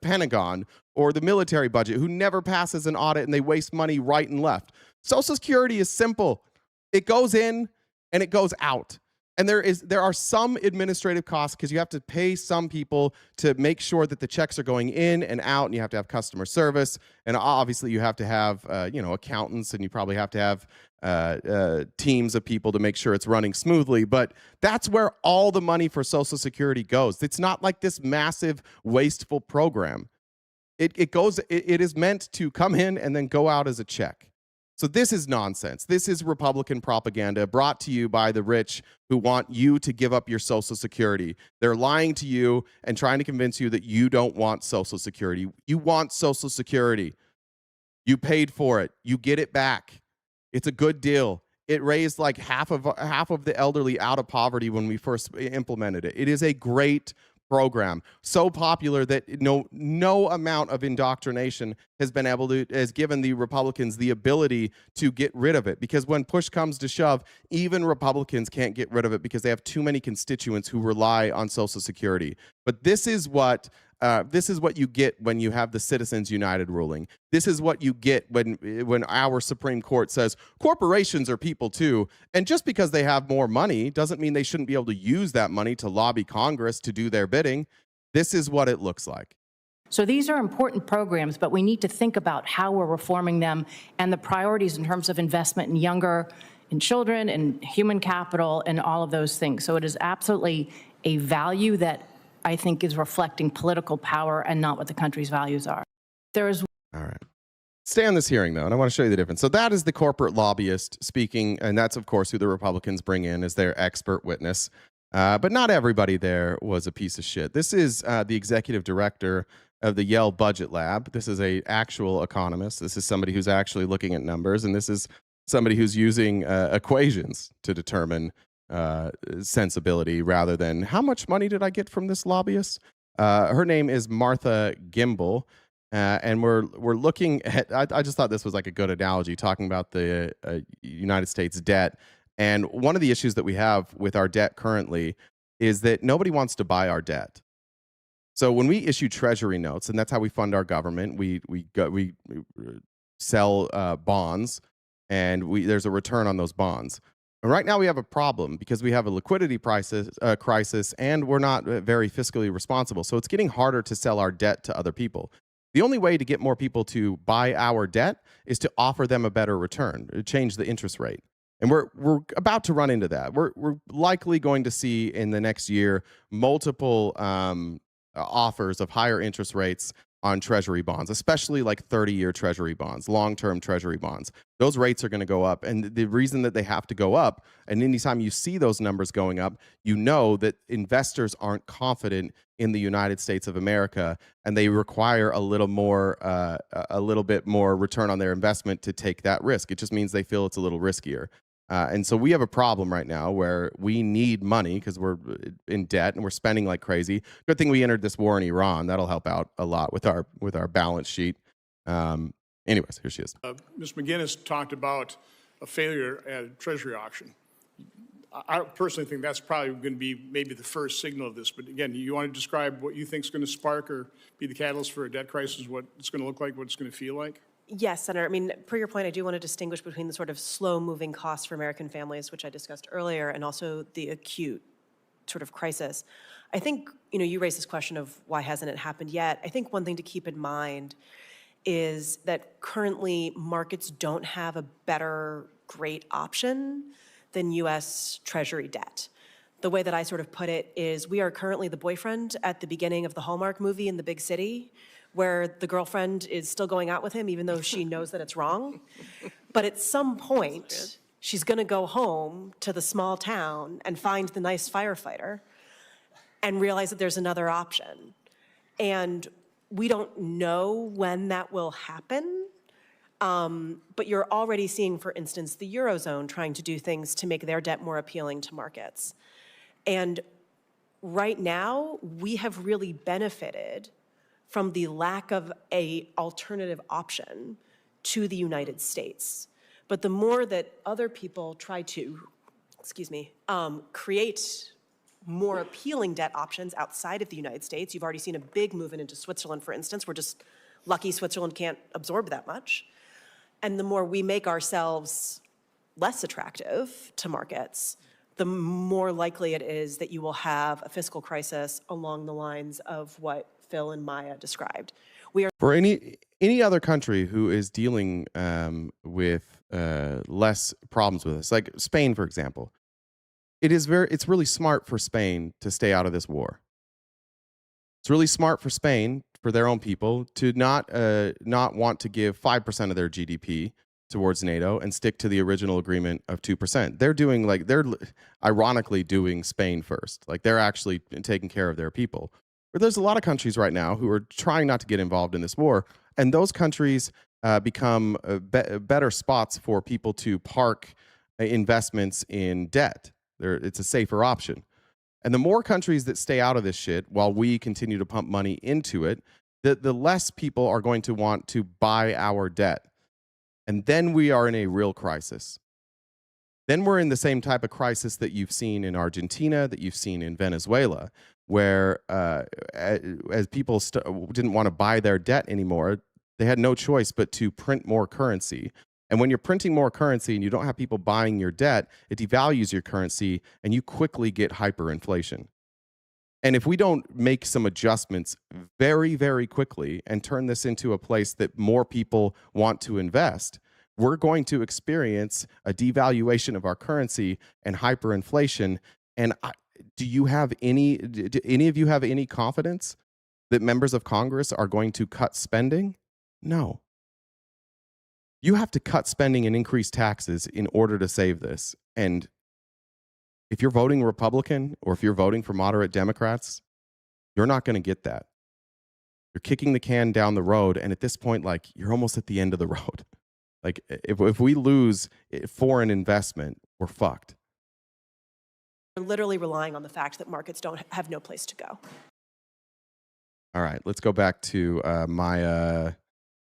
Pentagon or the military budget, who never passes an audit and they waste money right and left. Social Security is simple. It goes in and it goes out. And there are some administrative costs because you have to pay some people to make sure that the checks are going in and out, and you have to have customer service, and obviously you have to have accountants, and you probably have to have teams of people to make sure it's running smoothly. But that's where all the money for Social Security goes. It's not like this massive wasteful program. It is meant to come in and then go out as a check. So this is nonsense. This is Republican propaganda brought to you by the rich who want you to give up your Social Security. They're lying to you and trying to convince you that you don't want Social Security. You want Social Security. You paid for it. You get it back. It's a good deal. It raised like half of the elderly out of poverty when we first implemented it. It is a great program, so popular that no amount of indoctrination has given the Republicans the ability to get rid of it, because when push comes to shove, even Republicans can't get rid of it because they have too many constituents who rely on Social Security. But this is what you get when you have the Citizens United ruling. This is what you get when our Supreme Court says corporations are people too, and just because they have more money doesn't mean they shouldn't be able to use that money to lobby Congress to do their bidding. This is what it looks like. So these are important programs, but we need to think about how we're reforming them and the priorities in terms of investment in children and human capital and all of those things. So it is absolutely a value that I think is reflecting political power and not what the country's values are. All right. Stay on this hearing, though, and I want to show you the difference. So that is the corporate lobbyist speaking, and that's, of course, who the Republicans bring in as their expert witness. But not everybody there was a piece of shit. This is the executive director of the Yale Budget Lab. This is an actual economist. This is somebody who's actually looking at numbers, and this is somebody who's using equations to determine sensibility rather than how much money did I get from this lobbyist. Her name is Martha Gimbel, and we're looking at. I just thought this was like a good analogy, talking about the United States debt. And one of the issues that we have with our debt currently is that nobody wants to buy our debt. So when we issue treasury notes, and that's how we fund our government, we sell bonds, and there's a return on those bonds. And right now we have a problem because we have a liquidity crisis, and we're not very fiscally responsible. So it's getting harder to sell our debt to other people. The only way to get more people to buy our debt is to offer them a better return, to change the interest rate. And we're about to run into that. We're likely going to see in the next year multiple offers of higher interest rates on treasury bonds, especially like 30-year treasury bonds, long-term treasury bonds. Those rates are going to go up. And the reason that they have to go up, and anytime you see those numbers going up, you know that investors aren't confident in the United States of America, and they require a little bit more return on their investment to take that risk. It just means they feel it's a little riskier. And so we have a problem right now where we need money because we're in debt and we're spending like crazy. Good thing we entered this war in Iran. That'll help out a lot with our balance sheet. Anyways, here she is. Ms. McGinnis talked about a failure at a treasury auction. I personally think that's probably going to be maybe the first signal of this. But again, you want to describe what you think is going to spark or be the catalyst for a debt crisis, what it's going to look like, what it's going to feel like? Yes, Senator. I mean, per your point, I do want to distinguish between the sort of slow-moving costs for American families, which I discussed earlier, and also the acute sort of crisis. I think, you raised this question of why hasn't it happened yet. I think one thing to keep in mind is that currently markets don't have a better, great option than U.S. Treasury debt. The way that I sort of put it is we are currently the boyfriend at the beginning of the Hallmark movie in the big city, where the girlfriend is still going out with him even though she knows that it's wrong. But at some point, she's going to go home to the small town and find the nice firefighter and realize that there's another option. And we don't know when that will happen, but you're already seeing, for instance, the Eurozone trying to do things to make their debt more appealing to markets. And right now, we have really benefited from the lack of an alternative option to the United States. But the more that other people try to, create more appealing debt options outside of the United States, you've already seen a big movement into Switzerland, for instance. We're just lucky Switzerland can't absorb that much. And the more we make ourselves less attractive to markets, the more likely it is that you will have a fiscal crisis along the lines of what Phil and Maya described. For any other country who is dealing with less problems with us, like Spain, for example, it's really smart for Spain to stay out of this war. It's really smart for Spain, for their own people, to not want to give 5% of their GDP towards NATO and stick to the original agreement of 2%. They're ironically doing Spain first. Like they're actually taking care of their people. But there's a lot of countries right now who are trying not to get involved in this war, and those countries become better spots for people to park investments in debt. It's a safer option. And the more countries that stay out of this shit while we continue to pump money into it, the less people are going to want to buy our debt. And then we are in a real crisis. Then we're in the same type of crisis that you've seen in Argentina, that you've seen in Venezuela, where as people didn't want to buy their debt anymore, they had no choice but to print more currency. And when you're printing more currency and you don't have people buying your debt, it devalues your currency and you quickly get hyperinflation. And if we don't make some adjustments very, very quickly and turn this into a place that more people want to invest, we're going to experience a devaluation of our currency and hyperinflation. And do any of you have any confidence that members of Congress are going to cut spending? No. You have to cut spending and increase taxes in order to save this. And if you're voting Republican or if you're voting for moderate Democrats, you're not going to get that. You're kicking the can down the road. And at this point, like, you're almost at the end of the road. Like, if we lose foreign investment, we're fucked. We're literally relying on the fact that markets have no place to go. All right, let's go back to Maya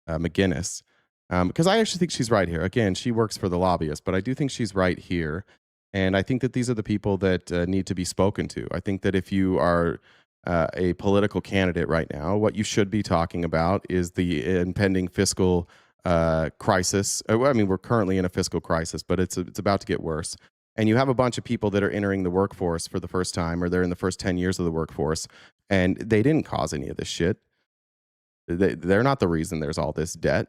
McGinnis. Because I actually think she's right here. Again, she works for the lobbyists, but I do think she's right here. And I think that these are the people that need to be spoken to. I think that if you are a political candidate right now, what you should be talking about is the impending fiscal crisis. I mean, we're currently in a fiscal crisis, but it's about to get worse. And you have a bunch of people that are entering the workforce for the first time, or they're in the first 10 years of the workforce, and they didn't cause any of this shit. They're not the reason there's all this debt.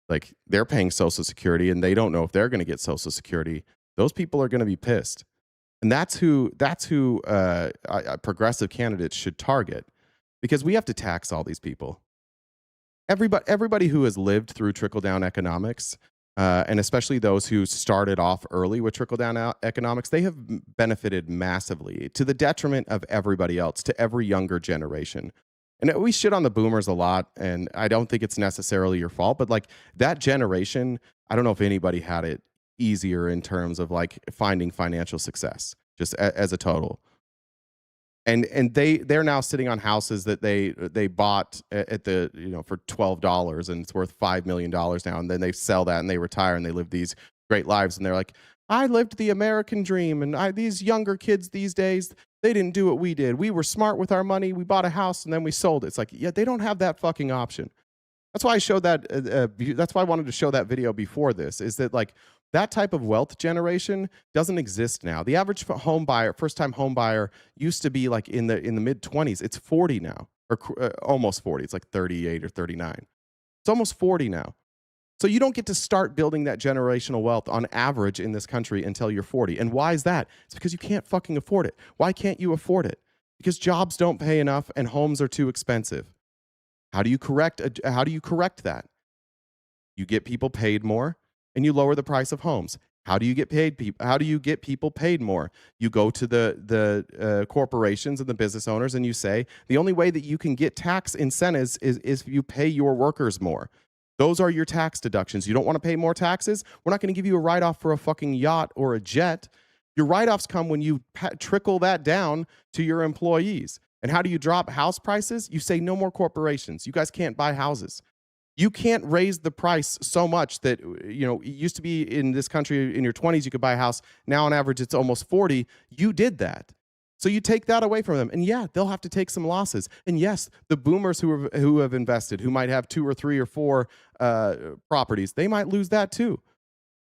Like, they're paying Social Security, and they don't know if they're going to get Social Security. Those people are going to be pissed. And that's who progressive candidates should target, because we have to tax all these people. Everybody who has lived through trickle-down economics, and especially those who started off early with trickle-down economics, they have benefited massively to the detriment of everybody else, to every younger generation. And we shit on the boomers a lot, and I don't think it's necessarily your fault, but like that generation, I don't know if anybody had it easier in terms of like finding financial success, just as a total. And they're now sitting on houses that they bought at the, for $12, and it's worth $5 million now, and then they sell that and they retire and they live these great lives, and they're like, I lived the American dream, and these younger kids these days, they didn't do what we did. We were smart with our money. We bought a house and then we sold it. It's like, yeah, they don't have that fucking option. That's why I showed that. That's why I wanted to show that video before this, is that like that type of wealth generation doesn't exist now. The average first-time home buyer used to be like in the mid-20s. It's 40 now, or almost 40. It's like 38 or 39. It's almost 40 now. So you don't get to start building that generational wealth on average in this country until you're 40. And why is that? It's because you can't fucking afford it. Why can't you afford it? Because jobs don't pay enough and homes are too expensive. How do you correct that? You get people paid more and you lower the price of homes. How do you get people paid more? You go to the corporations and the business owners and you say, the only way that you can get tax incentives is if you pay your workers more. Those are your tax deductions. You don't want to pay more taxes? We're not going to give you a write-off for a fucking yacht or a jet. Your write-offs come when you trickle that down to your employees. And how do you drop house prices? You say no more corporations. You guys can't buy houses. You can't raise the price so much that, it used to be in this country in your 20s you could buy a house. Now on average it's almost 40. You did that. So you take that away from them, and yeah, they'll have to take some losses. And yes, the boomers who have invested, who might have 2 or 3 or 4 properties, they might lose that too.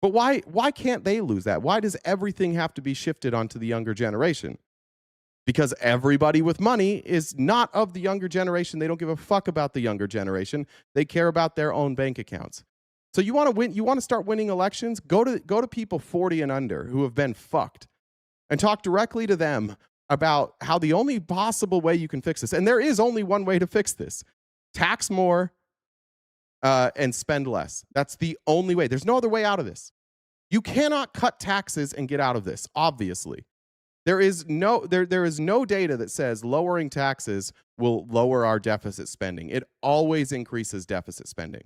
But why can't they lose that? Why does everything have to be shifted onto the younger generation? Because everybody with money is not of the younger generation. They don't give a fuck about the younger generation. They care about their own bank accounts. So you want to win? You want to start winning elections? Go to people 40 and under who have been fucked, and talk directly to them about how the only possible way you can fix this, and there is only one way to fix this: tax more, and spend less. That's the only way. There's no other way out of this. You cannot cut taxes and get out of this, obviously. There is no data that says lowering taxes will lower our deficit spending. It always increases deficit spending.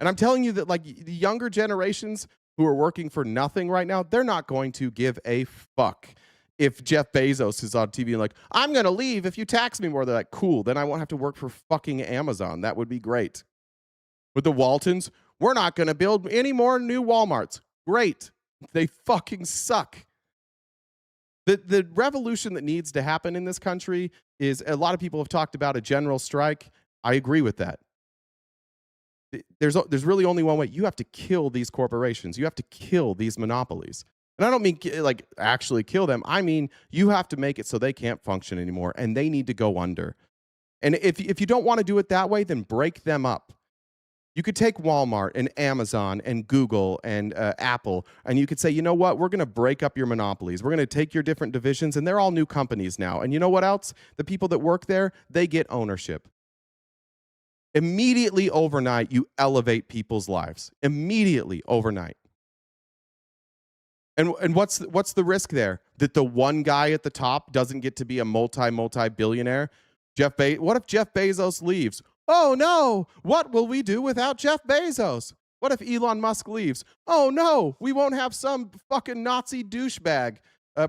And I'm telling you that, like, the younger generations who are working for nothing right now, they're not going to give a fuck if Jeff Bezos is on TV and like, I'm going to leave if you tax me more. They're like, cool, then I won't have to work for fucking Amazon. That would be great. With the Waltons, we're not going to build any more new Walmarts. Great. They fucking suck. The revolution that needs to happen in this country is, a lot of people have talked about a general strike. I agree with that. There's really only one way. You have to kill these corporations. You have to kill these monopolies. And I don't mean like actually kill them. I mean, you have to make it so they can't function anymore and they need to go under. And if you don't want to do it that way, then break them up. You could take Walmart and Amazon and Google and Apple, and you could say, you know what? We're going to break up your monopolies. We're going to take your different divisions, and they're all new companies now. And you know what else? The people that work there, they get ownership. Immediately overnight, you elevate people's lives. Immediately overnight. And what's the risk there? That the one guy at the top doesn't get to be a multi-billionaire? What if Jeff Bezos leaves? Oh no, what will we do without Jeff Bezos? What if Elon Musk leaves? Oh no, we won't have some fucking Nazi douchebag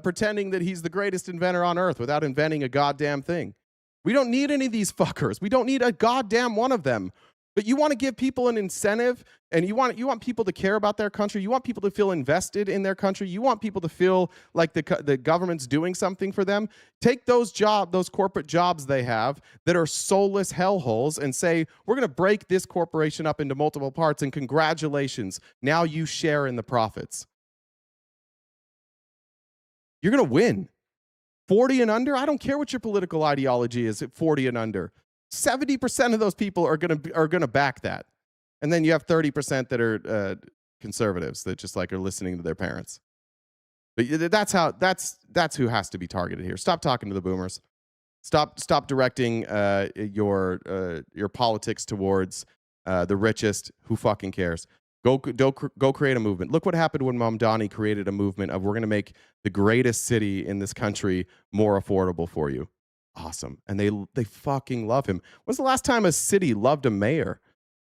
pretending that he's the greatest inventor on earth without inventing a goddamn thing. We don't need any of these fuckers. We don't need a goddamn one of them. But you want to give people an incentive, and you want people to care about their country. You want people to feel invested in their country. You want people to feel like the government's doing something for them. Take those corporate jobs they have that are soulless hellholes and say, we're going to break this corporation up into multiple parts, and congratulations, now you share in the profits. You're going to win. 40 and under, I don't care what your political ideology is at 40 and under. 70% of those people are gonna back that, and then you have 30% that are conservatives that just like are listening to their parents. But that's who has to be targeted here. Stop talking to the boomers. Stop directing your politics towards the richest. Who fucking cares? Go create a movement. Look what happened when Mamdani created a movement of, we're gonna make the greatest city in this country more affordable for you. Awesome. And they fucking love him. When's the last time a city loved a mayor?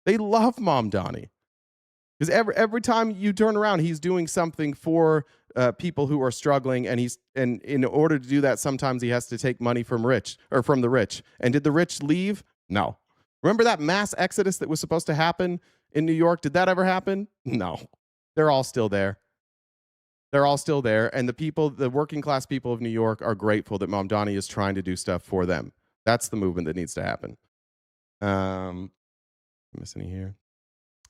They love Mamdani. Because every time you turn around, he's doing something for people who are struggling, and in order to do that, sometimes he has to take money from the rich. And did the rich leave? No. Remember that mass exodus that was supposed to happen in New York? Did that ever happen? No. They're all still there. They're all still there, and the working class people of New York are grateful that Mamdani is trying to do stuff for them. That's the movement that needs to happen. Miss any here?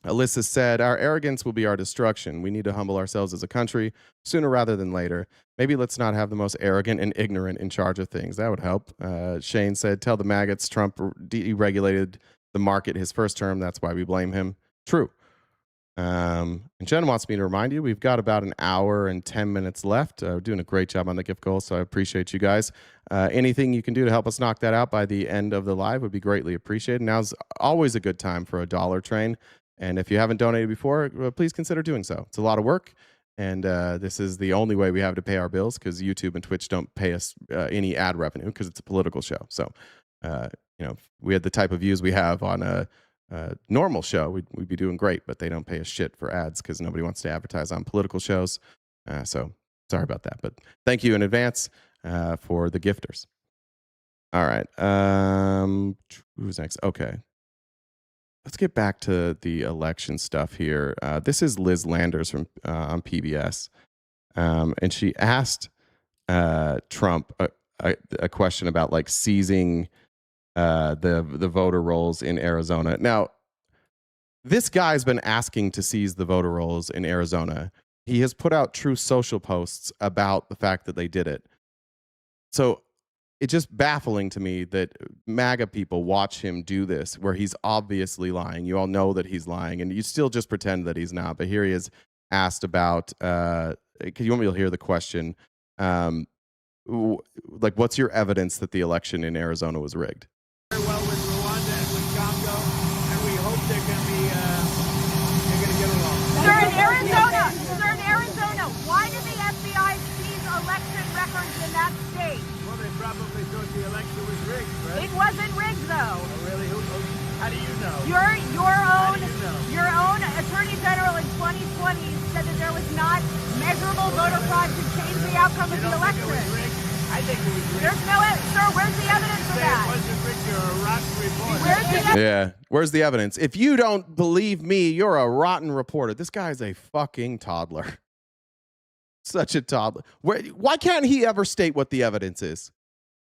Alyssa said, our arrogance will be our destruction. We need to humble ourselves as a country sooner rather than later. Maybe let's not have the most arrogant and ignorant in charge of things. That would help. Shane said, tell the maggots Trump deregulated the market his first term. That's why we blame him. True. And Jen wants me to remind you, we've got about an hour and 10 minutes left. We're doing a great job on the gift goal, so I appreciate you guys. Anything you can do to help us knock that out by the end of the live would be greatly appreciated. Now's always a good time for a dollar train. And if you haven't donated before, please consider doing so. It's a lot of work, and this is the only way we have to pay our bills, because YouTube and Twitch don't pay us any ad revenue because it's a political show. So, we had the type of views we have on a normal show, we'd be doing great, but they don't pay us shit for ads because nobody wants to advertise on political shows. So sorry about that, but thank you in advance for the gifters. All right. Who's next? Okay. Let's get back to the election stuff here. This is Liz Landers from on PBS, and she asked Trump a question about like seizing the voter rolls in Arizona. Now, this guy's been asking to seize the voter rolls in Arizona. He has put out Truth Social posts about the fact that they did it. So it's just baffling to me that MAGA people watch him do this, where he's obviously lying. You all know that he's lying, and you still just pretend that he's not. But here he is asked about, you want me to hear the question, like, what's your evidence that the election in Arizona was rigged? Well with Rwanda and with Congo, and we hope they records in that state. Well, they probably thought the election was rigged, right? It wasn't rigged, though. Oh, really? How do you know? Your own Attorney General in 2020 said that there was not measurable voter fraud to change the outcome of the election. I think it was rigged. There's no, sir, where's the evidence for that? It wasn't rigged. You're a rotten reporter. Where's the evidence? Yeah. Where's the evidence? If you don't believe me, you're a rotten reporter. This guy's a fucking toddler. Such a toddler. Why can't he ever state what the evidence is?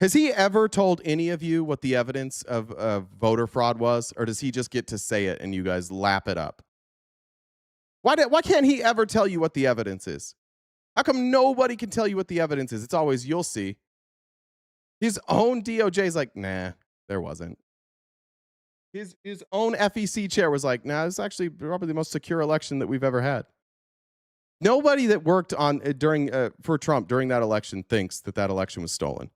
Has he ever told any of you what the evidence of voter fraud was? Or does he just get to say it and you guys lap it up? Why can't he ever tell you what the evidence is? How come nobody can tell you what the evidence is? It's always, you'll see. His own DOJ is like, nah, there wasn't. His own FEC chair was like, nah, this is actually probably the most secure election that we've ever had. Nobody that worked on for Trump during that election thinks that election was stolen.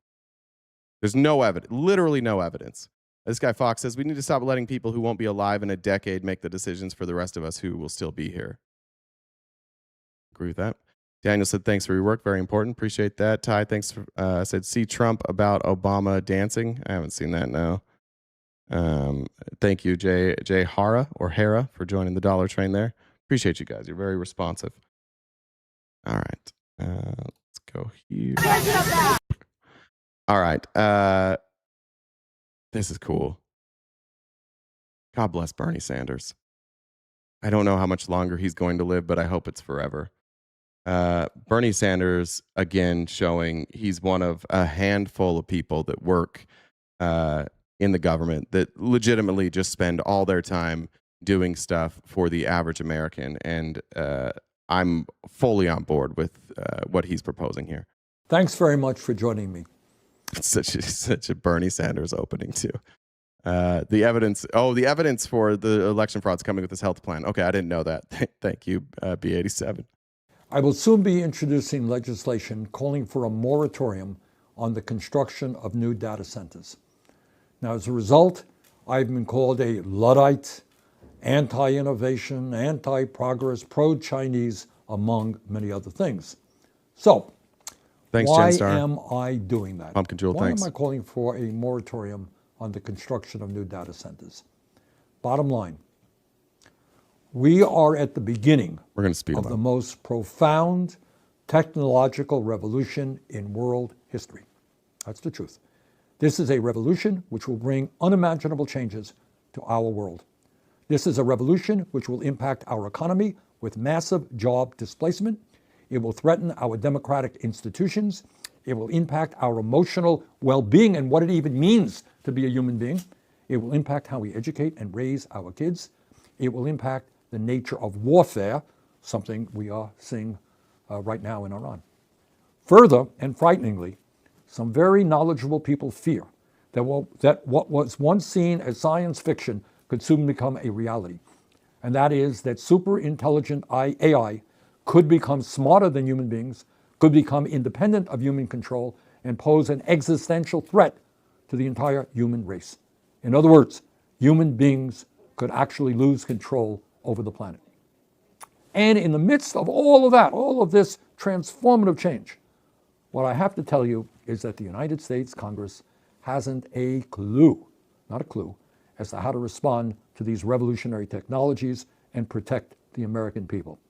There's no evidence, literally no evidence. This guy Fox says, we need to stop letting people who won't be alive in a decade make the decisions for the rest of us who will still be here. Agree with that. Daniel said, thanks for your work. Very important. Appreciate that. Ty, thanks for, said, see Trump about Obama dancing. I haven't seen that, no. Thank you, Jay Hara for joining the Dollar Train there. Appreciate you guys. You're very responsive. All right. Let's go here. All right. This is cool. God bless Bernie Sanders. I don't know how much longer he's going to live, but I hope it's forever. Bernie Sanders, again, showing he's one of a handful of people that work in the government that legitimately just spend all their time doing stuff for the average American. And I'm fully on board with what he's proposing here. Thanks very much for joining me. It's such a Bernie Sanders opening too. The evidence for the election fraud's coming with this health plan. Okay, I didn't know that. Thank you, B87. I will soon be introducing legislation calling for a moratorium on the construction of new data centers. Now, as a result, I've been called a Luddite, anti-innovation, anti-progress, pro-Chinese, among many other things. So, thanks, why Genstar. am I doing that? Pumpkin Jewel, why thanks. am I calling for a moratorium on the construction of new data centers? Bottom line, we are at the beginning of the most profound technological revolution in world history. That's the truth. This is a revolution which will bring unimaginable changes to our world. This is a revolution which will impact our economy with massive job displacement. It will threaten our democratic institutions. It will impact our emotional well-being and what it even means to be a human being. It will impact how we educate and raise our kids. It will impact the nature of warfare, something we are seeing right now in Iran. Further, and frighteningly, some very knowledgeable people fear that what was once seen as science fiction could soon become a reality. And that is that super intelligent AI could become smarter than human beings, could become independent of human control, and pose an existential threat to the entire human race. In other words, human beings could actually lose control over the planet. And in the midst of all of that, all of this transformative change, what I have to tell you is that the United States Congress hasn't a clue, not a clue, as to how to respond to these revolutionary technologies and protect the American people.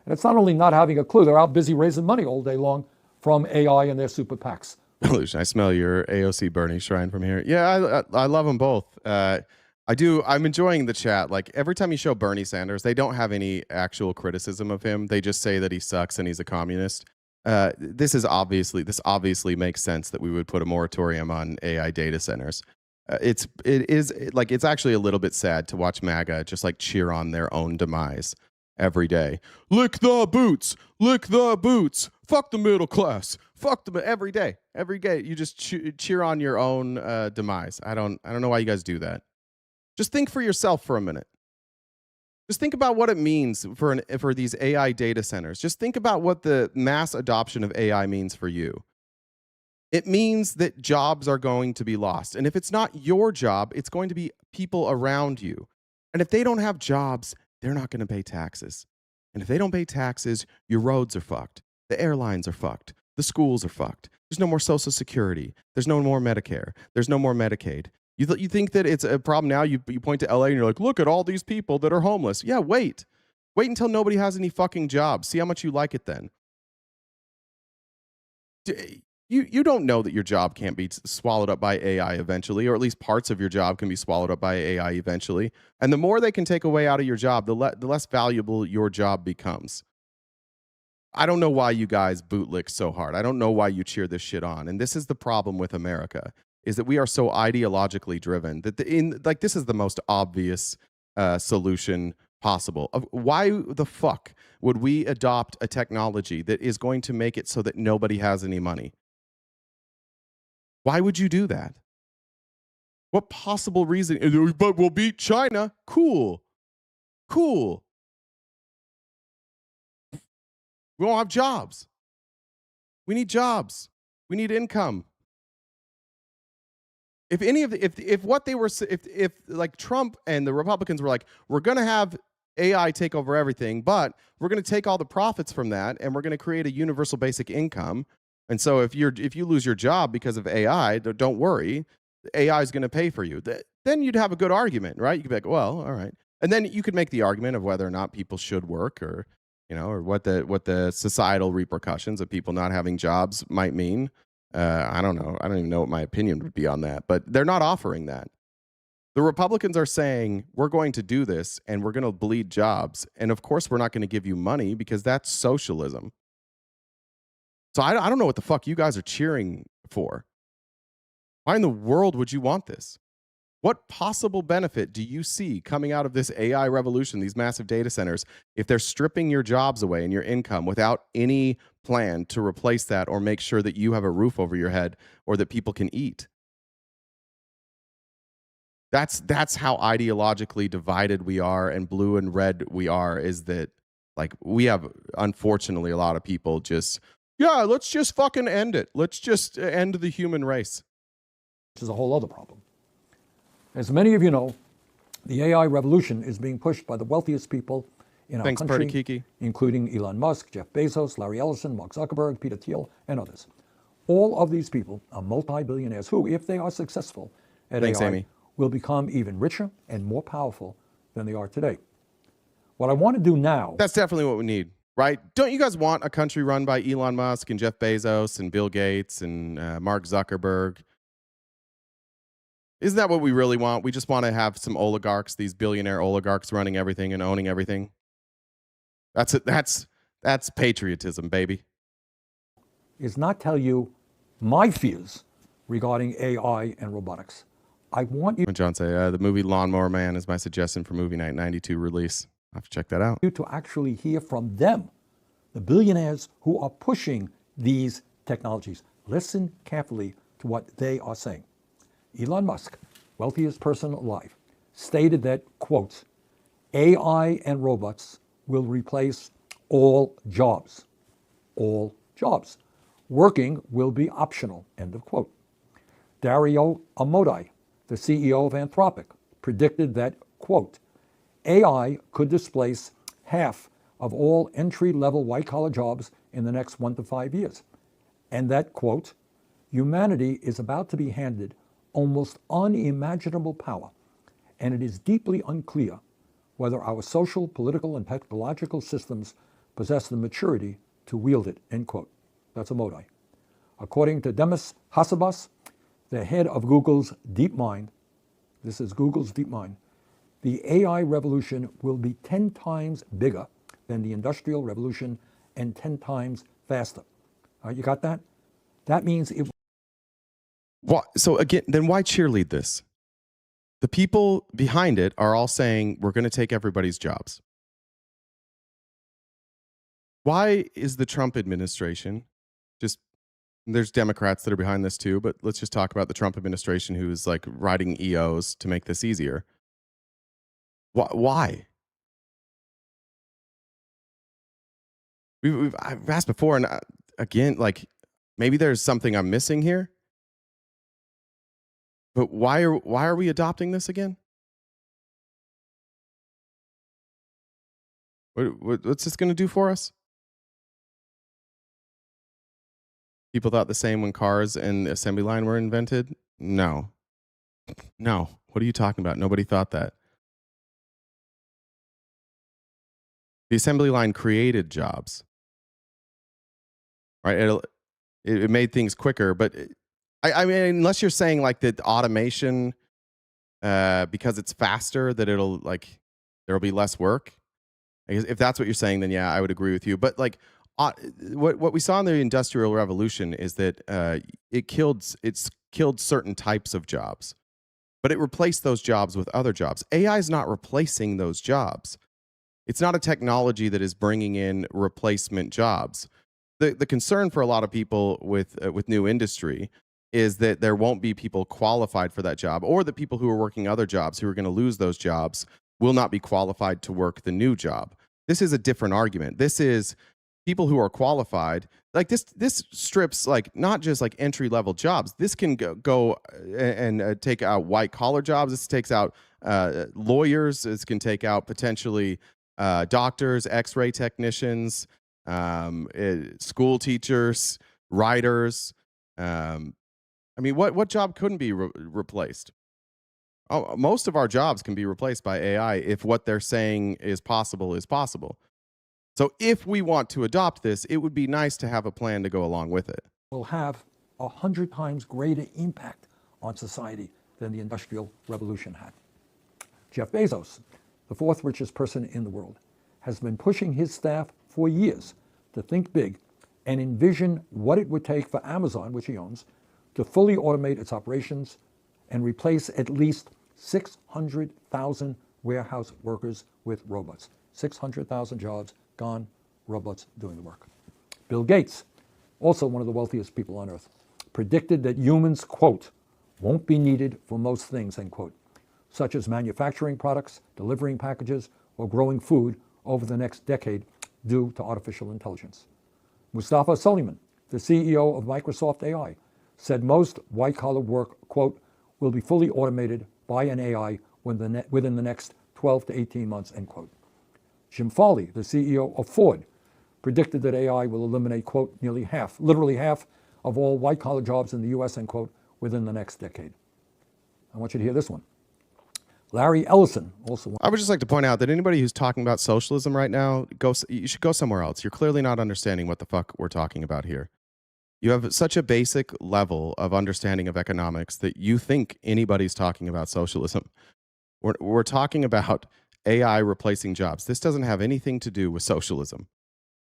And it's not only not having a clue, they're out busy raising money all day long from AI and their super PACs. I smell your AOC Bernie shrine from here. Yeah, I love them both. I do. I'm enjoying the chat. Like every time you show Bernie Sanders, they don't have any actual criticism of him. They just say that he sucks and he's a communist. This obviously makes sense that we would put a moratorium on AI data centers. It's actually a little bit sad to watch MAGA just like cheer on their own demise every day. Lick the boots, fuck the middle class, fuck them every day. You just cheer on your own demise. I don't know why you guys do that. Just think for yourself for a minute. Just think about what it means for these AI data centers. Just think about what the mass adoption of AI means for you. It means that jobs are going to be lost. And if it's not your job, it's going to be people around you. And if they don't have jobs, they're not going to pay taxes. And if they don't pay taxes, your roads are fucked. The airlines are fucked. The schools are fucked. There's no more Social Security. There's no more Medicare. There's no more Medicaid. You think that it's a problem now? You point to LA and you're like, look at all these people that are homeless. Yeah, wait until nobody has any fucking jobs. See how much you like it then. You don't know that your job can't be swallowed up by AI eventually, or at least parts of your job can be swallowed up by AI eventually. And the more they can take away out of your job, the less valuable your job becomes. I don't know why you guys bootlick so hard. I don't know why you cheer this shit on. And this is the problem with America, is that we are so ideologically driven that this is the most obvious solution possible. Why the fuck would we adopt a technology that is going to make it so that nobody has any money? Why would you do that? What possible reason? But we'll beat China. Cool. We won't have jobs. We need jobs. We need income. If any of the, if what they were, if like Trump and the Republicans were like, we're going to have AI take over everything, but we're going to take all the profits from that and we're going to create a universal basic income. And so if you lose your job because of AI, don't worry, AI is going to pay for you. Then you'd have a good argument, right? You could be like, well, all right. And then you could make the argument of whether or not people should work, or or what the societal repercussions of people not having jobs might mean. I don't know. I don't even know what my opinion would be on that, but they're not offering that. The Republicans are saying, we're going to do this and we're going to bleed jobs. And of course, we're not going to give you money because that's socialism. So I don't know what the fuck you guys are cheering for. Why in the world would you want this? What possible benefit do you see coming out of this AI revolution, these massive data centers, if they're stripping your jobs away and your income without any plan to replace that or make sure that you have a roof over your head or that people can eat? That's how ideologically divided we are and blue and red we are, is that like we have, unfortunately, a lot of people just, yeah, let's just fucking end it. Let's just end the human race. Which is a whole other problem. As many of you know, the AI revolution is being pushed by the wealthiest people in our country, Kiki. Including Elon Musk, Jeff Bezos, Larry Ellison, Mark Zuckerberg, Peter Thiel, and others. All of these people are multi-billionaires who, if they are successful at AI, Amy. will become even richer and more powerful than they are today. What I want to do now... That's definitely what we need, right? Don't you guys want a country run by Elon Musk and Jeff Bezos and Bill Gates and Mark Zuckerberg? Isn't that what we really want? We just want to have some oligarchs, these billionaire oligarchs running everything and owning everything. That's it. That's patriotism, baby. Is not tell you my fears regarding AI and robotics. I want you... John say, the movie Lawnmower Man is my suggestion for Movie Night 92 release. I'll have to check that out. You to actually hear from them, the billionaires who are pushing these technologies. Listen carefully to what they are saying. Elon Musk, wealthiest person alive, stated that, quote, AI and robots will replace all jobs. All jobs. Working will be optional, end of quote. Dario Amodei, the CEO of Anthropic, predicted that, quote, AI could displace half of all entry-level white-collar jobs in the next 1 to 5 years. And that, quote, humanity is about to be handed almost unimaginable power, and it is deeply unclear whether our social, political, and technological systems possess the maturity to wield it, end quote. That's Amodei. According to Demis Hassabis, the head of Google's DeepMind, this is Google's DeepMind, the AI revolution will be 10 times bigger than the Industrial Revolution and 10 times faster. All right, you got that? That means it... So again, then why cheerlead this? The people behind it are all saying, we're going to take everybody's jobs. Why is the Trump administration just... There's Democrats that are behind this too, but let's just talk about the Trump administration who's like writing EOs to make this easier. Why? I've asked before, and again, like maybe there's something I'm missing here. But why are we adopting this again? What's this going to do for us? People thought the same when cars and the assembly line were invented? No. No. What are you talking about? Nobody thought that. The assembly line created jobs. Right? It made things quicker, but I mean, unless you're saying like that automation, because it's faster, that it'll like there'll be less work. I guess if that's what you're saying, then yeah, I would agree with you. But like, what we saw in the Industrial Revolution is that it's killed certain types of jobs, but it replaced those jobs with other jobs. AI is not replacing those jobs. It's not a technology that is bringing in replacement jobs. The concern for a lot of people with new industry is that there won't be people qualified for that job, or that people who are working other jobs who are going to lose those jobs will not be qualified to work the new job. This is a different argument. This is people who are qualified. Like this strips like not just like entry level jobs. This can go and take out white collar jobs. This takes out lawyers. This can take out potentially doctors, X-ray technicians, school teachers, writers. I mean, what job couldn't be replaced? Oh, most of our jobs can be replaced by AI if what they're saying is possible is possible. So if we want to adopt this, it would be nice to have a plan to go along with it. Will have 100 times greater impact on society than the Industrial Revolution had. Jeff Bezos, the fourth richest person in the world, has been pushing his staff for years to think big and envision what it would take for Amazon, which he owns, to fully automate its operations and replace at least 600,000 warehouse workers with robots. 600,000 jobs gone, robots doing the work. Bill Gates, also one of the wealthiest people on earth, predicted that humans, quote, won't be needed for most things, end quote, such as manufacturing products, delivering packages, or growing food over the next decade due to artificial intelligence. Mustafa Suleyman, the CEO of Microsoft AI, said most white-collar work, quote, will be fully automated by an AI within the next 12 to 18 months, end quote. Jim Farley, the CEO of Ford, predicted that AI will eliminate, quote, literally half of all white-collar jobs in the U.S., end quote, within the next decade. I want you to hear this one. Larry Ellison, also. I would just like to point out that anybody who's talking about socialism right now, you should go somewhere else. You're clearly not understanding what the fuck we're talking about here. You have such a basic level of understanding of economics that you think anybody's talking about socialism. We're talking about AI replacing jobs. This doesn't have anything to do with socialism.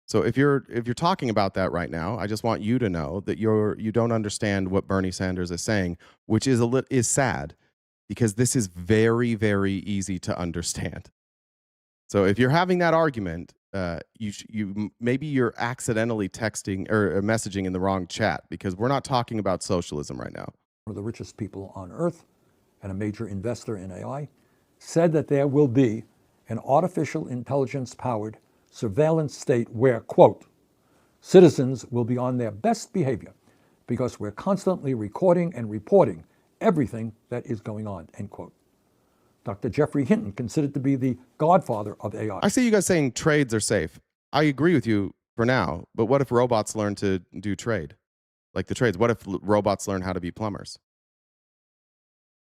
So if you're talking about that right now, I just want you to know that you don't understand what Bernie Sanders is saying, which is sad, because this is very, very easy to understand. So if you're having that argument, maybe you're accidentally texting or messaging in the wrong chat, because we're not talking about socialism right now. One of the richest people on earth and a major investor in AI said that there will be an artificial intelligence-powered surveillance state where, quote, citizens will be on their best behavior because we're constantly recording and reporting everything that is going on, end quote. Dr. Jeffrey Hinton, considered to be the godfather of AI. I see you guys saying trades are safe. I agree with you for now, but what if robots learn to do trade? Like the trades, what if robots learn how to be plumbers?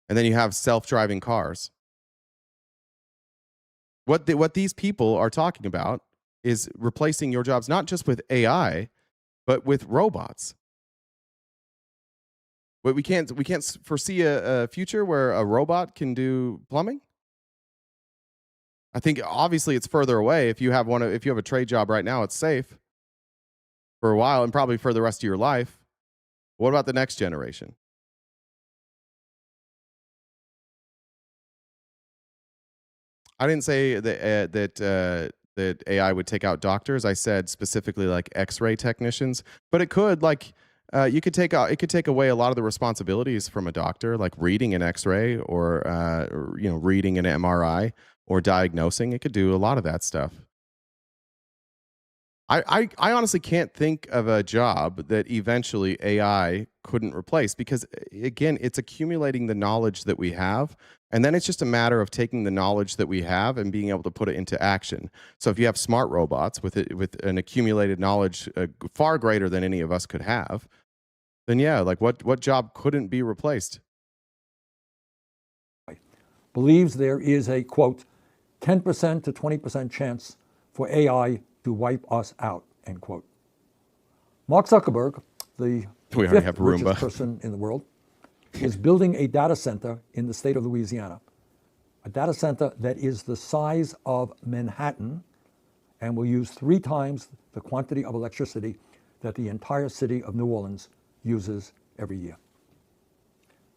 And then you have self-driving cars. What these people are talking about is replacing your jobs, not just with AI, but with robots. But we can't foresee a future where a robot can do plumbing. I think obviously it's further away. If you have a trade job right now, it's safe for a while and probably for the rest of your life. What about the next generation? I didn't say that AI would take out doctors. I said specifically like X-ray technicians, but it could it could take away a lot of the responsibilities from a doctor, like reading an X-ray or reading an MRI or diagnosing. It could do a lot of that stuff. I honestly can't think of a job that eventually AI couldn't replace because, again, it's accumulating the knowledge that we have. And then it's just a matter of taking the knowledge that we have and being able to put it into action. So if you have smart robots with an accumulated knowledge far greater than any of us could have, then yeah, like what job couldn't be replaced? Believes there is a, quote, 10% to 20% chance for AI to wipe us out, end quote. Mark Zuckerberg, the fifth richest person in the world, is building a data center in the state of Louisiana, a data center that is the size of Manhattan and will use 3 times the quantity of electricity that the entire city of New Orleans uses every year.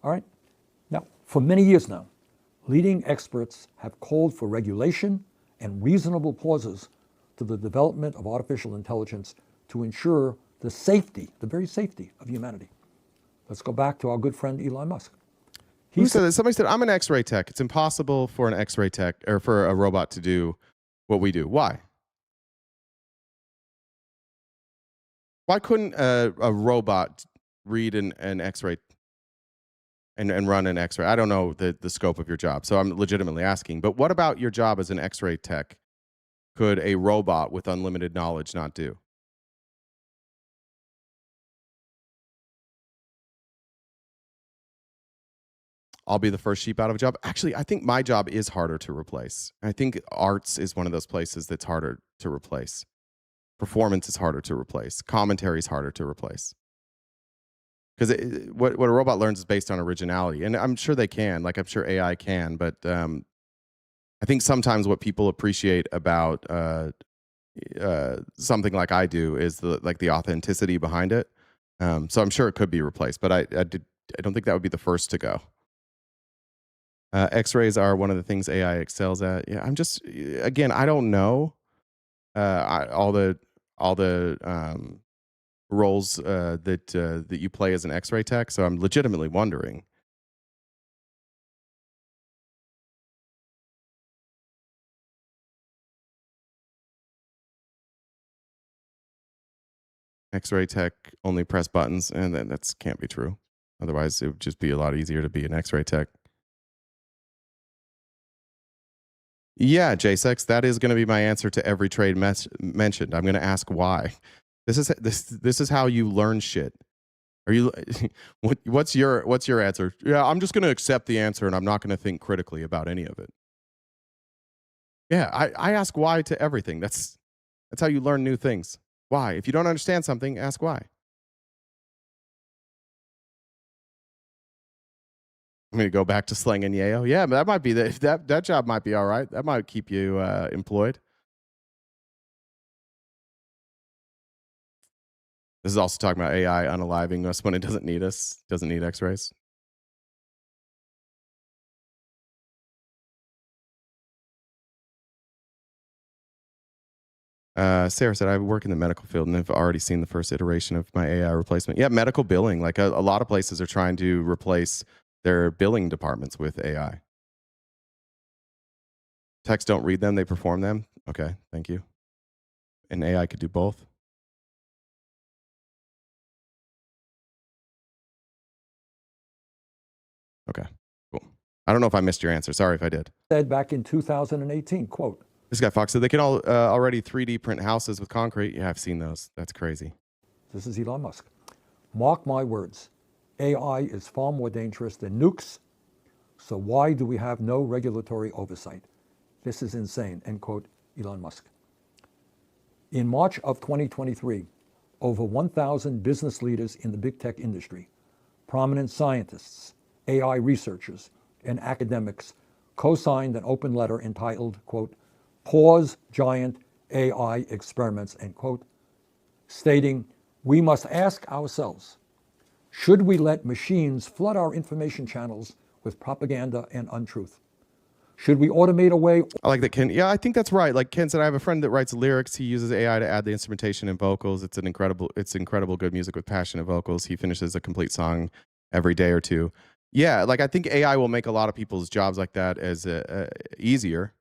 All right? Now, for many years now, leading experts have called for regulation and reasonable pauses to the development of artificial intelligence to ensure the safety, the very safety of humanity. Let's go back to our good friend Elon Musk. Who said that? Somebody said, I'm an X-ray tech. It's impossible for an X-ray tech or for a robot to do what we do. Why? Why couldn't a robot read an X-ray and run an X-ray? I don't know the scope of your job, so I'm legitimately asking. But what about your job as an X-ray tech could a robot with unlimited knowledge not do? I'll be the first sheep out of a job. Actually, I think my job is harder to replace. I think arts is one of those places that's harder to replace. Performance is harder to replace. Commentary is harder to replace. Because what a robot learns is based on originality. And I'm sure they can, like I'm sure AI can, but I think sometimes what people appreciate about something like I do is the authenticity behind it. So I'm sure it could be replaced, but I don't think that would be the first to go. X-rays are one of the things AI excels at. Yeah, I'm just, again, I don't know all the roles that you play as an X-ray tech, so I'm legitimately wondering. X-ray tech only press buttons, and then that can't be true. Otherwise, it would just be a lot easier to be an X-ray tech. Yeah, JSEX, that is going to be my answer to every trade mentioned. I'm going to ask why. This is how you learn shit. Are you what's your answer? Yeah, I'm just going to accept the answer and I'm not going to think critically about any of it. Yeah, I ask why to everything. That's how you learn new things. Why? If you don't understand something, ask why. I'm going to go back to slang and yayo. Yeah, but that might be that job might be all right. That might keep you employed. This is also talking about AI unaliving us when it doesn't need us, doesn't need X-rays. Sarah said, I work in the medical field and have already seen the first iteration of my AI replacement. Yeah, medical billing. Like a lot of places are trying to replace their billing departments with AI. Texts don't read them, they perform them. Okay, thank you. And AI could do both. Okay, cool. I don't know if I missed your answer. Sorry if I did. Said back in 2018, quote. This guy Fox said they can already 3D print houses with concrete. Yeah, I've seen those. That's crazy. This is Elon Musk. Mark my words. AI is far more dangerous than nukes, so why do we have no regulatory oversight? This is insane, end quote, Elon Musk. In March of 2023, over 1,000 business leaders in the big tech industry, prominent scientists, AI researchers, and academics co-signed an open letter entitled, quote, Pause Giant AI Experiments, end quote, stating, we must ask ourselves, should we let machines flood our information channels with propaganda and untruth? Should we automate away? I like that, Ken. Yeah, I think that's right. Like Ken said, I have a friend that writes lyrics. He uses AI to add the instrumentation and vocals. It's incredible good music with passionate vocals. He finishes a complete song every day or two. Yeah, like I think AI will make a lot of people's jobs like that as easier.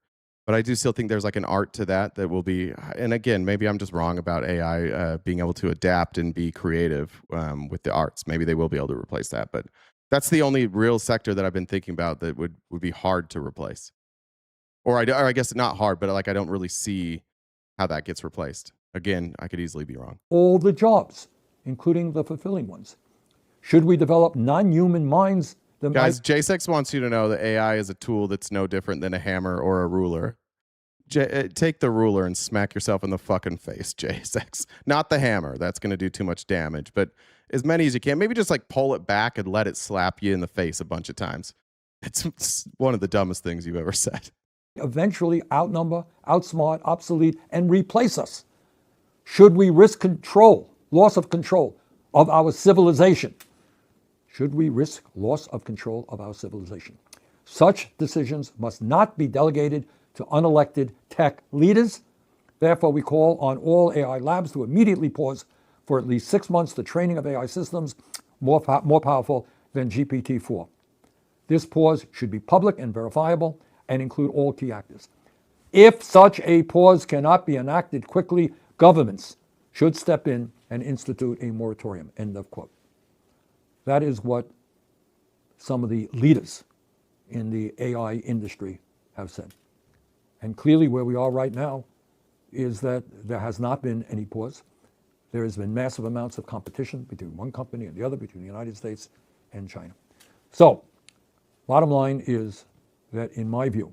But I do still think there's like an art to that will be, and again, maybe I'm just wrong about AI being able to adapt and be creative with the arts. Maybe they will be able to replace that, but that's the only real sector that I've been thinking about that would be hard to replace. Or I guess not hard, but like I don't really see how that gets replaced. Again, I could easily be wrong. All the jobs, including the fulfilling ones. Should we develop non-human minds? Guys, J6 wants you to know that AI is a tool that's no different than a hammer or a ruler. Take the ruler and smack yourself in the fucking face, J6. Not the hammer. That's going to do too much damage. But as many as you can. Maybe just like pull it back and let it slap you in the face a bunch of times. It's one of the dumbest things you've ever said. Eventually outnumber, outsmart, obsolete, and replace us. Should we risk loss of control of our civilization? Should we risk loss of control of our civilization? Such decisions must not be delegated to unelected tech leaders. Therefore, we call on all AI labs to immediately pause for at least 6 months the training of AI systems more powerful than GPT-4. This pause should be public and verifiable and include all key actors. If such a pause cannot be enacted quickly, governments should step in and institute a moratorium, end of quote. That is what some of the leaders in the AI industry have said. And clearly where we are right now is that there has not been any pause. There has been massive amounts of competition between one company and the other, between the United States and China. So, bottom line is that in my view,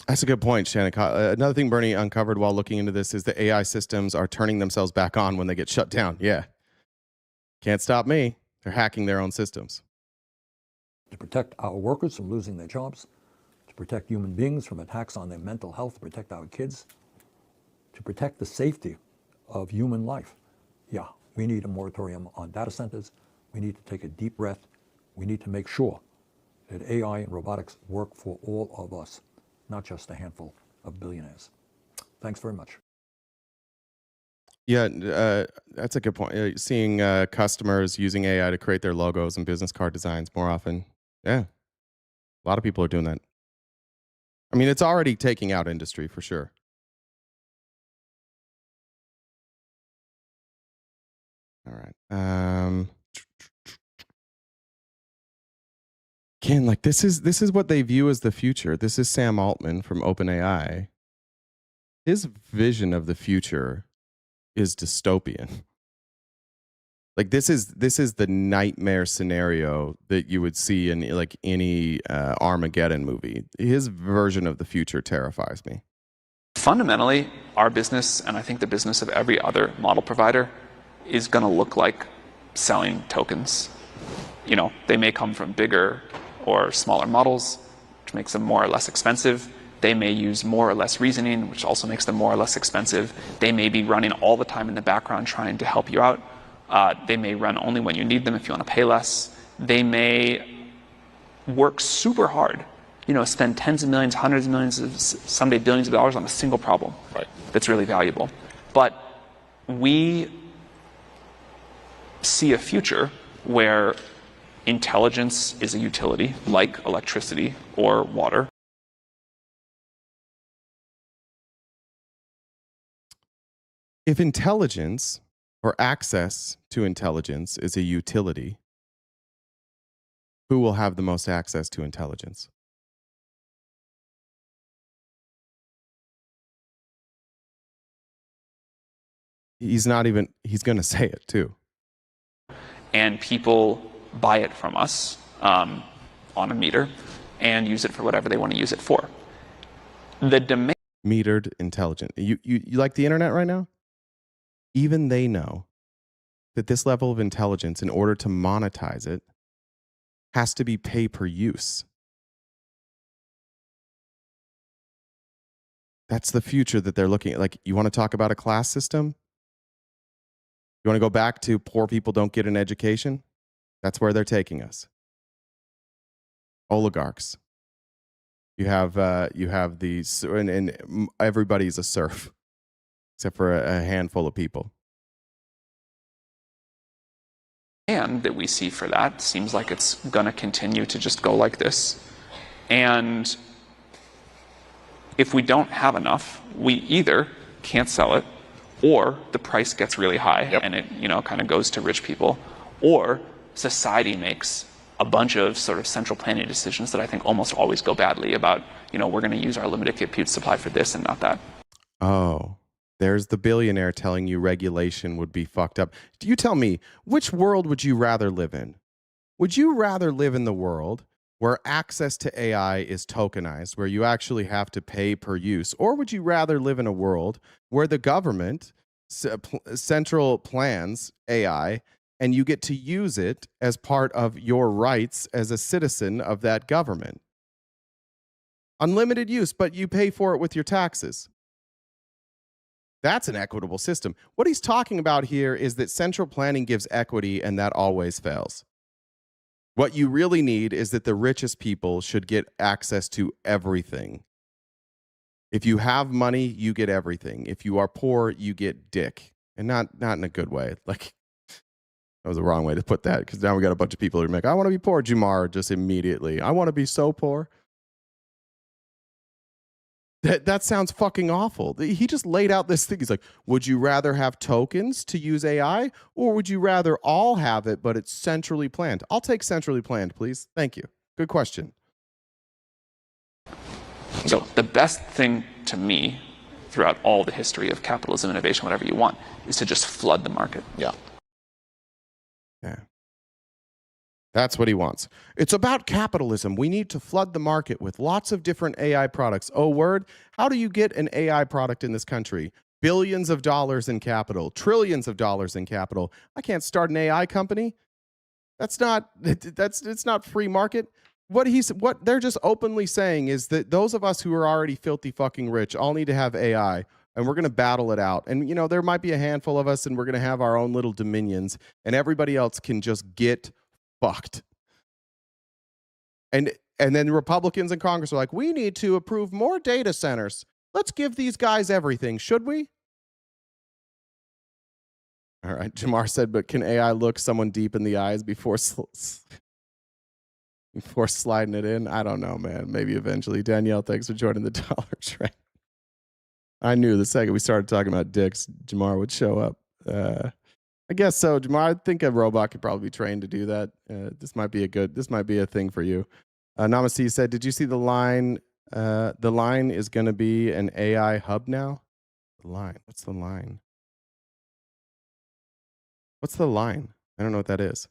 that's a good point, Shannon. Another thing Bernie uncovered while looking into this is the AI systems are turning themselves back on when they get shut down. Yeah. Can't stop me. They're hacking their own systems. To protect our workers from losing their jobs, to protect human beings from attacks on their mental health, to protect our kids, to protect the safety of human life. Yeah, we need a moratorium on data centers. We need to take a deep breath. We need to make sure that AI and robotics work for all of us, not just a handful of billionaires. Thanks very much. Yeah, that's a good point. Seeing customers using AI to create their logos and business card designs more often. Yeah, a lot of people are doing that. I mean, it's already taking out industry for sure. All right. Ken, like this is what they view as the future. This is Sam Altman from OpenAI. His vision of the future is dystopian. Like this is the nightmare scenario that you would see in like any Armageddon movie. His version of the future terrifies me. Fundamentally, our business, and I think the business of every other model provider, is going to look like selling tokens. You know, they may come from bigger or smaller models, which makes them more or less expensive. They may use more or less reasoning, which also makes them more or less expensive. They may be running all the time in the background trying to help you out. They may run only when you need them if you want to pay less. They may work super hard, you know, spend tens of millions, hundreds of millions, someday billions of dollars on a single problem that's really valuable. But we see a future where intelligence is a utility like electricity or water. If intelligence or access to intelligence is a utility, who will have the most access to intelligence? He's going to say it too. And people buy it from us on a meter and use it for whatever they want to use it for. The demand... Metered intelligence. You like the internet right now? Even they know that this level of intelligence, in order to monetize it, has to be pay per use. That's the future that they're looking at. Like, you want to talk about a class system? You want to go back to poor people don't get an education? That's where they're taking us. Oligarchs. You have these, and everybody's a serf, except for a handful of people. And that we see for that seems like it's going to continue to just go like this. And If we don't have enough, we either can't sell it, or the price gets really high and it, kind of goes to rich people, or society makes a bunch of sort of central planning decisions that I think almost always go badly about, we're going to use our limited compute supply for this and not that. Oh, there's the billionaire telling you regulation would be fucked up. Do you tell me, which world would you rather live in? Would you rather live in the world where access to AI is tokenized, where you actually have to pay per use? Or would you rather live in a world where the government central plans AI and you get to use it as part of your rights as a citizen of that government? Unlimited use, but you pay for it with your taxes. That's an equitable system. What he's talking about here is that central planning gives equity, and that always fails. What you really need is that the richest people should get access to everything. If you have money, you get everything. If you are poor, you get dick. And not in a good way. Like, that was the wrong way to put that, because now we got a bunch of people who are like, I want to be poor. Jamar just immediately, I want to be so poor. That sounds fucking awful. He just laid out this thing. He's like, would you rather have tokens to use AI, or would you rather all have it, but it's centrally planned? I'll take centrally planned, please. Thank you. Good question. So the best thing to me throughout all the history of capitalism, innovation, whatever you want, is to just flood the market. Yeah. That's what he wants. It's about capitalism. We need to flood the market with lots of different AI products. Oh, word? How do you get an AI product in this country? Billions of dollars in capital, trillions of dollars in capital. I can't start an AI company. It's not free market. What they're just openly saying is that those of us who are already filthy fucking rich all need to have AI, and we're going to battle it out. And, there might be a handful of us, and we're going to have our own little dominions, and everybody else can just get fucked. And then Republicans in Congress are like, we need to approve more data centers. Let's give these guys everything. Should we? All right. Jamar said, but can AI look someone deep in the eyes before sliding it in? I don't know, man. Maybe eventually. Danielle, thanks for joining the Dollar Train. I knew the second we started talking about dicks, Jamar would show up. I guess so, Jamar. I think a robot could probably be trained to do that. This might be a thing for you. Namaste said, did you see the line? The line is going to be an AI hub now. The line. What's the line? What's the line? I don't know what that is.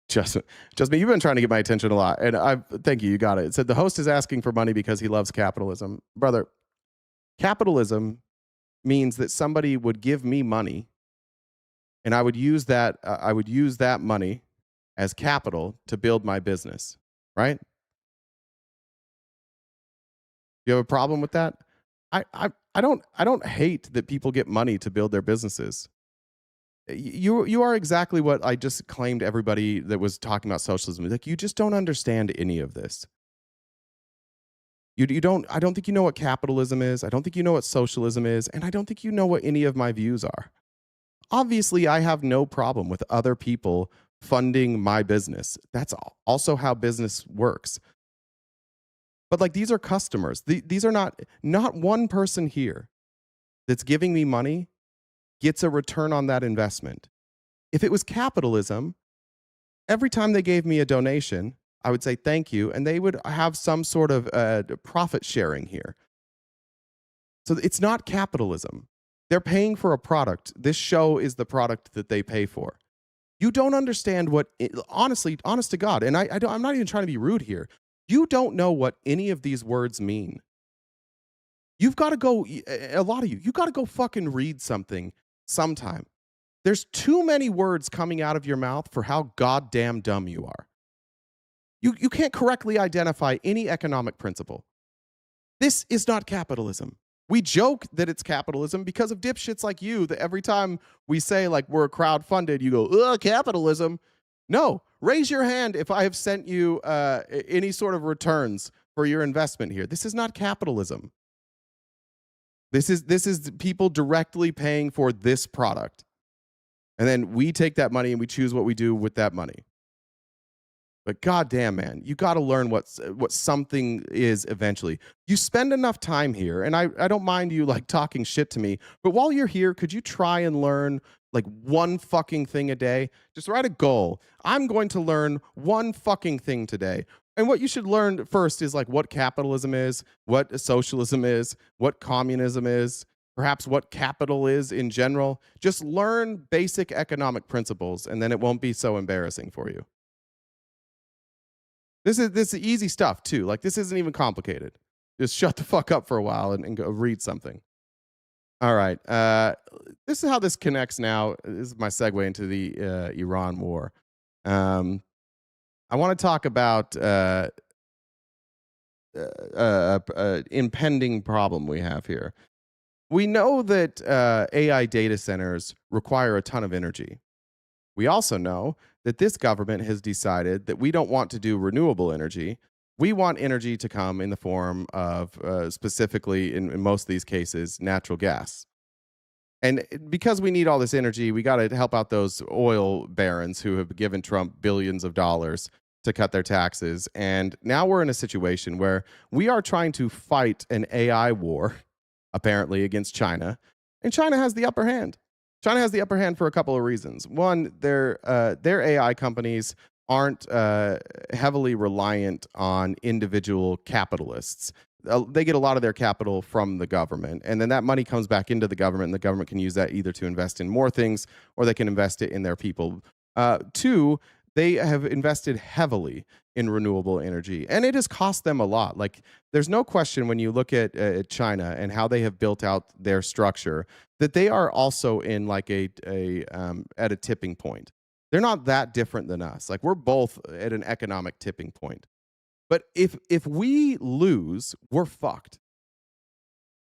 Justin, you've been trying to get my attention a lot, and thank you. You got it. It said the host is asking for money because he loves capitalism, brother. Capitalism means that somebody would give me money, and I would use that. I would use that money as capital to build my business. Right? You have a problem with that? I don't hate that people get money to build their businesses. You are exactly what I just claimed everybody that was talking about socialism. Like, you just don't understand any of this. I don't think you know what capitalism is. I don't think you know what socialism is. And I don't think you know what any of my views are. Obviously, I have no problem with other people funding my business. That's also how business works. But like, these are customers. These are not one person here that's giving me money gets a return on that investment. If it was capitalism, every time they gave me a donation, I would say thank you, and they would have some sort of profit sharing here. So it's not capitalism. They're paying for a product. This show is the product that they pay for. You don't understand honest to God, and I'm not even trying to be rude here. You don't know what any of these words mean. You've got to go, a lot of you got to go fucking read something sometime. There's too many words coming out of your mouth for how goddamn dumb you are. You can't correctly identify any economic principle. This is not capitalism. We joke that it's capitalism because of dipshits like you, that every time we say like we're crowdfunded, you go, ugh, capitalism. No, raise your hand if I have sent you any sort of returns for your investment here. This is not capitalism. This is people directly paying for this product. And then we take that money and we choose what we do with that money. But goddamn, man, you got to learn what something is eventually. You spend enough time here, and I don't mind you like talking shit to me, but while you're here, could you try and learn like one fucking thing a day? Just write a goal. I'm going to learn one fucking thing today. And what you should learn first is like what capitalism is, what socialism is, what communism is, perhaps what capital is in general. Just learn basic economic principles, and then it won't be so embarrassing for you. This is easy stuff too. Like this isn't even complicated. Just shut the fuck up for a while and go read something. All right. This is how this connects now. This is my segue into the Iran war. I want to talk about impending problem we have here. We know that AI data centers require a ton of energy. We also know that this government has decided that we don't want to do renewable energy. We want energy to come in the form of, specifically in most of these cases, natural gas. And because we need all this energy, we got to help out those oil barons who have given Trump billions of dollars to cut their taxes. And now we're in a situation where we are trying to fight an AI war, apparently, against China. And China has the upper hand. China has the upper hand for a couple of reasons. One, their AI companies aren't heavily reliant on individual capitalists. They get a lot of their capital from the government, and then that money comes back into the government, and the government can use that either to invest in more things or they can invest it in their people. Two, they have invested heavily in renewable energy, and it has cost them a lot. Like, there's no question when you look at China and how they have built out their structure that they are also in like at a tipping point. They're not that different than us. Like, we're both at an economic tipping point. But if we lose, we're fucked.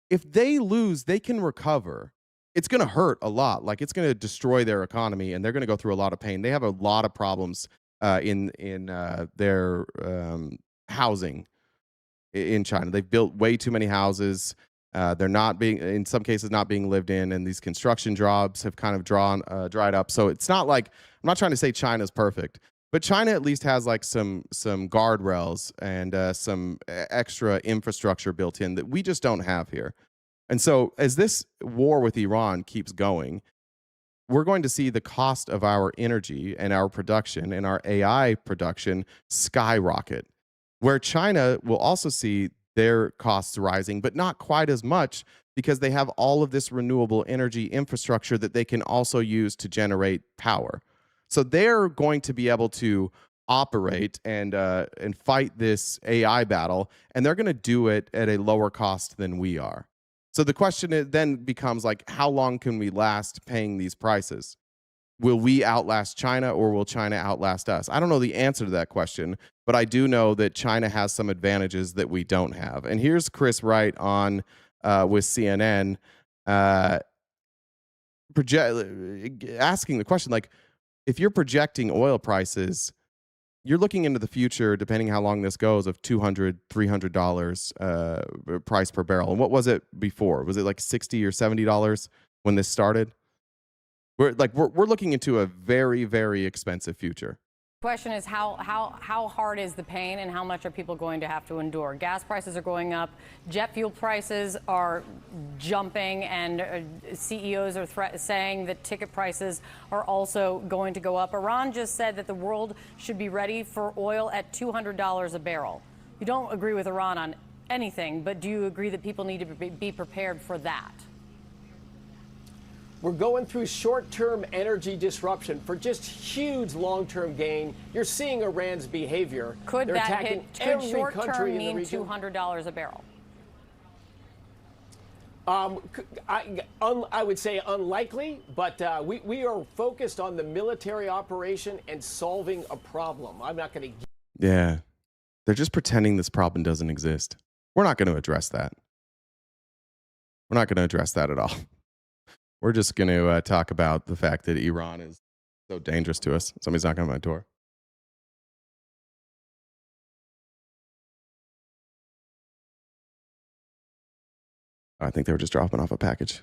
If they lose, they can recover. It's going to hurt a lot. Like, it's going to destroy their economy, and they're going to go through a lot of pain. They have a lot of problems in their housing in China. They've built way too many houses. They're not being, in some cases, not being lived in, and these construction jobs have kind of dried up. So it's not like, I'm not trying to say China's perfect, but China at least has like some guardrails and some extra infrastructure built in that we just don't have here. And so as this war with Iran keeps going, we're going to see the cost of our energy and our production and our AI production skyrocket, where China will also see their costs rising, but not quite as much because they have all of this renewable energy infrastructure that they can also use to generate power. So they're going to be able to operate and fight this AI battle, and they're going to do it at a lower cost than we are. So the question then becomes like, how long can we last paying these prices? Will we outlast China, or will China outlast us? I don't know the answer to that question, but I do know that China has some advantages that we don't have. And here's Chris Wright on with CNN asking the question, like, if you're projecting oil prices, you're looking into the future, depending how long this goes, of $200, $300 price per barrel. And what was it before? Was it like $60 or $70 when this started? We're looking into a very, very expensive future. Question is how hard is the pain, and how much are people going to have to endure? Gas prices are going up, jet fuel prices are jumping, and CEOs are saying that ticket prices are also going to go up. Iran just said that the world should be ready for oil at $200 a barrel. You don't agree with Iran on anything, but do you agree that people need to be prepared for that? We're going through short-term energy disruption for just huge long-term gain. You're seeing Iran's behavior. Could They're that attacking hit? Could every short-term country in the mean region. $200 a barrel? I would say unlikely, but we are focused on the military operation and solving a problem. I'm not going to. Yeah, they're just pretending this problem doesn't exist. We're not going to address that. We're not going to address that at all. We're just going to talk about the fact that Iran is so dangerous to us. Somebody's knocking on my door. I think they were just dropping off a package.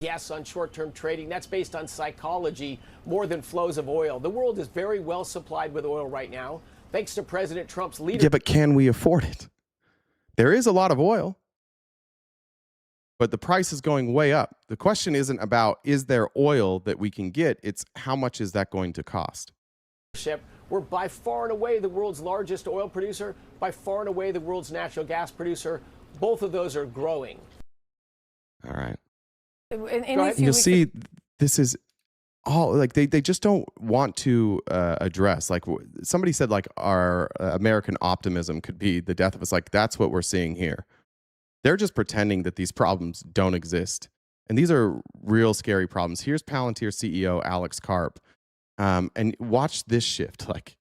Yes, on short-term trading. That's based on psychology more than flows of oil. The world is very well supplied with oil right now, thanks to President Trump's leadership. Yeah, but can we afford it? There is a lot of oil, but the price is going way up. The question isn't about is there oil that we can get, it's how much is that going to cost? We're by far and away the world's largest oil producer, by far and away the world's natural gas producer. Both of those are growing. All right. In You'll see, this is all like they just don't want to address. Like somebody said, like our American optimism could be the death of us. Like that's what we're seeing here. They're just pretending that these problems don't exist, and these are real scary problems. Here's Palantir CEO Alex Karp, and watch this shift. Like,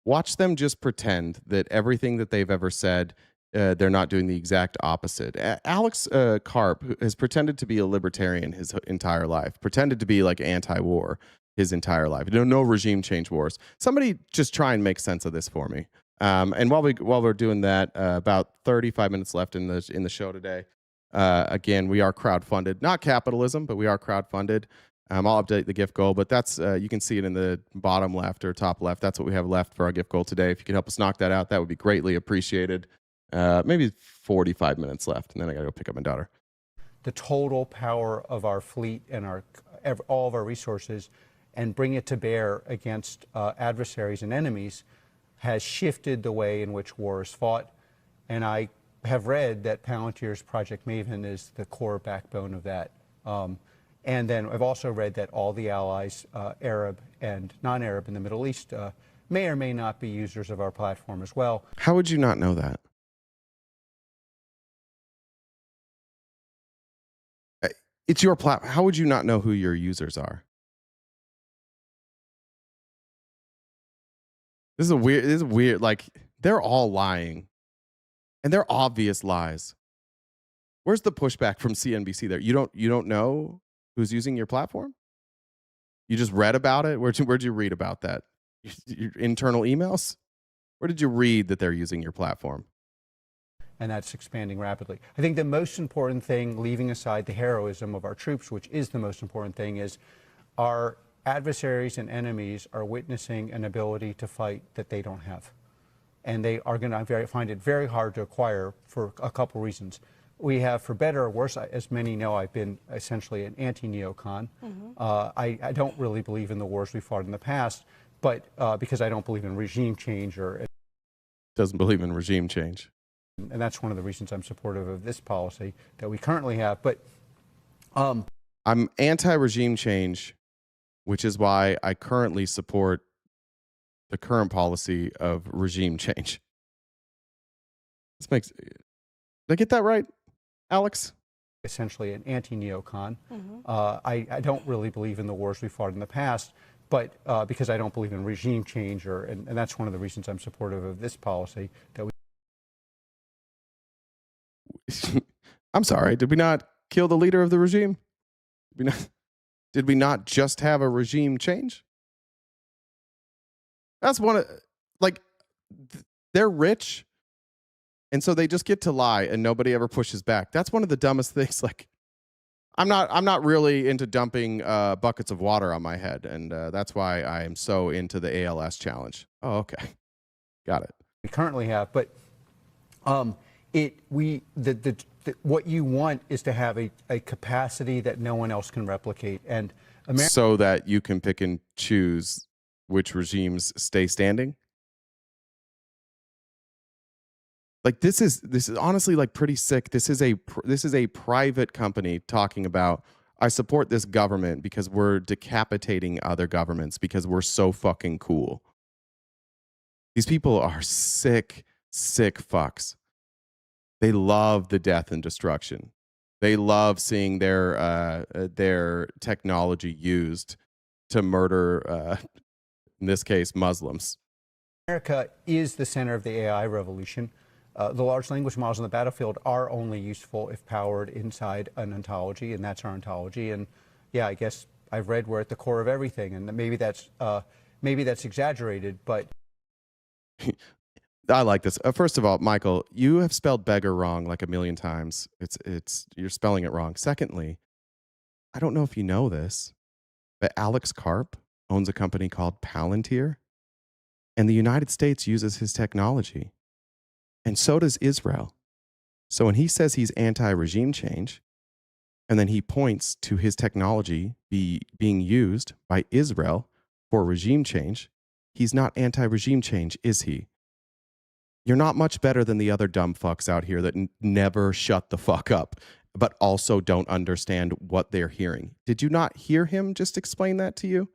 watch them just pretend that everything that they've ever said. They're not doing the exact opposite. Alex Karp has pretended to be a libertarian his entire life, pretended to be like anti-war his entire life. No regime change wars. Somebody just try and make sense of this for me. And while we're doing that, about 35 minutes left in the show today. Again, we are crowdfunded, not capitalism, but we are crowdfunded. I'll update the gift goal, but that's you can see it in the bottom left or top left. That's what we have left for our gift goal today. If you could help us knock that out, that would be greatly appreciated. Maybe 45 minutes left, and then I gotta go pick up my daughter. The total power of our fleet and all of our resources and bring it to bear against adversaries and enemies has shifted the way in which war is fought. And I have read that Palantir's Project Maven is the core backbone of that. And then I've also read that all the allies, Arab and non-Arab in the Middle East, may or may not be users of our platform as well. How would you not know that? It's your platform. How would you not know who your users are? This is weird. Like, they're all lying. And they're obvious lies. Where's the pushback from CNBC there? You don't know who's using your platform? You just read about it? Where'd you read about that? Your internal emails? Where did you read that they're using your platform? And that's expanding rapidly. I think the most important thing, leaving aside the heroism of our troops, which is the most important thing, is our adversaries and enemies are witnessing an ability to fight that they don't have. And they are going to find it very hard to acquire for a couple reasons. We have, for better or worse, as many know, I've been essentially an anti-neocon. I don't really believe in the wars we fought in the past, but because I don't believe in regime change or... Doesn't believe in regime change. And that's one of the reasons I'm supportive of this policy that we currently have. But I'm anti-regime change, which is why I currently support the current policy of regime change. Did I get that right, Alex? Essentially an anti-neocon. I don't really believe in the wars we fought in the past, but because I don't believe in regime change, and that's one of the reasons I'm supportive of this policy that we... I'm sorry, did we not kill the leader of the regime? Did we not just have a regime change? That's one of, like, they're rich, and so they just get to lie, and nobody ever pushes back. That's one of the dumbest things. Like, I'm not really into dumping buckets of water on my head, and that's why I am so into the ALS challenge. Oh, okay, got it. We currently have, but what you want is to have a capacity that no one else can replicate, and so that you can pick and choose which regimes stay standing. Like, this is honestly like pretty sick. This is a private company talking about, I support this government because we're decapitating other governments because we're so fucking cool. These people are sick fucks. They love the death and destruction. They love seeing their technology used to murder, in this case, Muslims. America is the center of the AI revolution. The large language models on the battlefield are only useful if powered inside an ontology, and that's our ontology. And yeah, I guess I've read we're at the core of everything, and maybe that's exaggerated, but. I like this. First of all, Michael, you have spelled beggar wrong like a million times. You're spelling it wrong. Secondly, I don't know if you know this, but Alex Karp owns a company called Palantir, and the United States uses his technology, and so does Israel. So when he says he's anti-regime change, and then he points to his technology being used by Israel for regime change, he's not anti-regime change, is he? You're not much better than the other dumb fucks out here that never shut the fuck up, but also don't understand what they're hearing. Did you not hear him just explain that to you?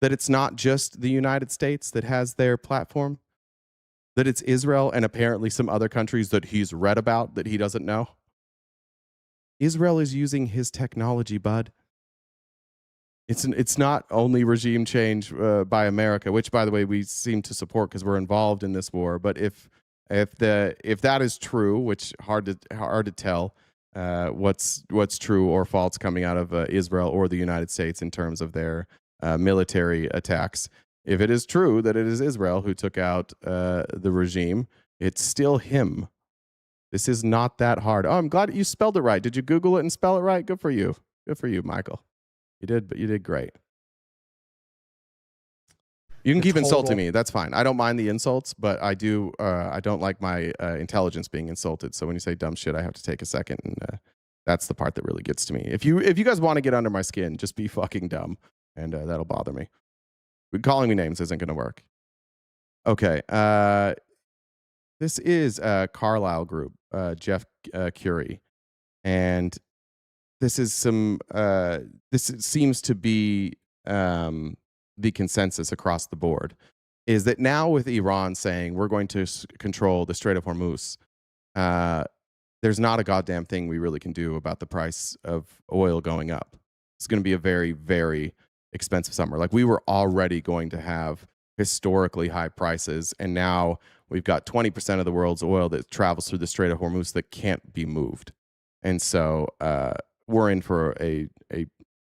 That it's not just the United States that has their platform? That it's Israel and apparently some other countries that he's read about that he doesn't know? Israel is using his technology, bud. It's not only regime change by America, which, by the way, we seem to support because we're involved in this war. But if that is true, which hard to tell what's true or false coming out of Israel or the United States in terms of their military attacks. If it is true that it is Israel who took out the regime, it's still him. This is not that hard. Oh, I'm glad you spelled it right. Did you Google it and spell it right? Good for you. Good for you, Michael. You did, but you did great. You can keep insulting me. That's fine. I don't mind the insults, but I don't like my intelligence being insulted. So when you say dumb shit, I have to take a second, and that's the part that really gets to me. If you guys want to get under my skin, just be fucking dumb, and that'll bother me. Calling me names isn't going to work. Okay. This is Carlyle Group, Jeff Curie, and this is some. This seems to be the consensus across the board, is that now with Iran saying we're going to control the Strait of Hormuz, there's not a goddamn thing we really can do about the price of oil going up. It's going to be a very, very expensive summer. Like, we were already going to have historically high prices, and now we've got 20% of the world's oil that travels through the Strait of Hormuz that can't be moved. And so we're in for a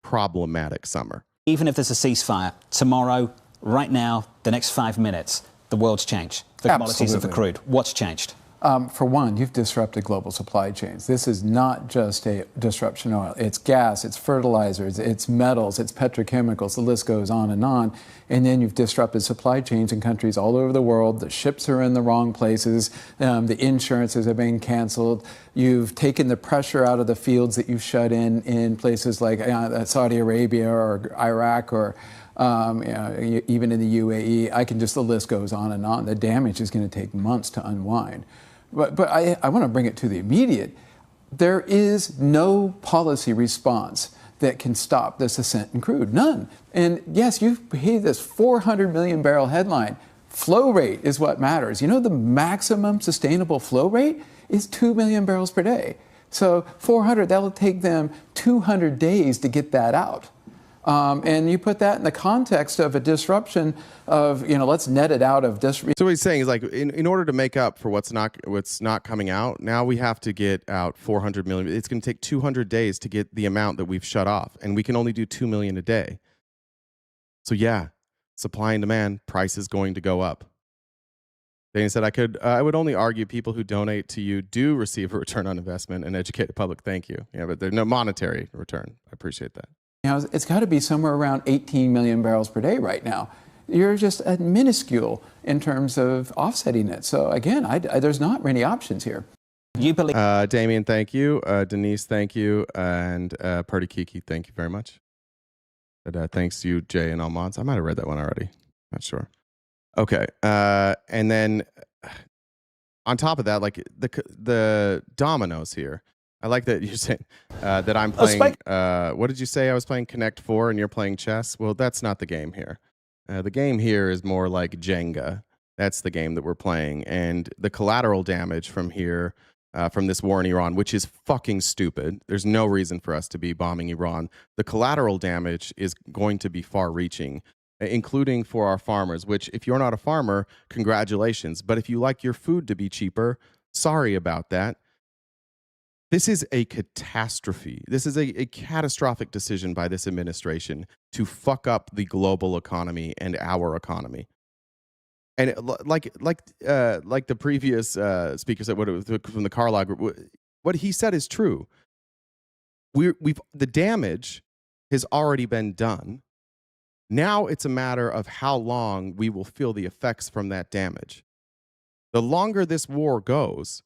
problematic summer. Even if there's a ceasefire, tomorrow, right now, the next 5 minutes, the world's changed. The commodities of the crude. What's changed? For one, you've disrupted global supply chains. This is not just a disruption of oil. It's gas, it's fertilizers, it's metals, it's petrochemicals, the list goes on. And then you've disrupted supply chains in countries all over the world. The ships are in the wrong places. The insurances are being canceled. You've taken the pressure out of the fields that you've shut in places like Saudi Arabia or Iraq or even in the UAE. The list goes on and on. The damage is going to take months to unwind. But I want to bring it to the immediate. There is no policy response that can stop this ascent in crude. None. And yes, you've paid this 400 million barrel headline. Flow rate is what matters. You know, the maximum sustainable flow rate is 2 million barrels per day. So 400, that'll take them 200 days to get that out. And you put that in the context of a disruption of, let's net it out of disruption. So what he's saying is, like, in order to make up for what's not coming out, now we have to get out 400 million. It's going to take 200 days to get the amount that we've shut off, and we can only do 2 million a day. So yeah, supply and demand, price is going to go up. Then he said, I would only argue people who donate to you do receive a return on investment and educate the public. Thank you. Yeah, but there's no monetary return. I appreciate that. It's got to be somewhere around 18 million barrels per day right now. You're just minuscule in terms of offsetting it. So again, there's not many options here. You believe? Damien, thank you. Denise, thank you. And Purdy Kiki, thank you very much. But, thanks to you, Jay and all mods. I might have read that one already. Not sure. Okay. And then on top of that, like the dominoes here. I like that you're saying that I'm playing. What did you say? I was playing Connect 4 and you're playing chess? Well, that's not the game here. The game here is more like Jenga. That's the game that we're playing. And the collateral damage from here, from this war in Iran, which is fucking stupid. There's no reason for us to be bombing Iran. The collateral damage is going to be far-reaching, including for our farmers, which, if you're not a farmer, congratulations. But if you like your food to be cheaper, sorry about that. This is a catastrophe. This is a catastrophic decision by this administration to fuck up the global economy and our economy. And like the previous speaker said, from the Carlyle Group, what he said is true. the damage has already been done. Now it's a matter of how long we will feel the effects from that damage. The longer this war goes,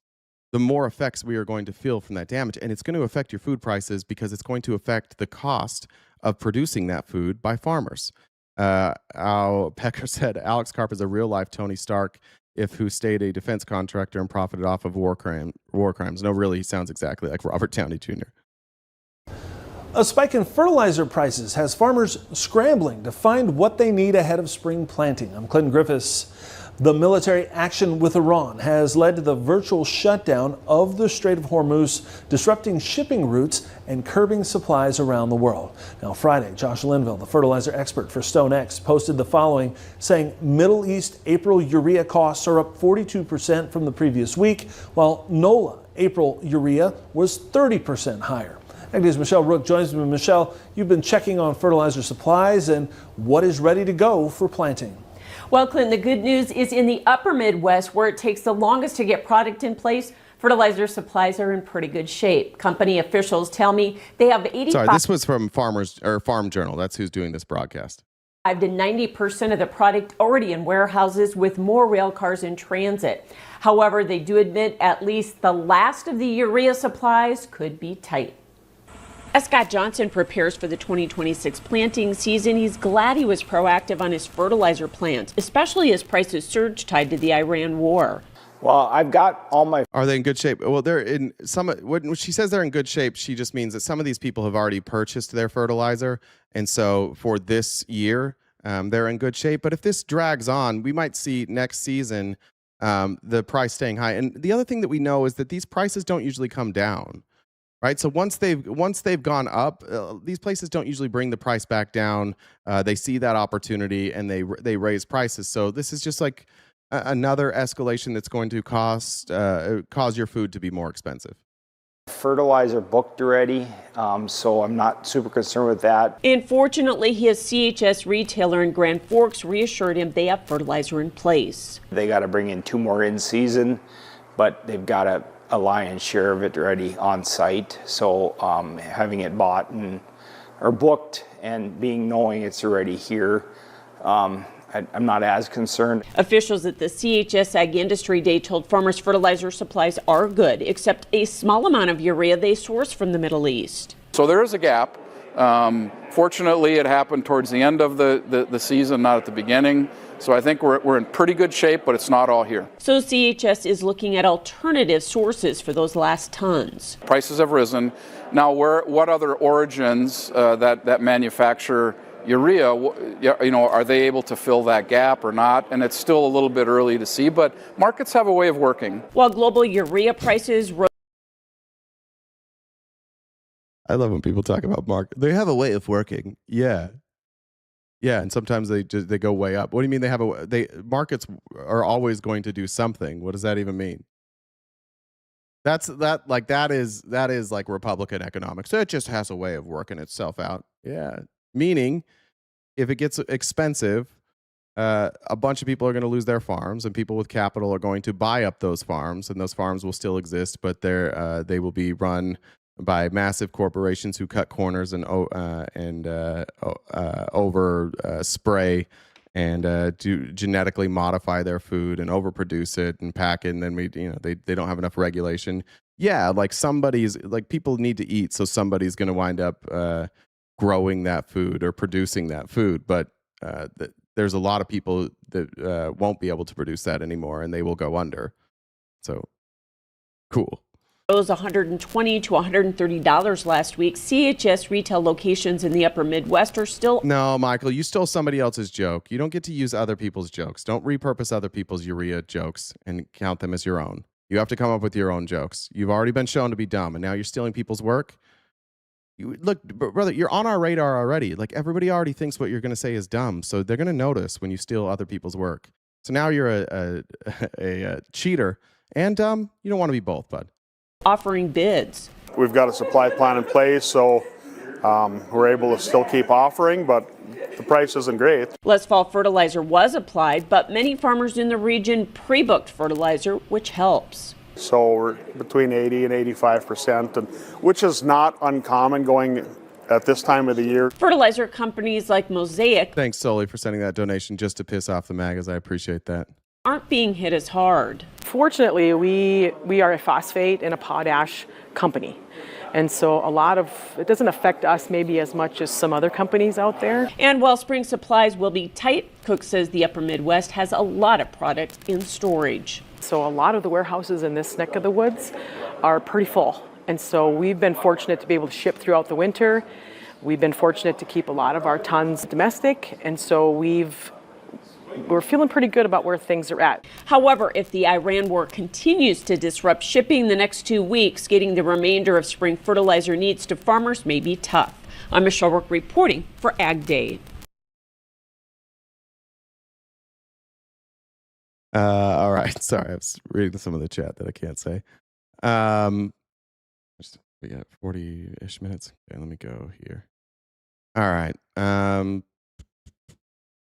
the more effects we are going to feel from that damage. And it's going to affect your food prices because it's going to affect the cost of producing that food by farmers. Pecker said Alex Karp is a real-life Tony Stark who stayed a defense contractor and profited off of war crimes. No, really, he sounds exactly like Robert Downey Jr. A spike in fertilizer prices has farmers scrambling to find what they need ahead of spring planting. I'm Clinton Griffiths. The military action with Iran has led to the virtual shutdown of the Strait of Hormuz, disrupting shipping routes and curbing supplies around the world. Now, Friday, Josh Linville, the fertilizer expert for StoneX, posted the following, saying Middle East April urea costs are up 42% from the previous week, while NOLA April urea was 30% higher. News Michelle Rook joins me. Michelle, you've been checking on fertilizer supplies and what is ready to go for planting. Well, Clinton, the good news is in the upper Midwest, where it takes the longest to get product in place, fertilizer supplies are in pretty good shape. Company officials tell me they have 85. Sorry, this was from Farm Journal. That's who's doing this broadcast. To 90% of the product already in warehouses, with more rail cars in transit. However, they do admit at least the last of the urea supplies could be tight. As Scott Johnson prepares for the 2026 planting season, he's glad he was proactive on his fertilizer plant, especially as prices surged tied to the Iran war. Well, I've got all my... Are they in good shape? Well, they're in some... When she says they're in good shape, she just means that some of these people have already purchased their fertilizer. And so for this year, they're in good shape. But if this drags on, we might see next season the price staying high. And the other thing that we know is that these prices don't usually come down. Right, so once they've gone up, these places don't usually bring the price back down. They see that opportunity and they raise prices. So this is just like another escalation that's going to cause your food to be more expensive. Fertilizer booked already, so I'm not super concerned with that. And fortunately, his CHS retailer in Grand Forks reassured him they have fertilizer in place. They got to bring in 2 more in season, but they've got a lion's share of it already on site. So having it bought or booked and knowing it's already here, I'm not as concerned. Officials at the CHS Ag Industry Day told farmers fertilizer supplies are good, except a small amount of urea they source from the Middle East. So there is a gap. Fortunately, it happened towards the end of the season, not at the beginning. So I think we're in pretty good shape, but it's not all here. So CHS is looking at alternative sources for those last tons. Prices have risen. Now, what other origins that manufacture urea, are they able to fill that gap or not? And it's still a little bit early to see, but markets have a way of working. While global urea prices rose. I love when people talk about market. They have a way of working. Yeah, and sometimes they go way up. What do you mean they have markets are always going to do something? What does that even mean? That is like Republican economics. It just has a way of working itself out. Yeah, meaning if it gets expensive, a bunch of people are going to lose their farms, and people with capital are going to buy up those farms, and those farms will still exist, but they will be run by massive corporations who cut corners and over spray and do genetically modify their food and overproduce it and pack it, and then they don't have enough regulation. Yeah, people need to eat, so somebody's going to wind up growing that food or producing that food. But there's a lot of people that won't be able to produce that anymore, and they will go under. So cool. Rose $120 to $130 last week. CHS retail locations in the upper Midwest are still... No, Michael, you stole somebody else's joke. You don't get to use other people's jokes. Don't repurpose other people's urea jokes and count them as your own. You have to come up with your own jokes. You've already been shown to be dumb, and now you're stealing people's work. Look, brother, you're on our radar already. Like, everybody already thinks what you're going to say is dumb, so they're going to notice when you steal other people's work. So now you're a cheater and dumb. You don't want to be both, bud. Offering bids. We've got a supply plan in place, so we're able to still keep offering, but the price isn't great. Last fall fertilizer was applied, but many farmers in the region pre-booked fertilizer, which helps. So we're between 80 and 85%, and which is not uncommon going at this time of the year. Fertilizer companies like Mosaic Thanks, Sully, for sending that donation just to piss off the MAGAs. I appreciate that. aren't being hit as hard. Fortunately, we are a phosphate and a potash company. And so it doesn't affect us maybe as much as some other companies out there. And while spring supplies will be tight, Cook says the upper Midwest has a lot of product in storage. So a lot of the warehouses in this neck of the woods are pretty full. And so we've been fortunate to be able to ship throughout the winter. We've been fortunate to keep a lot of our tons domestic. And so we're feeling pretty good about where things are at. However, if the Iran war continues to disrupt shipping the next 2 weeks, getting the remainder of spring fertilizer needs to farmers may be tough. I'm Michelle Rourke reporting for Ag Day. All right. Sorry, I was reading some of the chat that I can't say. We got 40-ish minutes. Okay, let me go here. All right. I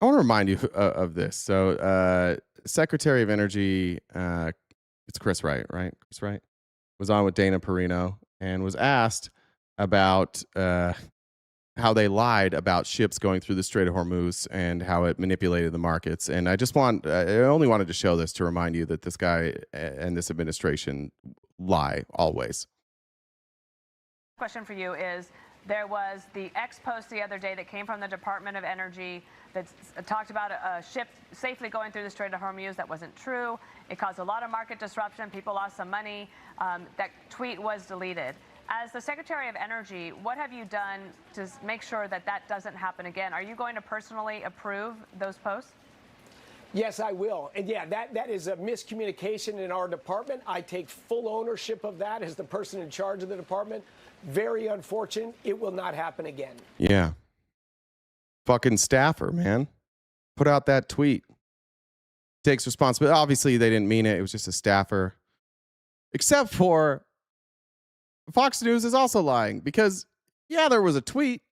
want to remind you of this. So, Secretary of Energy, it's Chris Wright, right? Chris Wright was on with Dana Perino and was asked about how they lied about ships going through the Strait of Hormuz and how it manipulated the markets. And I only wanted to show this to remind you that this guy and this administration lie always. Question for you is, there was the X post the other day that came from the Department of Energy that talked about a ship safely going through the Strait of Hormuz. That wasn't true. It caused a lot of market disruption. People lost some money. That tweet was deleted. As the Secretary of Energy, what have you done to make sure that that doesn't happen again? Are you going to personally approve those posts? Yes, I will. And yeah, that is a miscommunication in our department. I take full ownership of that as the person in charge of the department. Very unfortunate. It will not happen again. Yeah. Fucking staffer, man. Put out that tweet. Takes responsibility. Obviously, they didn't mean it. It was just a staffer. Except for Fox News is also lying because, yeah, there was a tweet,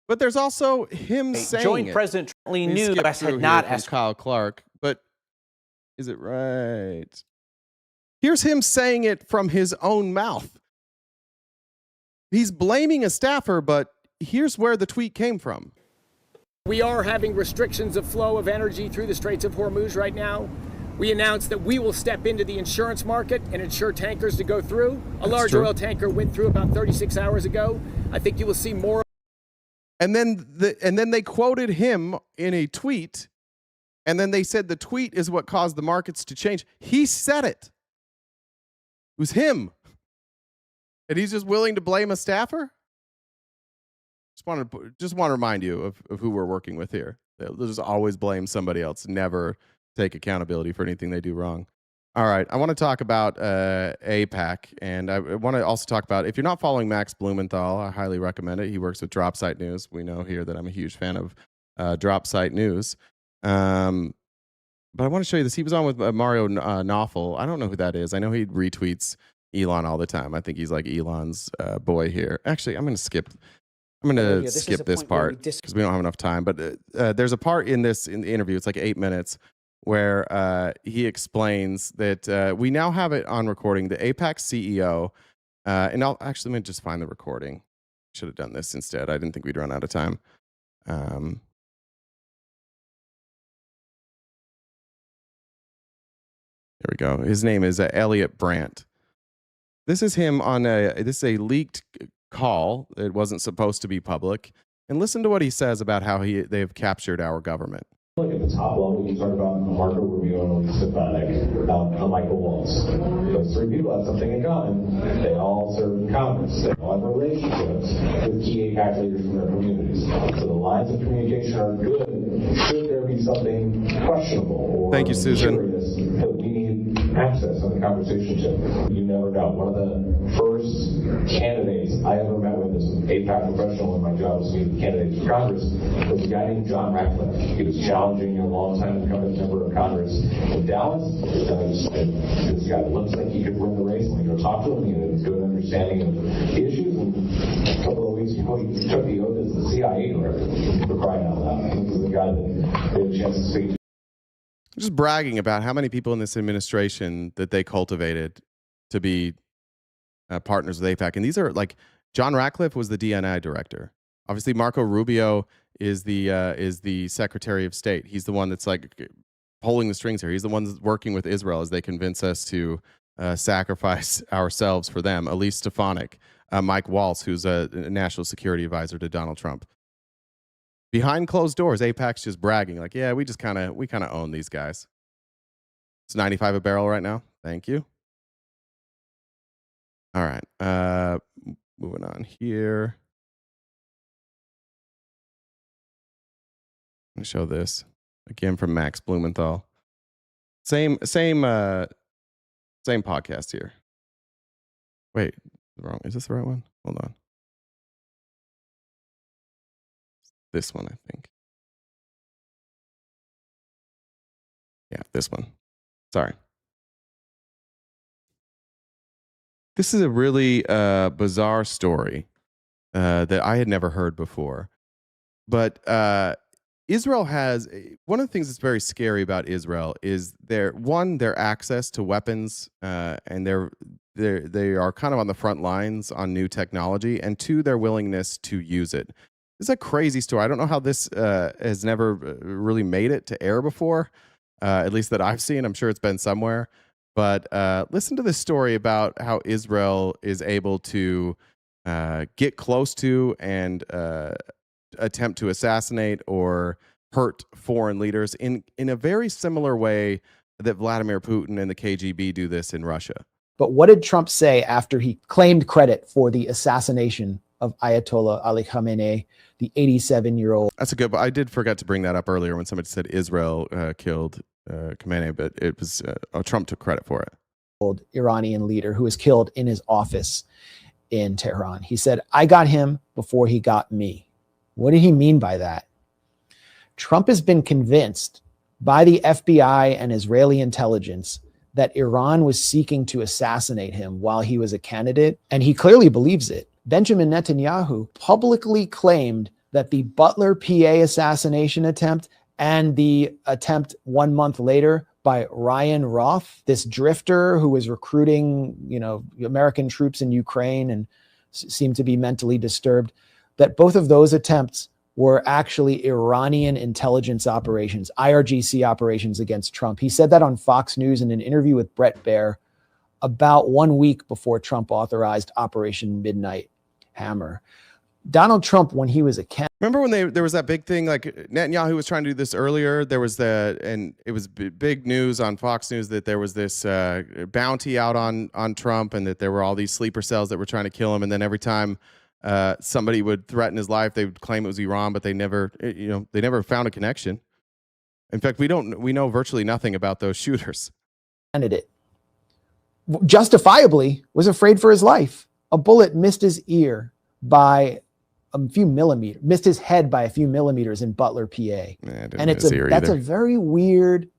but there's also him saying Joint it. President Trump knew skip West through had not here from asked Kyle Clark, but is it right? Here's him saying it from his own mouth. He's blaming a staffer, but here's where the tweet came from. We are having restrictions of flow of energy through the Straits of Hormuz right now. We announced that we will step into the insurance market and insure tankers to go through. A large oil tanker went through about 36 hours ago. I think you will see more. And then they quoted him in a tweet, and then they said the tweet is what caused the markets to change. He said it. It was him. And he's just willing to blame a staffer? Just want to remind you of who we're working with here. They'll just always blame somebody else, never take accountability for anything they do wrong. All right, I want to talk about AIPAC, and I want to also talk about, if you're not following Max Blumenthal, I highly recommend it. He works with Drop Site News. We know here that I'm a huge fan of Drop Site News. But I want to show you this. He was on with Mario Nawfal. I don't know who that is. I know he retweets Elon all the time. I think he's like Elon's boy here. Actually, I'm going to skip this part because we don't have enough time. But there's a part in the interview, it's like 8 minutes, where he explains that we now have it on recording. The AIPAC CEO, and let me just find the recording. Should have done this instead. I didn't think we'd run out of time. There we go. His name is Elliot Brandt. This is him on this is a leaked call. It wasn't supposed to be public. And listen to what he says about how they've captured our government. Look at the top level, you talk about Marco Rubio and Michael Waltz. Those three people have something in common. They all serve in Congress. They all have relationships with key AIPAC leaders from their communities. So the lines of communication are good. Should there be something questionable or Thank you, Susan. curious that we need access on the conversation to? You never know. One of the first candidates I ever met with as an AIPAC professional when my job was meeting candidates for Congress was a guy named John Ratcliffe. He was challenging a long-time incumbent member of Congress in Dallas. This guy looks like he could win the race. When we go talk to him, he had a good understanding of the issues. And a couple of weeks ago, he took the oath as the CIA director, for crying out loud. This is the guy that we had a chance to speak to. Just bragging about how many people in this administration that they cultivated to be partners with AIPAC. And these are like John Ratcliffe was the DNI director. Obviously, Marco Rubio is the Secretary of State. He's the one that's like pulling the strings here. He's the one that's working with Israel as they convince us to sacrifice ourselves for them. Elise Stefanik, Mike Waltz, who's a national security advisor to Donald Trump. Behind closed doors, AIPAC's just bragging like, yeah, we kind of own these guys. It's 95 a barrel right now. Thank you. All right. Moving on here. I'm going to show this again from Max Blumenthal. Same podcast here. Wait, wrong. Is this the right one? Hold on. This one, I think. Yeah, this one. Sorry. This is a really bizarre story that I had never heard before. But Israel has one of the things that's very scary about Israel is their access to weapons, and they are kind of on the front lines on new technology, and two, their willingness to use it. It's a crazy story. I don't know how this has never really made it to air before, at least that I've seen. I'm sure it's been somewhere. But listen to this story about how Israel is able to get close to and attempt to assassinate or hurt foreign leaders in a very similar way that Vladimir Putin and the KGB do this in Russia. But what did Trump say after he claimed credit for the assassination of Ayatollah Ali Khamenei, the 87-year-old? That's a good. I did forget to bring that up earlier when somebody said Israel killed Khamenei, but it was Trump took credit for it. Iranian leader who was killed in his office in Tehran. He said, "I got him before he got me." What did he mean by that? Trump has been convinced by the FBI and Israeli intelligence that Iran was seeking to assassinate him while he was a candidate, and he clearly believes it. Benjamin Netanyahu publicly claimed that the Butler, PA assassination attempt and the attempt 1 month later by Ryan Roth, this drifter who was recruiting, American troops in Ukraine and seemed to be mentally disturbed, that both of those attempts were actually Iranian intelligence operations, IRGC operations against Trump. He said that on Fox News in an interview with Brett Baer about 1 week before Trump authorized Operation Midnight Hammer. Donald Trump, when he was a candidate. Remember when there was that big thing, like Netanyahu was trying to do this earlier. There was and it was big news on Fox News that there was this bounty out on Trump, and that there were all these sleeper cells that were trying to kill him. And then every time somebody would threaten his life, they would claim it was Iran, but they never found a connection. In fact, we know virtually nothing about those shooters. Candidate justifiably was afraid for his life. A bullet missed his ear by a few millimeters, missed his head by a few millimeters in Butler, PA. And that was a very weird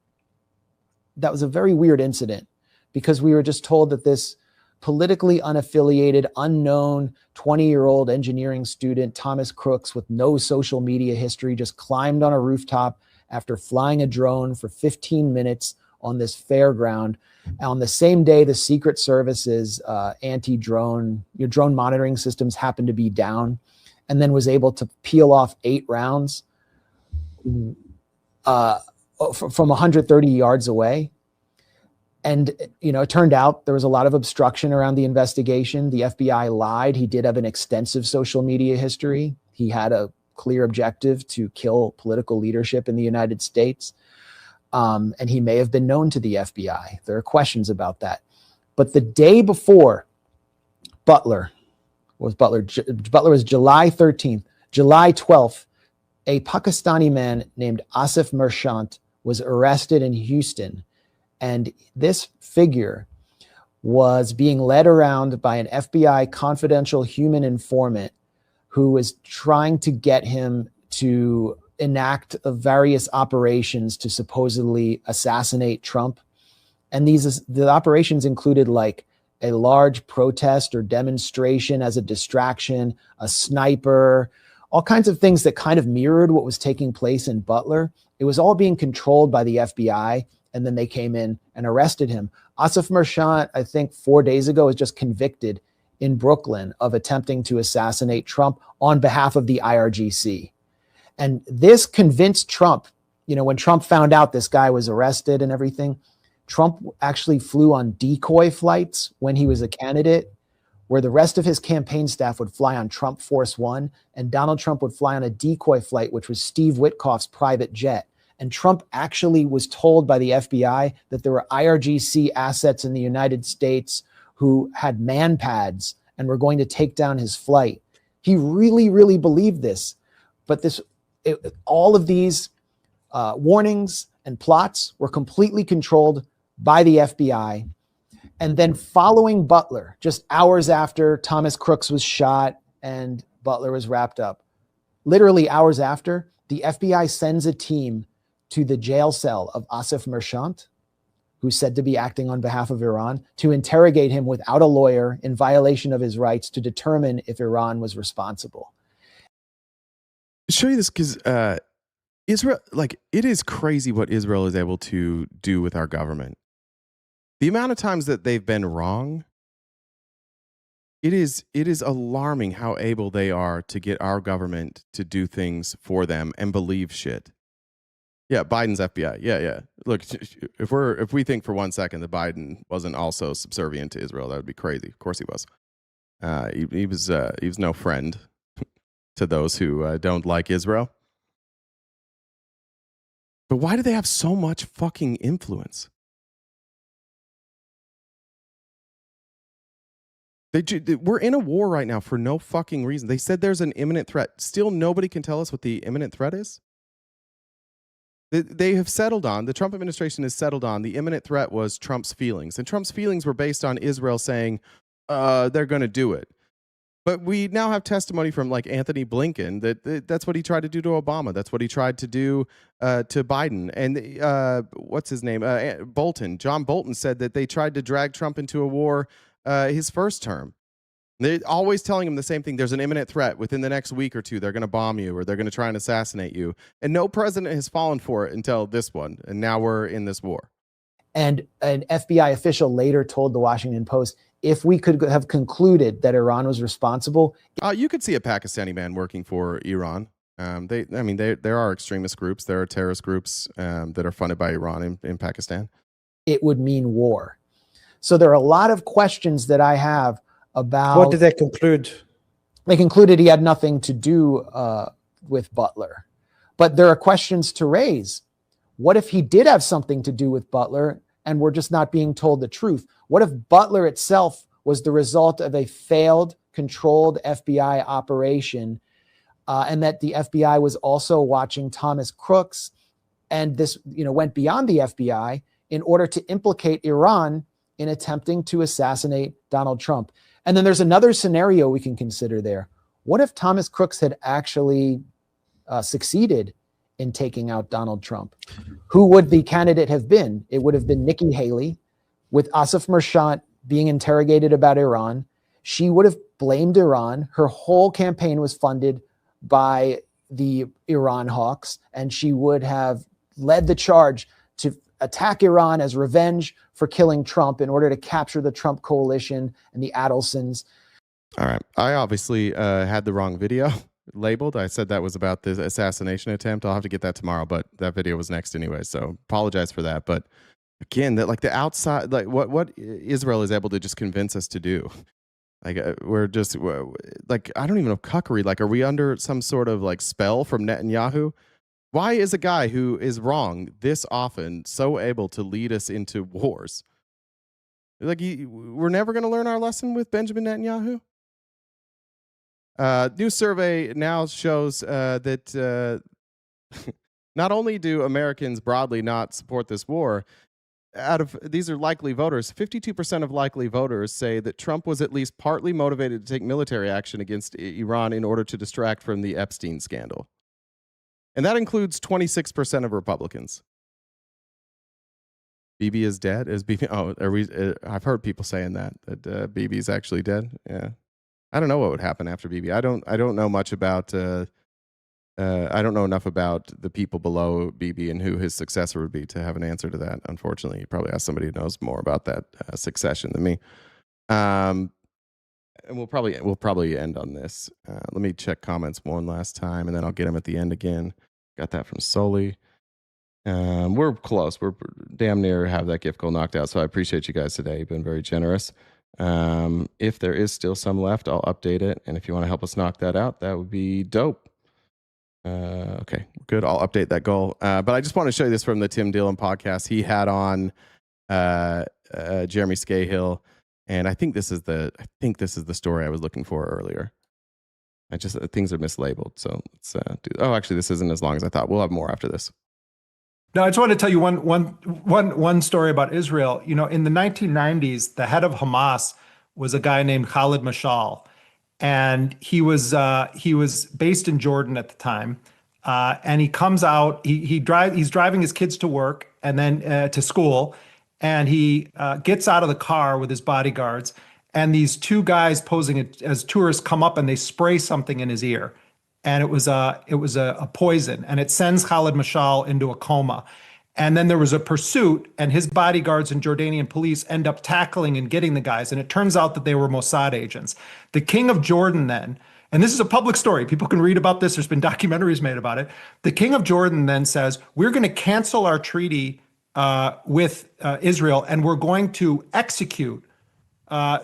incident, because we were just told that this politically unaffiliated, unknown 20-year-old engineering student, Thomas Crooks, with no social media history, just climbed on a rooftop after flying a drone for 15 minutes on this fairground. On the same day, the Secret Service's anti-drone, drone monitoring systems happened to be down, and then was able to peel off 8 rounds from 130 yards away. And, it turned out there was a lot of obstruction around the investigation. The FBI lied. He did have an extensive social media history. He had a clear objective to kill political leadership in the United States. And he may have been known to the FBI. There are questions about that. But the day before Butler was July 13th. July 12th, a Pakistani man named Asif Merchant was arrested in Houston. And this figure was being led around by an FBI confidential human informant who was trying to get him to enact various operations to supposedly assassinate Trump. And the operations included like a large protest or demonstration as a distraction, a sniper, all kinds of things that kind of mirrored what was taking place in Butler. It was all being controlled by the FBI, and then they came in and arrested him. Asif Merchant, I think 4 days ago, was just convicted in Brooklyn of attempting to assassinate Trump on behalf of the IRGC. And this convinced Trump, when Trump found out this guy was arrested and everything, Trump actually flew on decoy flights when he was a candidate, where the rest of his campaign staff would fly on Trump Force One, and Donald Trump would fly on a decoy flight, which was Steve Witkoff's private jet. And Trump actually was told by the FBI that there were IRGC assets in the United States who had man pads and were going to take down his flight. He really, really believed this. But all of these warnings and plots were completely controlled by the FBI. And then following Butler, just hours after Thomas Crooks was shot and Butler was wrapped up, literally hours after, the FBI sends a team to the jail cell of Asif Merchant, who's said to be acting on behalf of Iran, to interrogate him without a lawyer in violation of his rights to determine if Iran was responsible. I'll show you this because Israel, it is crazy what Israel is able to do with our government. The amount of times that they've been wrong, it is alarming how able they are to get our government to do things for them and believe shit. Yeah, Biden's FBI. Yeah. Look, if we think for 1 second that Biden wasn't also subservient to Israel, that would be crazy. Of course he was. He was no friend to those who don't like Israel. But why do they have so much fucking influence? We're in a war right now for no fucking reason. They said there's an imminent threat. Still, nobody can tell us what the imminent threat is. They have settled on, the Trump administration has settled on, the imminent threat was Trump's feelings. And Trump's feelings were based on Israel saying they're going to do it. But we now have testimony from Anthony Blinken that that's what he tried to do to Obama. That's what he tried to do to Biden. And what's his name? Bolton. John Bolton said that they tried to drag Trump into a war his first term. They're always telling him the same thing. There's an imminent threat. Within the next week or two, they're going to bomb you or they're going to try and assassinate you. And no president has fallen for it until this one. And now we're in this war. And an FBI official later told the Washington Post, if we could have concluded that Iran was responsible. You could see a Pakistani man working for Iran. There are extremist groups. There are terrorist groups that are funded by Iran in Pakistan. It would mean war. So there are a lot of questions that I have about. What did they conclude? They concluded he had nothing to do with Butler. But there are questions to raise. What if he did have something to do with Butler and we're just not being told the truth? What if Butler itself was the result of a failed, controlled FBI operation and that the FBI was also watching Thomas Crooks and this went beyond the FBI in order to implicate Iran in attempting to assassinate Donald Trump? And then there's another scenario we can consider there. What if Thomas Crooks had actually succeeded in taking out Donald Trump? Who would the candidate have been? It would have been Nikki Haley, with Asif Merchant being interrogated about Iran. She would have blamed Iran. Her whole campaign was funded by the Iran hawks, and she would have led the charge to attack Iran as revenge for killing Trump in order to capture the Trump coalition and the Adelsons. All right. I obviously had the wrong video labeled. I said that was about the assassination attempt. I'll have to get that tomorrow, but that video was next anyway, so apologize for that. But again, that the outside, what Israel is able to just convince us to do. We're just I don't even know, cuckery. Are we under some sort of spell from Netanyahu? Why is a guy who is wrong this often so able to lead us into wars? We're never going to learn our lesson with Benjamin Netanyahu? New survey now shows that not only do Americans broadly not support this war, these are likely voters, 52% of likely voters say that Trump was at least partly motivated to take military action against Iran in order to distract from the Epstein scandal. And that includes 26% of Republicans. Bibi is dead? Is Bibi? Oh, are we? I've heard people saying that Bibi is actually dead. Yeah. I don't know what would happen after Bibi. I don't know much about. I don't know enough about the people below Bibi and who his successor would be to have an answer to that. Unfortunately, you probably ask somebody who knows more about that succession than me. And we'll probably end on this. Let me check comments one last time, and then I'll get them at the end again. Got that from Soli. We're close. We're damn near have that gift goal knocked out. So I appreciate you guys today. You've been very generous. If there is still some left, I'll update it. And if you want to help us knock that out, that would be dope. Okay, good. I'll update that goal. But I just want to show you this from the Tim Dillon podcast. He had on Jeremy Scahill, and I think this is the story I was looking for earlier. Things are mislabeled. So let's actually, this isn't as long as I thought. We'll have more after this. No, I just want to tell you one story about Israel. You know, in the 1990s, the head of Hamas was a guy named Khalid Mashal. And he was based in Jordan at the time, and he comes out. He's driving his kids to work and then to school, and he gets out of the car with his bodyguards. And these two guys posing as tourists come up and they spray something in his ear, and it was a poison, and it sends Khalid Mashal into a coma. And then there was a pursuit, and his bodyguards and Jordanian police end up tackling and getting the guys. And it turns out that they were Mossad agents. The king of Jordan then, and this is a public story, people can read about this, there's been documentaries made about it. The king of Jordan then says, we're going to cancel our treaty with Israel, and we're going to execute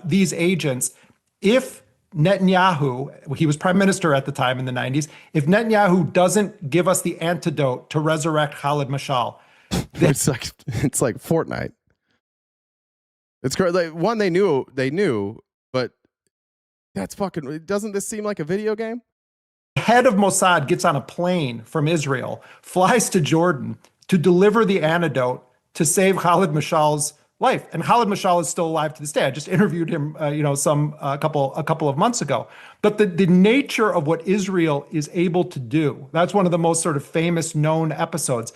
these agents if Netanyahu, he was prime minister at the time in the 90s, if Netanyahu doesn't give us the antidote to resurrect Khalid Mashal. It's like Fortnite. It's great. Like, one, they knew, but that's fucking. Doesn't this seem like a video game? The head of Mossad gets on a plane from Israel, flies to Jordan to deliver the antidote to save Khalid Mashal's life, and Khalid Mashal is still alive to this day. I just interviewed him, a couple of months ago. But the nature of what Israel is able to do—that's one of the most sort of famous known episodes.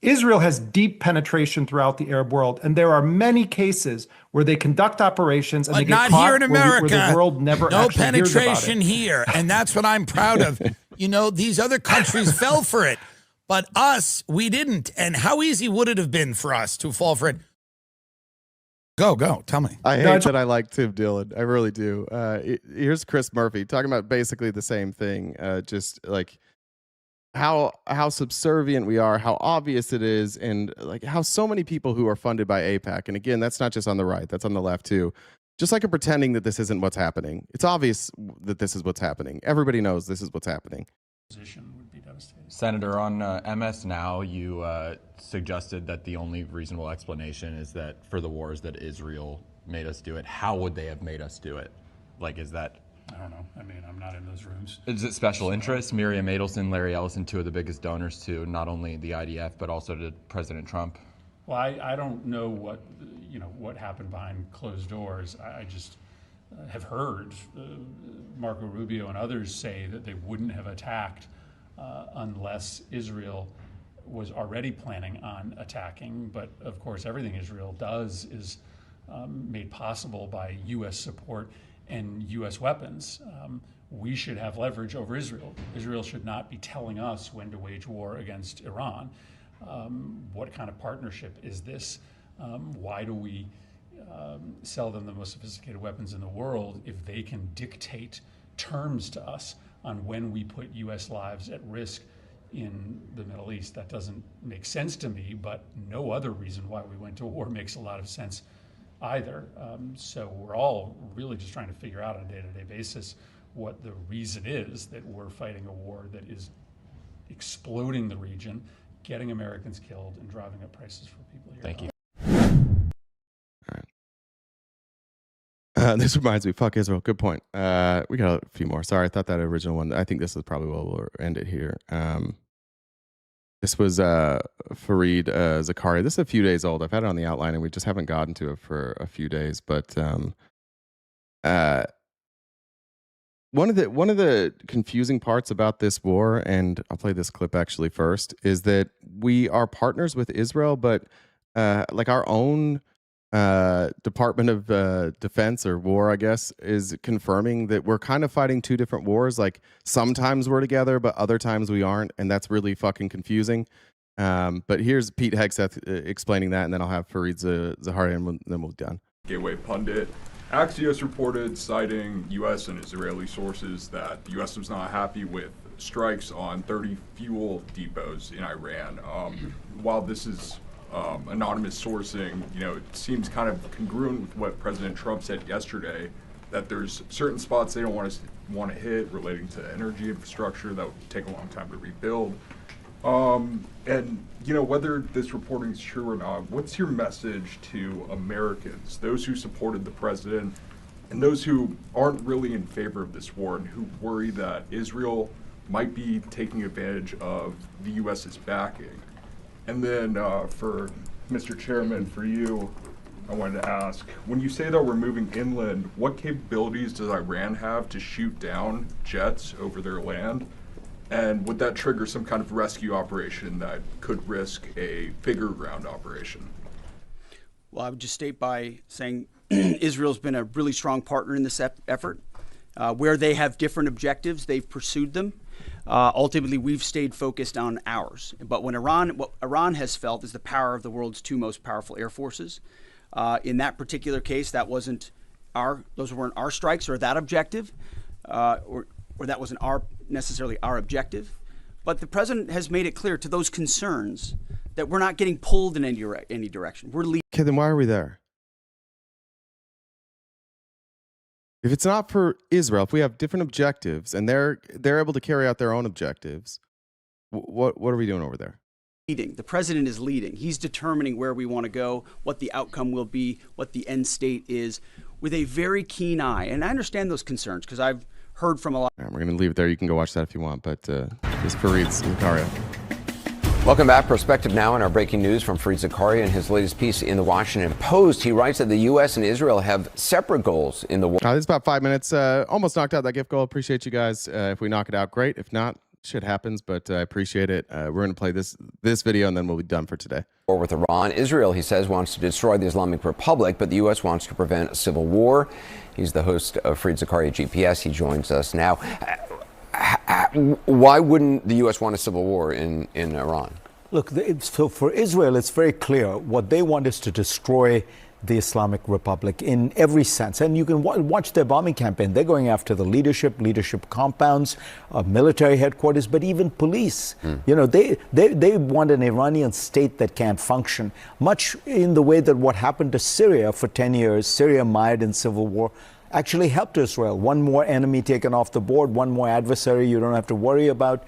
Israel has deep penetration throughout the Arab world, and there are many cases where they conduct operations and but they get not caught here in America. Where the world never no actually hears about penetration it. here, and that's what I'm proud of. You know, these other countries fell for it, but us, we didn't. And how easy would it have been for us to fall for it? Go, tell me. I hate that I like Tim Dillon. I really do. Here's Chris Murphy talking about basically the same thing, just like how subservient we are, how obvious it is, and like how so many people who are funded by AIPAC, and again, that's not just on the right, that's on the left too, just like pretending that this isn't what's happening. It's obvious that this is what's happening. Everybody knows this is what's happening. Would be devastating. Senator, on MS Now, you suggested that the only reasonable explanation is that for the wars that Israel made us do it. How would they have made us do it? Like, is that? I don't know. I mean, I'm not in those rooms. Is it special interests? Miriam Adelson, Larry Ellison, two of the biggest donors to not only the IDF but also to President Trump. Well, I don't know what happened behind closed doors. I just have heard Marco Rubio and others say that they wouldn't have attacked unless Israel was already planning on attacking. But of course, everything Israel does is made possible by U.S. support and U.S. weapons. We should have leverage over Israel. Israel should not be telling us when to wage war against Iran. What kind of partnership is this? Why do we sell them the most sophisticated weapons in the world if they can dictate terms to us on when we put U.S. lives at risk in the Middle East? That doesn't make sense to me, but no other reason why we went to war makes a lot of sense either. So we're all really just trying to figure out on a day-to-day basis what the reason is that we're fighting a war that is exploding the region, getting Americans killed, and driving up prices for people here. Thank you. This reminds me, fuck Israel. Good point. We got a few more. Sorry, I thought that original one. I think this is probably where we'll end it here. This was Fareed Zakaria. This is a few days old. I've had it on the outline, and we just haven't gotten to it for a few days. But one of the confusing parts about this war, and I'll play this clip actually first, is that we are partners with Israel, but like our own Department of Defense or War, I guess, is confirming that we're kind of fighting two different wars. Like sometimes we're together, but other times we aren't, and that's really fucking confusing. But here's Pete Hegseth explaining that, and then I'll have Fareed Zahari, and then we'll be done. Gateway pundit. Axios reported, citing U.S. and Israeli sources, that the U.S. was not happy with strikes on 30 fuel depots in Iran. While this is anonymous sourcing, it seems kind of congruent with what President Trump said yesterday, that there's certain spots they don't want to hit relating to energy infrastructure that would take a long time to rebuild. And whether this reporting is true or not, what's your message to Americans, those who supported the president and those who aren't really in favor of this war and who worry that Israel might be taking advantage of the U.S.'s backing? And then for Mr. Chairman, for you, I wanted to ask, when you say that we're moving inland, what capabilities does Iran have to shoot down jets over their land? And would that trigger some kind of rescue operation that could risk a bigger ground operation? Well, I would just state by saying Israel's been a really strong partner in this effort. Where they have different objectives, they've pursued them. Ultimately, we've stayed focused on ours. But what Iran has felt is the power of the world's two most powerful air forces. In that particular case, those weren't our strikes or that objective, or that wasn't necessarily our objective. But the president has made it clear to those concerns that we're not getting pulled in any direction. We're leading. Okay, then why are we there? If it's not for Israel, if we have different objectives and they're able to carry out their own objectives, what are we doing over there? Leading. The president is leading. He's determining where we want to go, what the outcome will be, what the end state is, with a very keen eye. And I understand those concerns because I've heard from a lot. All right, we're going to leave it there. You can go watch that if you want. But this is Fareed Zakaria. Welcome back. Perspective now on our breaking news from Fareed Zakaria in his latest piece in the Washington Post. He writes that the U.S. and Israel have separate goals in the war. This is about 5 minutes. Almost knocked out that gift goal. Appreciate you guys. If we knock it out, great. If not, shit happens, but I appreciate it. We're going to play this video, and then we'll be done for today. War with Iran. Israel, he says, wants to destroy the Islamic Republic, but the U.S. wants to prevent a civil war. He's the host of Fareed Zakaria GPS. He joins us now. Why wouldn't the U.S. want a civil war in Iran? Look, so for Israel, it's very clear. What they want is to destroy the Islamic Republic in every sense. And you can watch their bombing campaign. They're going after the leadership compounds, military headquarters, but even police. They want an Iranian state that can't function, much in the way that what happened to Syria for 10 years, Syria mired in civil war, actually helped Israel. One more enemy taken off the board, one more adversary you don't have to worry about.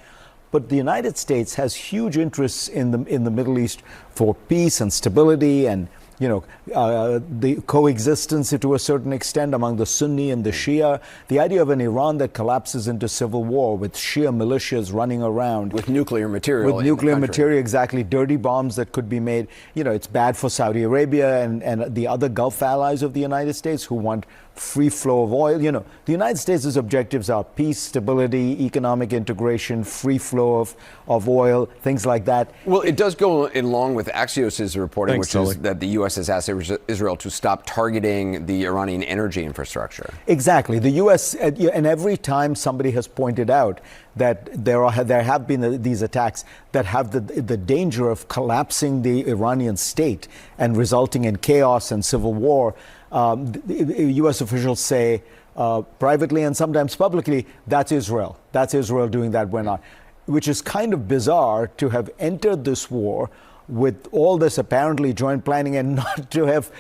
But the United States has huge interests in the Middle East for peace and stability and the coexistence to a certain extent among the Sunni and the Shia. The idea of an Iran that collapses into civil war with Shia militias running around. With nuclear material. With nuclear material, exactly. Dirty bombs that could be made. It's bad for Saudi Arabia and the other Gulf allies of the United States who want free flow of oil. The United States' objectives are peace, stability, economic integration, free flow of oil, things like that. Well, it does go along with Axios' reporting, which is that the U.S. has asked Israel to stop targeting the Iranian energy infrastructure. Exactly. The U.S., and every time somebody has pointed out that there have been these attacks that have the danger of collapsing the Iranian state and resulting in chaos and civil war, U.S. officials say privately and sometimes publicly, that's Israel. That's Israel doing that. We're not. Which is kind of bizarre to have entered this war with all this apparently joint planning and not to have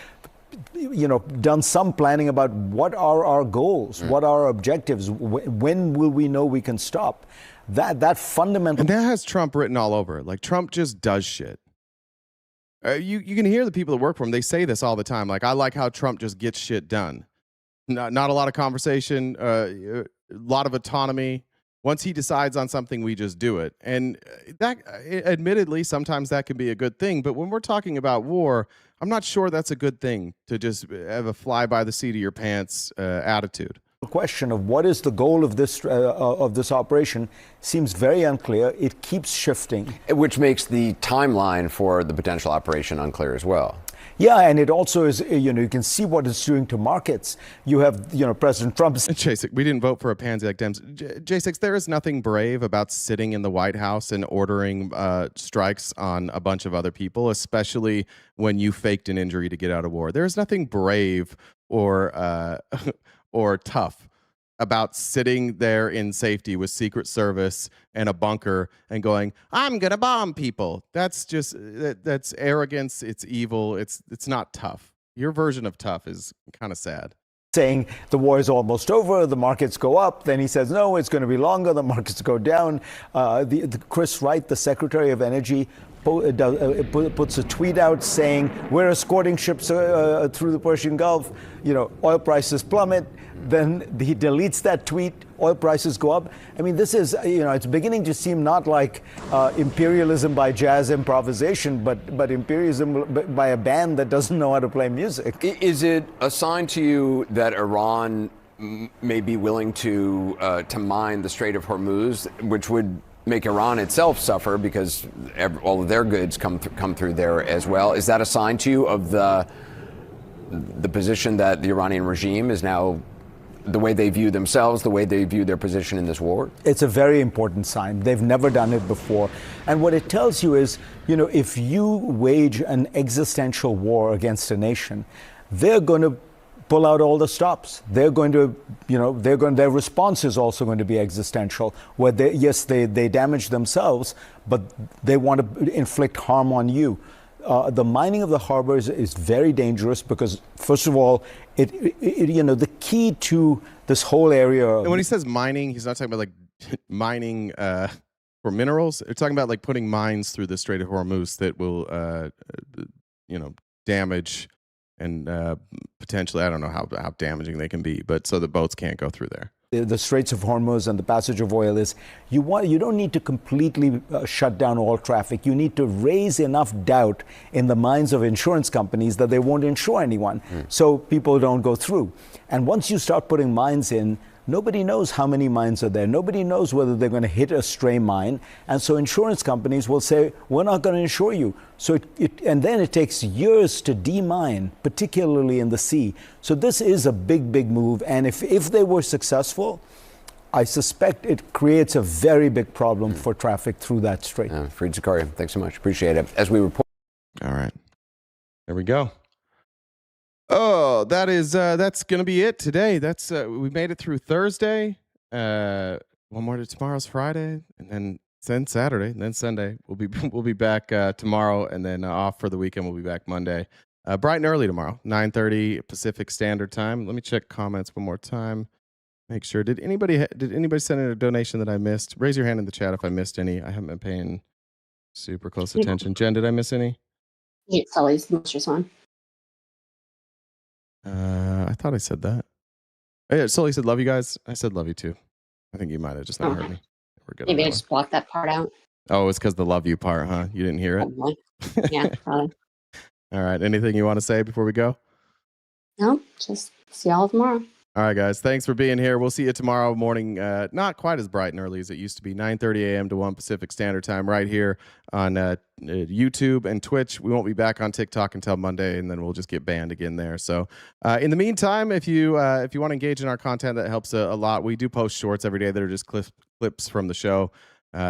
done some planning about what are our goals, what are our objectives, when will we know we can stop. That fundamental. And that has Trump written all over it. Like, Trump just does shit. You can hear the people that work for him. They say this all the time. Like, I like how Trump just gets shit done. Not a lot of conversation, a lot of autonomy. Once he decides on something, we just do it. And that, admittedly, sometimes that can be a good thing. But when we're talking about war, I'm not sure that's a good thing to just have a fly by the seat of your pants attitude. The question of what is the goal of this operation seems very unclear. It keeps shifting. Which makes the timeline for the potential operation unclear as well. Yeah, and it also is, you can see what it's doing to markets. You have, President Trump's. J6, we didn't vote for a pansy like Dems. J6, there is nothing brave about sitting in the White House and ordering strikes on a bunch of other people, especially when you faked an injury to get out of war. There is nothing brave or or tough about sitting there in safety with Secret Service and a bunker and going, I'm going to bomb people. That's arrogance. It's evil. It's not tough. Your version of tough is kind of sad. Saying the war is almost over, the markets go up. Then he says, no, it's going to be longer, the markets go down. Chris Wright, the Secretary of Energy, puts a tweet out saying, we're escorting ships through the Persian Gulf. Oil prices plummet. Then he deletes that tweet, oil prices go up. I mean, this is, it's beginning to seem not like imperialism by jazz improvisation, but imperialism by a band that doesn't know how to play music. Is it a sign to you that Iran may be willing to mine the Strait of Hormuz, which would make Iran itself suffer because all of their goods come through there as well? Is that a sign to you of the position that the Iranian regime is now, the way they view themselves, the way they view their position in this war? It's a very important sign. They've never done it before. And what it tells you is, if you wage an existential war against a nation, they're going to pull out all the stops. They're going to, their response is also going to be existential, where they damage themselves, but they want to inflict harm on you. The mining of the harbors is very dangerous because, first of all, the key to this whole area. And when he says mining, he's not talking about like mining for minerals. They're talking about like putting mines through the Strait of Hormuz that will, damage and potentially, I don't know how damaging they can be, but so the boats can't go through there. The Straits of Hormuz and the passage of oil is you don't need to completely shut down all traffic. You need to raise enough doubt in the minds of insurance companies that they won't insure anyone, so people don't go through. And once you start putting mines in, nobody knows how many mines are there. Nobody knows whether they're going to hit a stray mine. And so insurance companies will say, we're not going to insure you. So and then it takes years to demine, particularly in the sea. So this is a big, big move. And if they were successful, I suspect it creates a very big problem for traffic through that strait. Fareed Zakaria, thanks so much. Appreciate it. As we report. All right. There we go. Oh, that's gonna be it today. That's we made it through Thursday. One more to tomorrow's Friday, and then Saturday, and then Sunday. We'll be back tomorrow, and then off for the weekend. We'll be back Monday, bright and early tomorrow, 9:30 Pacific Standard Time. Let me check comments one more time. Make sure. Did anybody send in a donation that I missed? Raise your hand in the chat if I missed any. I haven't been paying super close attention. Jen, did I miss any? Yeah, Sully's the most recent one. I thought I said that. Oh, yeah, Sully said, love you guys. I said, love you too. I think you might have just not heard me. We're good. Maybe I just blocked that part out. Oh, it's because the love you part, huh? You didn't hear it? Probably. Yeah, probably. All right. Anything you want to say before we go? No, just see y'all tomorrow. All right, guys. Thanks for being here. We'll see you tomorrow morning. Not quite as bright and early as it used to be. 9:30 a.m. to 1 Pacific Standard Time right here on YouTube and Twitch. We won't be back on TikTok until Monday, and then we'll just get banned again there. So in the meantime, if you want to engage in our content, that helps a lot. We do post shorts every day that are just clips from the show.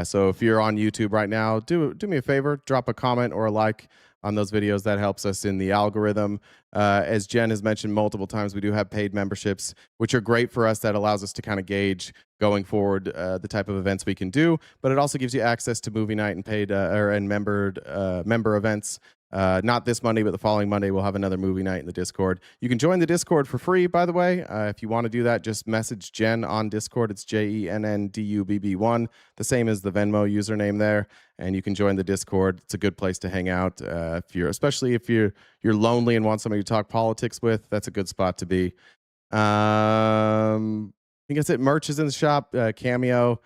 So if you're on YouTube right now, do me a favor. Drop a comment or a like on those videos. That helps us in the algorithm. As Jen has mentioned multiple times, we do have paid memberships, which are great for us. That allows us to kind of gauge going forward the type of events we can do. But it also gives you access to movie night and paid and member events. Not this Monday, but the following Monday, we'll have another movie night in the Discord. You can join the Discord for free, by the way. If you want to do that, just message Jen on Discord. It's JENNDUBB1, the same as the Venmo username there. And you can join the Discord. It's a good place to hang out. Especially if you're lonely and want somebody to talk politics with, that's a good spot to be. I think that's it. Merch is in the shop. Cameo,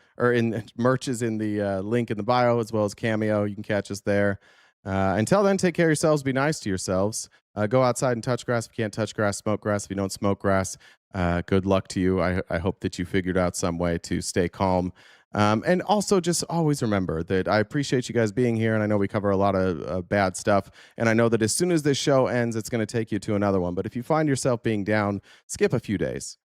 merch is in the link in the bio, as well as Cameo. You can catch us there. Until then, take care of yourselves. Be nice to yourselves. Go outside and touch grass. If you can't touch grass, smoke grass. If you don't smoke grass, good luck to you. I hope that you figured out some way to stay calm And also just always remember that I appreciate you guys being here. And I know we cover a lot of bad stuff. And I know that as soon as this show ends, it's going to take you to another one. But if you find yourself being down, skip a few days.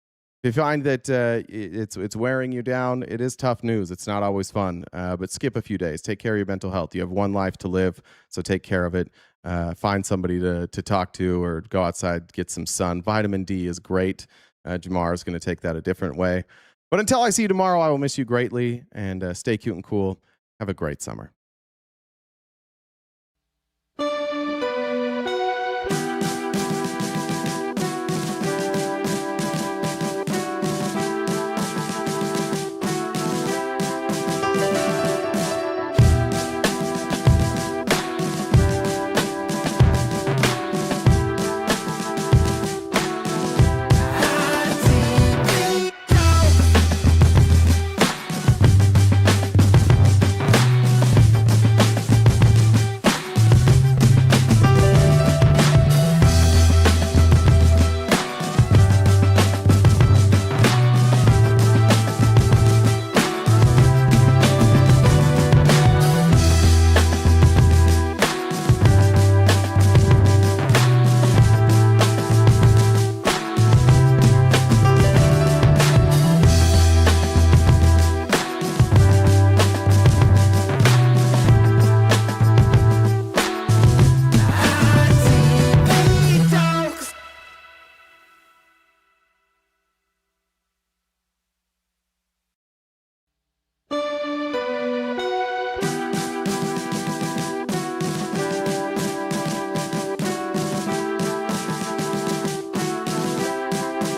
If you find that it's wearing you down, it is tough news. It's not always fun, but skip a few days. Take care of your mental health. You have one life to live, so take care of it. Find somebody to talk to or go outside, get some sun. Vitamin D is great. Jamar is going to take that a different way. But until I see you tomorrow, I will miss you greatly, and stay cute and cool. Have a great summer.